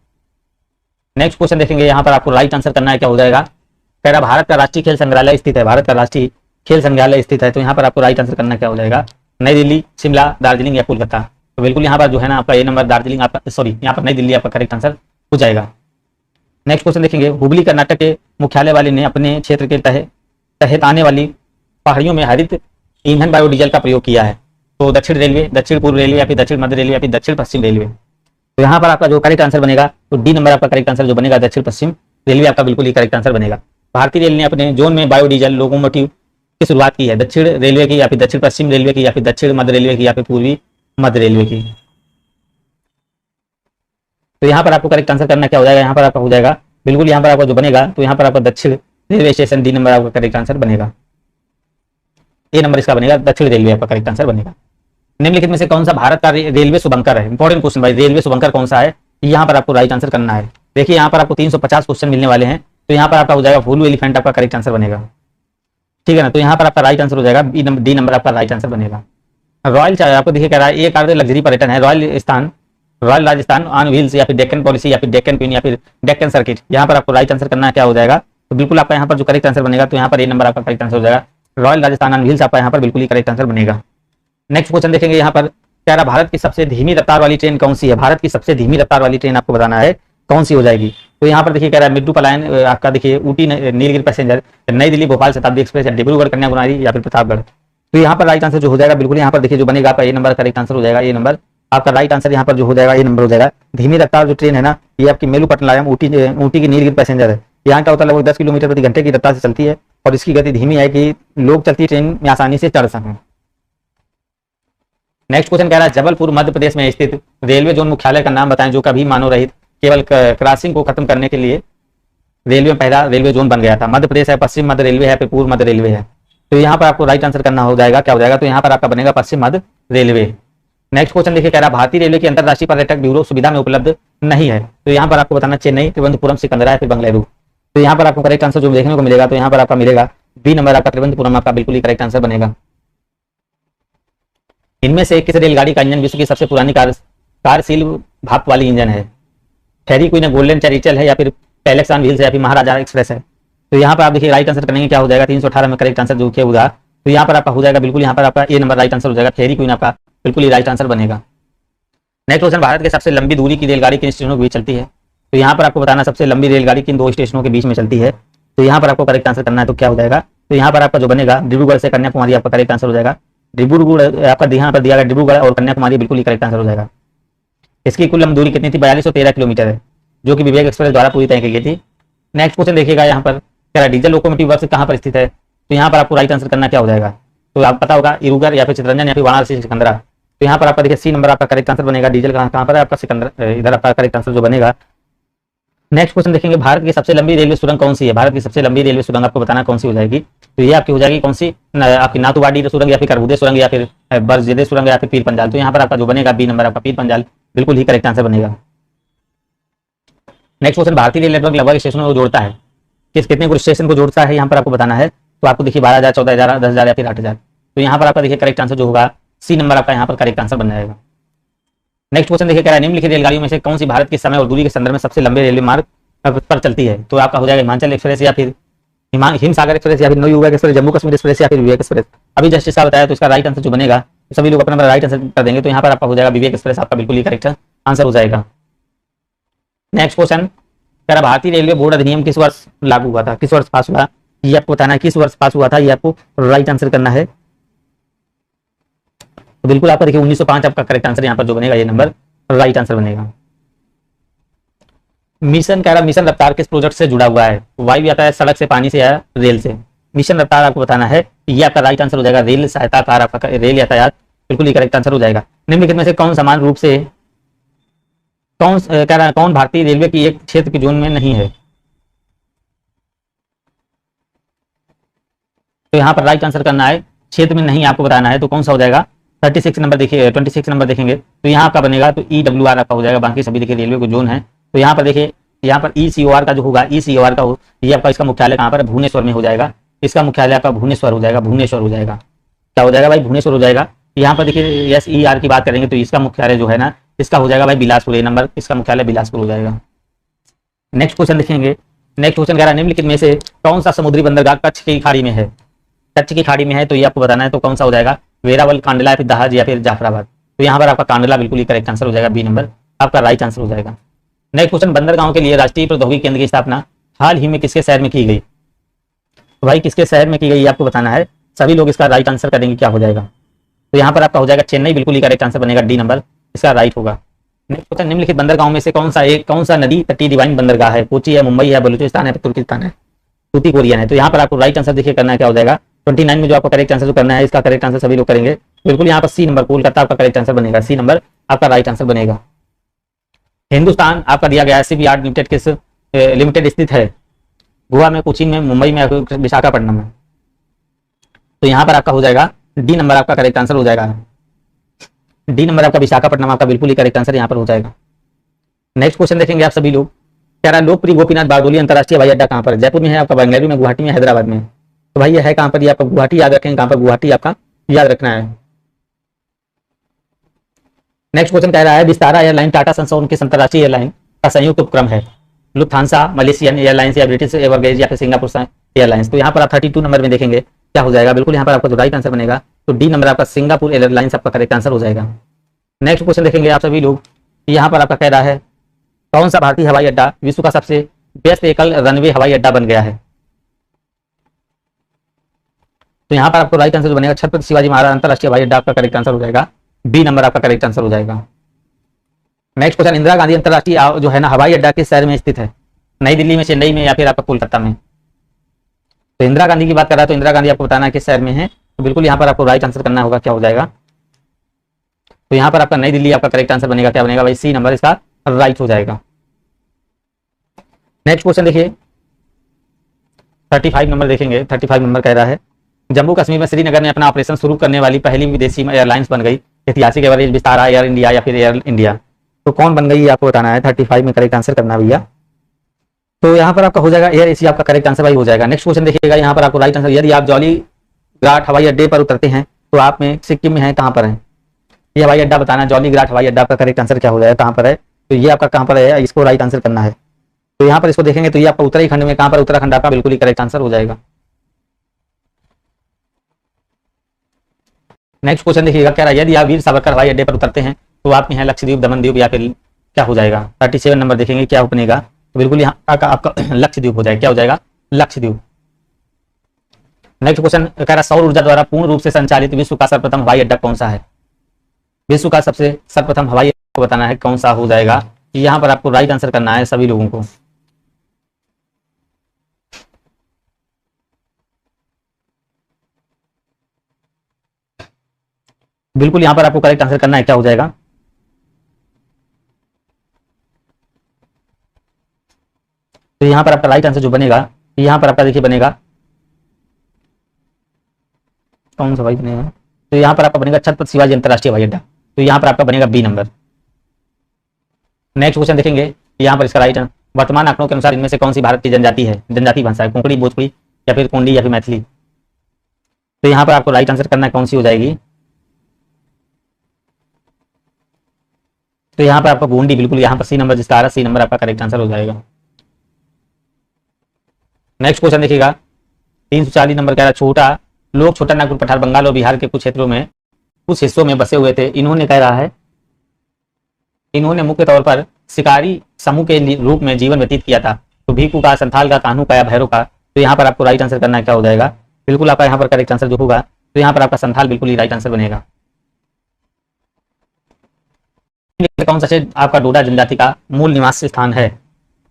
नेक्स्ट क्वेश्चन देखेंगे, यहाँ पर आपको राइट आंसर करना है क्या हो जाएगा, कह रहा भारत का राष्ट्रीय खेल संग्रहालय स्थित है, भारत का राष्ट्रीय खेल संग्रहालय स्थित है। तो यहाँ पर आपको राइट आंसर करना क्या हो जाएगा, नई दिल्ली, शिमला, दार्जिलिंग या कोलकाता। तो बिल्कुल यहाँ पर जो है ना आपका ये नंबर दार्जिलिंग आपका, सॉरी यहाँ पर नई दिल्ली आपका करेक्ट आंसर हो जाएगा। नेक्स्ट क्वेश्चन देखेंगे, हुबली कर्नाटक के मुख्यालय वाले ने अपने क्षेत्र के तहत आने वाली पहाड़ियों में हरित ईंधन बायोडीजल का प्रयोग किया है। तो दक्षिण रेलवे, दक्षिण पूर्व रेलवे या फिर दक्षिण मध्य रेलवे या फिर दक्षिण पश्चिम रेलवे। तो यहाँ पर आपका जो करेक्ट आंसर बनेगा, तो डी नंबर आपका करेक्ट आंसर जो बनेगा, दक्षिण पश्चिम रेलवे आपका बिल्कुल ही करेक्ट आंसर बनेगा। भारतीय रेल ने अपने जोन में बायोडीजल लोकोमोटिव की शुरुआत की है, दक्षिण रेलवे की या फिर दक्षिण पश्चिम रेलवे की या फिर दक्षिण मध्य रेलवे की या फिर पूर्वी मध्य रेलवे की। तो यहाँ पर आपको करेक्ट आंसर करना क्या हो जाएगा, यहाँ पर आपका हो जाएगा बिल्कुल यहाँ पर आपका जो बनेगा, तो यहाँ पर आपका दक्षिण रेलवे स्टेशन, डी नंबर आपका करेक्ट आंसर बनेगा, ए नंबर इसका बनेगा, दक्षिण रेलवे आपका करेक्ट आंसर बनेगा। निम्नलिखित में से कौन सा भारत का रेलवे शुभंकर है, इंपॉर्टेंट क्वेश्चन भाई, रेलवे शुभंकर कौन सा है, यहाँ पर आपको राइट आंसर करना है। देखिए यहाँ पर आपको 350 क्वेश्चन मिलने वाले हैं, तो यहाँ पर आपका हो जाएगा फूलू एलिफेंट आपका करेक्ट आंसर बनेगा, ठीक है ना। तो यहाँ पर आपका राइट आंसर हो जाएगा डी नंबर आपका राइट आंसर बनेगा। रॉयल आपको देखिए कह रहा है एक आर्थिक लग्जरी पर्यटन है, रॉयल राजस्थान ऑन व्हील्स या फिर डेक्कन पॉलिसी या फिर डेक्कन क्वीन या फिर डेक्कन सर्किट। यहाँ पर आपको राइट आंसर करना क्या हो जाएगा, तो बिल्कुल आपका यहाँ पर जो करेक्ट आंसर बनेगा, तो यहाँ पर ए नंबर आपका करेक्ट आंसर हो जाएगा, रॉयल राजस्थान ऑन व्हील्स आपका यहाँ पर बिल्कुल ही करेक्ट आंसर बनेगा। नेक्स्ट क्वेश्चन देखेंगे, यहाँ पर कह रहा भारत की सबसे धीमी रफ्तार वाली ट्रेन कौन सी है, भारत की सबसे धीमी रफ्तार वाली ट्रेन आपको बताना है कौन सी हो जाएगी। तो यहाँ पर देखिए कह रहा है मिट्टू पलायन आपका देखिए ऊटी नीलगिरी पैसेंजर, नई दिल्ली भोपाल शताब्दी एक्सप्रेस या डिब्रूगढ़ कन्याकुमारी या फिर प्रतापगढ़। तो यहाँ पर राइट आंसर जो हो जाएगा बिल्कुल यहाँ पर देखिए जो बनेगा आपका ए नंबर करेक्ट आंसर हो जाएगा, ये नंबर आपका राइट आंसर यहाँ पर जो हो जाएगा ये नंबर हो जाएगा। धीमी रफ्तार जो ट्रेन है ना, ये आपकी मेलूपट्टनम ऊटी की नीलगिरी पैसेंजर है। यहाँ का होता है लगभग 10 किलोमीटर प्रति घंटे की रफ्तार से चलती है और इसकी गति धीमी है कि लोग चलती ट्रेन में आसानी से चढ़ सकें। नेक्स्ट क्वेश्चन कह रहा है जबलपुर मध्य प्रदेश में स्थित रेलवे जोन मुख्यालय का नाम बताएं जो कभी मानव रहित केवल क्रॉसिंग को खत्म करने के लिए रेलवे में पहला रेलवे जोन बन गया था। मध्य प्रदेश है, पश्चिम मध्य रेलवे है, फिर पूर्व मध्य रेलवे है। तो यहाँ पर आपको राइट आंसर करना हो जाएगा, क्या हो जाएगा, तो यहाँ पर आपका बनेगा पश्चिम मध्य रेलवे। नेक्स्ट क्वेश्चन देखिए कह रहा भारतीय रेलवे की अंतरराष्ट्रीय पर्यटक ब्यूरो सुविधा में उपलब्ध नहीं है। तो यहाँ पर आपको बताना चेन्नई, त्रिवेंद्रपुरम, सिकंदरा फिर बंगलुरु। तो यहाँ पर आपको करेक्ट आंसर जो देखने को मिलेगा, तो यहाँ पर आपका मिलेगा बी नंबर आपका त्रिवेंद्रपुरम आपका बिल्कुल ही करेक्ट आंसर बनेगा। इनमें से किस रेलगाड़ी का इंजन विश्व की सबसे पुरानी कार्यशील भाप वाली इंजन है, फेरी क्वीन है, गोल्डन चैरिचल है या फिर पैलेक्स ऑन व्हील्स है या फिर महाराजा एक्सप्रेस है। तो यहाँ पर आप देखिए राइट आंसर करेंगे क्या हो जाएगा, 318 में करेक्ट आंसर जो किया होगा, तो यहाँ पर आपका हो जाएगा बिल्कुल यहाँ पर आपका ए नंबर राइट आंसर हो जाएगा, फेरी क्वीन आपका बिल्कुल ही राइट आंसर बनेगा। नेक्स्ट क्वेश्चन, भारत के सबसे लंबी दूरी की रेलगाड़ी किन स्टेशनों के बीच चलती है। तो यहाँ पर आपको बताना सबसे लंबी रेलगाड़ी किन दो स्टेशनों के बीच में चलती है। तो यहाँ पर आपको करेक्ट आंसर करना है, तो क्या हो जाएगा, तो यहाँ पर आपका जो बनेगा डिब्रूगढ़ से कन्याकुमारी आपका करेक्ट आंसर हो जाएगा। डिब्रूगढ़ आपका यहाँ पर दिया गया डिब्रूगढ़ और कन्याकुमारी बिल्कुल ही करेक्ट आंसर हो जाएगा। इसकी कुल लंबी दूरी कितनी थी, 4213 किलोमीटर है, जो कि विवेक एक्सप्रेस द्वारा पूरी तय की गई थी। नेक्स्ट क्वेश्चन देखिएगा, यहाँ पर क्या डीजल लोकोमोटिव वर्क्स कहाँ पर स्थित है। तो यहाँ पर आपको राइट आंसर करना क्या हो जाएगा, तो आप पता होगा इरूगर या फिर चितरंजन या फिर वाराणसी सिकंदरा। तो यहाँ पर आपका देखिए सी नंबर आपका करेक्ट आंसर बनेगा। डीजल कहाँ पर है आपका, सिकंदरा, इधर आपका करेक्ट आंसर जो बनेगा। नेक्स्ट क्वेश्चन देखेंगे, भारत की सबसे लंबी रेलवे सुरंग कौन सी है, भारत की सबसे लंबी रेलवे सुरंग आपको बताना कौन सी हो जाएगी। तो ये आपकी हो जाएगी कौन सी, आपकी नाथुवाड़ी सुरंग या फिर करबुदे सुरंग या फिर बरजेदे सुरंग या फिर पीर पंजाल। तो यहाँ पर आपका जो बनेगा बी नंबर आपका पीर पंजाल बिल्कुल ही करेक्ट आंसर बनेगा। नेक्स्ट क्वेश्चन, भारतीय रेल नेटवर्क लगभग स्टेशनों को जोड़ता है, कितने को स्टेशन को जोड़ता है यहाँ पर आपको बताना है। तो आपको देखिए 12,000, 14,000, 10,000 या फिर 8,000। तो यहाँ पर आपका देखिए करेक्ट आंसर जो होगा सी नंबर आपका यहाँ पर करेक्ट आंसर बन जाएगा। नेक्स्ट क्वेश्चन देखिए, क्या निम्नलिखित रेलगाड़ियों में से कौन सी भारत के समय और दूरी के संदर्भ में सबसे लंबे रेलवे मार्ग पर चलती है। तो आपका हो जाएगा हिमाचल एक्सप्रेस या फिर हिमसागर एक्सप्रेस या फिर नवयुवक एक्सप्रेस, जम्मू कश्मीर एक्सप्रेस या फिर विवेक एक्सप्रेस। अभी जस्टिस का बताया, तो इसका राइट आंसर जो बनेगा, तो सभी लोग अपना राइट आंसर कर देंगे। तो यहाँ पर आपका हो जाएगा विवेक एक्सप्रेस आपका बिल्कुल ही करेक्ट आंसर हो जाएगा। नेक्स्ट क्वेश्चन, कह रहा भारतीय रेलवे बोर्ड अधिनियम किस वर्ष लागू हुआ था, किस वर्ष पास हुआ, ये आपको बताना है, किस वर्ष पास हुआ था, ये आपको राइट आंसर करना है। तो बिल्कुल आपका देखिए 1905 आपका करेक्ट आंसर यहाँ पर जो बनेगा, ये नंबर राइट आंसर बनेगा। मिशन कह रहा मिशन रफ्तार किस प्रोजेक्ट से जुड़ा हुआ है, वायु यातायात, सड़क से, पानी से या रेल से। मिशन रफ्तार आपको बताना है, ये आपका राइट आंसर हो जाएगा, रेल सहायता कार आपका रेल यातायात बिल्कुल ही करेक्ट आंसर हो जाएगा। निम्नलिखित में से कौन समान रूप से कह रहा है कौन भारतीय रेलवे की एक क्षेत्र की जोन में नहीं है। तो यहाँ पर राइट आंसर करना है क्षेत्र में नहीं आपको बताना है तो कौन सा हो जाएगा 36 नंबर देखिए, 26 नंबर देखेंगे तो यहाँ आपका बनेगा तो EWR आपका हो जाएगा। बाकी सभी देखिए रेलवे को जोन है तो यहाँ पर देखिए, यहाँ पर ECOR का जो होगा, ECOR का ये आपका इसका मुख्यालय कहाँ पर है, भुवनेश्वर में हो जाएगा। इसका मुख्यालय आपका भुवनेश्वर हो जाएगा, भुवनेश्वर हो जाएगा। क्या हो जाएगा भाई, भुवनेश्वर हो जाएगा। यहाँ पर देखिए SER की बात करेंगे तो इसका मुख्यालय जो है ना, इसका हो जाएगा भाई बिलासपुर, ये नंबर इसका मुख्यालय बिलासपुर हो जाएगा। नेक्स्ट क्वेश्चन देखेंगे। नेक्स्ट क्वेश्चन कह रहा है निम्नलिखित में से कौन सा समुद्री बंदरगाह कच्छ की खाड़ी में है। कच्छ की खाड़ी में है तो ये आपको बताना है तो कौन सा हो जाएगा, वेरावल, कांडला या फिर दहाज या फिर जाफराबाद। तो यहाँ पर आपका कांडला बिल्कुल ही करेक्ट आंसर हो जाएगा, बी नंबर आपका राइट आंसर हो जाएगा। नेक्स्ट क्वेश्चन, बंदरगाहों के लिए राष्ट्रीय प्रौद्योगिकी केंद्र की स्थापना हाल ही में किसके शहर में की गई। तो भाई किसके शहर में की गई आपको बताना है, सभी लोग इसका राइट आंसर करेंगे, क्या हो जाएगा। तो यहाँ पर आपका हो जाएगा चेन्नई, बिल्कुल ही करेक्ट आंसर बनेगा, डी नंबर इसका राइट होगा। नेक्स्ट क्वेश्चन, निम्नलिखित बंदरगाहों में से कौन सा नदी तटीय डिवाइन बंदरगाह है। कोची है, मुंबई है, बलूचिस्तान है, तुर्किस्तान है, तूती कोरियन है। तो यहाँ पर आपको राइट आंसर देखिए करना है, क्या हो जाएगा 29 में जो आपका करेक्ट आंसर जो करना है, इसका करेक्ट आंसर सभी लोग करेंगे बिल्कुल। यहाँ पर सी नंबर कोलकाता आपका करेक्ट आंसर बनेगा, सी नंबर आपका राइट आंसर बनेगा। हिंदुस्तान आपका दिया गया है शिपयार्ड लिमिटेड किस लिमिटेड स्थित है, गोवा में, कोचीन में, मुंबई में, विशाखापट्टनम में। तो यहाँ पर आपका हो जाएगा डी नंबर आपका करेक्ट आंसर हो जाएगा, डी नंबर आपका विशाखापट्टनम आपका बिल्कुल ही करेक्ट आंसर यहाँ पर हो जाएगा। नेक्स्ट क्वेश्चन देखेंगे आप सभी लोग, कह रहा है लोकप्रिय गोपीनाथ बारडोली अंतर्राष्ट्रीय हवाई अड्डा कहाँ पर है। जयपुर में है आपका, बेंगलुरु में, गुवाहाटी में, हैदराबाद में। तो भाई ये है कहाँ पर, ये आपका गुवाहाटी याद रखेंगे, कहाँ पर, गुवाहाटी आपका याद रखना है। नेक्स्ट क्वेश्चन कह रहा है विस्तारा एयरलाइन टाटा सन्स और उनकी अंतर्राष्ट्रीय एयरलाइन का संयुक्त उपक्रम है। लुफ्थांसा, मलेशियन एयरलाइंस या ब्रिटिश एयरवेज या फिर सिंगापुर एयरलाइंस। तो यहाँ पर आप 32 नंबर में देखेंगे क्या हो जाएगा, बिल्कुल यहाँ पर आपका जो राइट आंसर बनेगा तो डी नंबर आपका सिंगापुर एयरलाइंस आपका करेक्ट आंसर हो जाएगा। नेक्स्ट क्वेश्चन देखेंगे आप सभी लोग, यहाँ पर आपका कह रहा है कौन सा भारतीय हवाई अड्डा विश्व का सबसे बेस्ट एकल रनवे हवाई अड्डा बन गया है। तो यहाँ पर आपको राइट आंसर जो बनेगा छत्रपति शिवाजी महाराज अंतरराष्ट्रीय हवाई अड्डा आपका करेक्ट आंसर हो जाएगा, बी नंबर आपका करेक्ट आंसर हो जाएगा। नेक्स्ट क्वेश्चन, इंदिरा गांधी अंतरराष्ट्रीय जो है ना हवाई अड्डा किस शहर में स्थित है, नई दिल्ली में, चेन्नई में या फिर आपका कोलकाता में। तो इंदिरा गांधी की बात कर रहा है तो इंदिरा गांधी आपको बताना है किस शहर में है, तो बिल्कुल यहाँ पर आपको राइट आंसर करना होगा, क्या हो जाएगा। तो यहाँ पर आपका नई दिल्ली आपका करेक्ट आंसर बनेगा, क्या बनेगा भाई, सी नंबर इसका राइट हो जाएगा। नेक्स्ट क्वेश्चन देखिए 35 नंबर देखेंगे। 35 नंबर कह रहा है जम्मू कश्मीर में श्रीनगर में अपना ऑपरेशन शुरू करने वाली पहली विदेशी एयरलाइंस बन गई, ऐतिहासिक एवरेज, विस्तारा, एयर इंडिया या फिर एयर इंडिया। तो कौन बन गई आपको बताना है, 35 में करेक्ट आंसर करना भैया। तो यहाँ पर आपका हो जाएगा एयर एशिया आपका करेक्ट आंसर भाई हो जाएगा। नेक्स्ट क्वेश्चन देखिएगा, यहाँ पर आपको राइट आंसर, यदि आप जॉली ग्राट हवाई अड्डे पर उतरते हैं तो आप में सिक्किम में है, कहाँ पर है ये हवाई अड्डा बताना है। जॉली ग्राट हवाई अड्डा का करेक्ट आंसर क्या हो जाएगा, कहाँ पर है, तो ये आपका कहाँ पर है, इसको राइट आंसर करना है। तो यहाँ पर इसको देखेंगे तो ये आपका उत्तराखंड में, कहाँ पर, उत्तराखंड आपका बिल्कुल ही करेक्ट आंसर हो जाएगा। नेक्स्ट क्वेश्चन देखिएगा, कह रहा है यदि आप वीर सावरकर हवाई अड्डे पर उतरते हैं तो आप में है लक्षद्वीप, दमनद्वीप या फिर क्या हो जाएगा। 37 नंबर देखेंगे क्या बनेगा, तो बिल्कुल यहाँ आपका लक्षद्वीप हो जाएगा, क्या हो जाएगा, लक्षद्वीप। नेक्स्ट क्वेश्चन कह रहा है सौर ऊर्जा द्वारा पूर्ण रूप से संचालित विश्व का सर्वप्रथम हवाई अड्डा कौन सा है। विश्व का सबसे सर्वप्रथम हवाई अड्डा को बताना है कौन सा हो जाएगा, यहाँ पर आपको राइट आंसर करना है सभी लोगों को। बिल्कुल यहाँ पर आपको करेक्ट आंसर करना है, क्या हो जाएगा, तो यहाँ पर आपका राइट आंसर जो बनेगा, यहाँ पर आपका देखिए बनेगा कौन सा हवाई बनेगा, तो यहाँ पर आपका बनेगा छत्रपति शिवाजी अंतरराष्ट्रीय हवाई अड्डा। तो यहाँ पर आपका बनेगा बी नंबर। नेक्स्ट क्वेश्चन देखेंगे, यहाँ पर इसका राइट वर्तमान आंकड़ों के अनुसार इनमें से कौन सी भारत की जनजाति भाषा है, कोंकणी, भोजपुरी या फिर कोंडी या फिर मैथिली। तो यहाँ पर आपको राइट आंसर करना है कौन सी हो जाएगी, तो यहाँ पर आपका गोंडी, बिल्कुल यहाँ पर सी नंबर जिसका आ रहा है, सी नंबर आपका करेक्ट आंसर हो जाएगा। नेक्स्ट क्वेश्चन देखिएगा 340 नंबर कह रहा है छोटा नागपुर पठार बंगाल और बिहार के कुछ क्षेत्रों में कुछ हिस्सों में बसे हुए थे। इन्होंने कह रहा है इन्होंने मुख्य तौर पर शिकारी समूह के रूप में जीवन व्यतीत किया था। तो भीखू का, संथाल का, कान्हू का या भैरव का। तो यहाँ पर आपको राइट आंसर करना है, क्या हो जाएगा, बिल्कुल आपका यहाँ पर करेक्ट आंसर जो होगा, तो यहाँ पर आपका संथाल बिल्कुल ही राइट आंसर बनेगा। कौन सा क्षेत्र आपका डोडा जनजाति का मूल निवास स्थान है,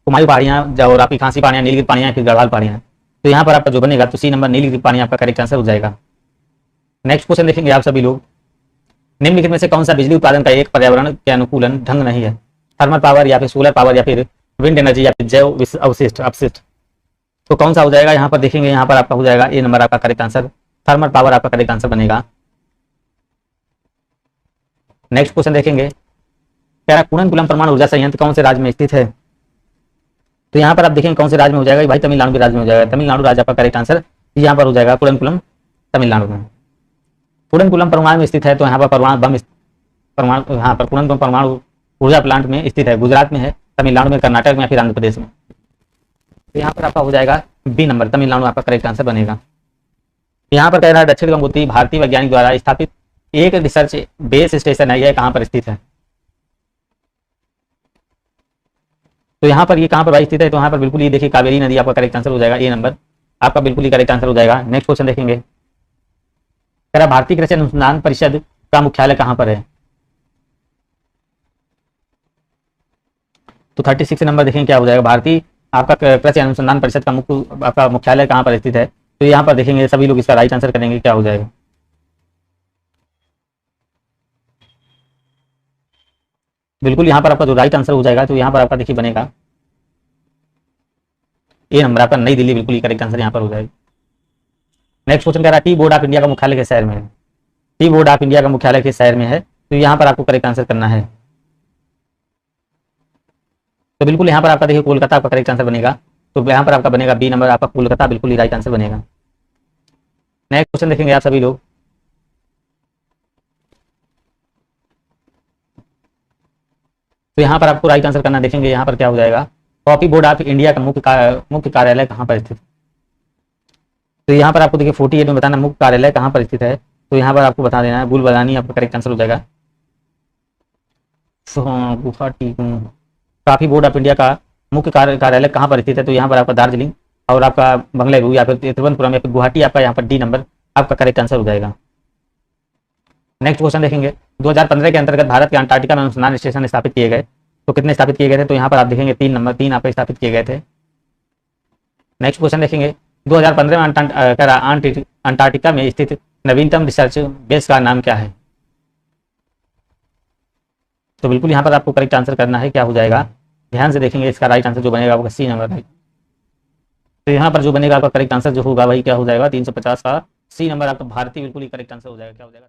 कुमायूं पहाड़ियां और आपकी खांसी पहाड़ियां, नीलगिरी पहाड़ियां, फिर गढ़वाल पहाड़ियां। तो यहाँ पर आपका जो बनेगा तो सी नंबर नीलगिरी पहाड़ियां आपका करेक्ट आंसर हो जाएगा। नेक्स्ट क्वेश्चन देखेंगे आप सभी लोग, निम्नलिखित में से कौन सा बिजली उत्पादन का एक पर्यावरण के अनुकूलन ढंग नहीं है, थर्मल पावर या फिर सोलर पावर या फिर विंड एनर्जी या फिर जैव अपशिष्ट। तो कौन सा हो जाएगा, यहाँ पर देखेंगे, यहाँ पर आपका हो जाएगा ए नंबर आपका करेक्ट आंसर, थर्मल पावर आपका करेक्ट आंसर बनेगा। नेक्स्ट क्वेश्चन देखेंगे, कह रहा कुडनकुलम परमाणु ऊर्जा संयंत्र कौन से राज्य में स्थित है। तो यहाँ पर आप देखेंगे कौन से राज्य में हो जाएगा, भाई तमिलनाडु के राज्य में हो जाएगा। तमिलनाडु राज्य आपका करेक्ट आंसर यहाँ पर हो जाएगा, कुडनकुलम तमिलनाडु में। कुडनकुलम परमाणु में स्थित है, तो यहाँ पर यहाँ पर कुडनकुलम परमाणु ऊर्जा प्लांट में स्थित है, गुजरात में है, तमिलनाडु में, कर्नाटक में या फिर आंध्र प्रदेश में। तो यहाँ पर आपका हो जाएगा बी नंबर, तमिलनाडु आपका करेक्ट आंसर बनेगा। यहाँ पर कह रहा है दक्षिण गंगोत्री भारतीय वैज्ञानिक द्वारा स्थापित एक रिसर्च बेस स्टेशन है, यह कहाँ पर स्थित है। तो यहाँ पर ये कहाँ पर भाई स्थित है, तो यहाँ पर बिल्कुल ये देखिए कावेरी नदी आपका करेक्ट आंसर हो जाएगा, ए नंबर आपका बिल्कुल ही करेक्ट आंसर हो जाएगा। नेक्स्ट क्वेश्चन देखेंगे, कह रहा भारतीय कृषि अनुसंधान परिषद का मुख्यालय कहाँ पर है। तो 36 नंबर देखेंगे क्या हो जाएगा, भारतीय आपका कृषि अनुसंधान परिषद का आपका मुख्यालय कहाँ पर स्थित है। तो यहाँ पर देखेंगे सभी लोग इसका राइट आंसर करेंगे, क्या हो जाएगा। बिल्कुल यहाँ पर आपका जो राइट आंसर हो जाएगा, तो यहाँ पर आपका देखिए बनेगा ए नंबर आपका नई दिल्ली, बिल्कुल ही करेक्ट आंसर यहाँ पर हो जाएगा। नेक्स्ट क्वेश्चन कह रहा है टी बोर्ड ऑफ इंडिया का मुख्यालय किस शहर में है। टी बोर्ड ऑफ इंडिया का मुख्यालय किस शहर में है, तो यहाँ पर आपको करेक्ट आंसर करना है। तो बिल्कुल यहाँ पर आपका देखिए कोलकाता आपका करेक्ट आंसर बनेगा, तो यहाँ पर आपका बनेगा बी नंबर आपका कोलकाता, बिल्कुल ही राइट आंसर बनेगा। नेक्स्ट क्वेश्चन देखेंगे आप सभी लोग, तो यहाँ पर आपको राइट आंसर करना, देखेंगे यहाँ पर क्या हो जाएगा, कॉफी बोर्ड ऑफ इंडिया का मुख्य कार्यालय कहाँ पर स्थित। तो यहाँ पर आपको देखिए 48 में बताना मुख्य कार्यालय कहाँ पर स्थित है, तो यहाँ पर आपको बता देना है बुलबुलानी आपका करेक्ट आंसर हो जाएगा। Guwahati, coffee board of India का मुख्य कार्यालय कहाँ पर स्थित है, तो यहाँ पर आपका दार्जिलिंग और आपका बंगलुरु या फिर तिरुवनंतपुरम या फिर गुवाहाटी, आपका यहाँ पर डी नंबर आपका करेक्ट आंसर हो जाएगा। नेक्स्ट क्वेश्चन देखेंगे, 2015 के अंतर्गत भारत के अंटार्कटिका में अनुसंधान स्टेशन स्थापित किए गए, तो कितने स्थापित किए गए थे, तो यहाँ पर आप देखेंगे 3 नंबर 3 आपके स्थापित किए गए थे। नेक्स्ट क्वेश्चन देखेंगे, 2015 में अंटार्कटिका में स्थित नवीनतम रिसर्च बेस का नाम क्या है। तो बिल्कुल यहाँ पर आपको करेक्ट आंसर करना है, क्या हो जाएगा, ध्यान से देखेंगे इसका राइट आंसर जो बनेगा आपका सी नंबर है। तो यहाँ पर जो बनेगा आपका करेक्ट आंसर जो होगा वही क्या हो जाएगा 350 का सी नंबर आपका भारतीय, बिल्कुल ही करेक्ट आंसर हो जाएगा, क्या हो जाएगा।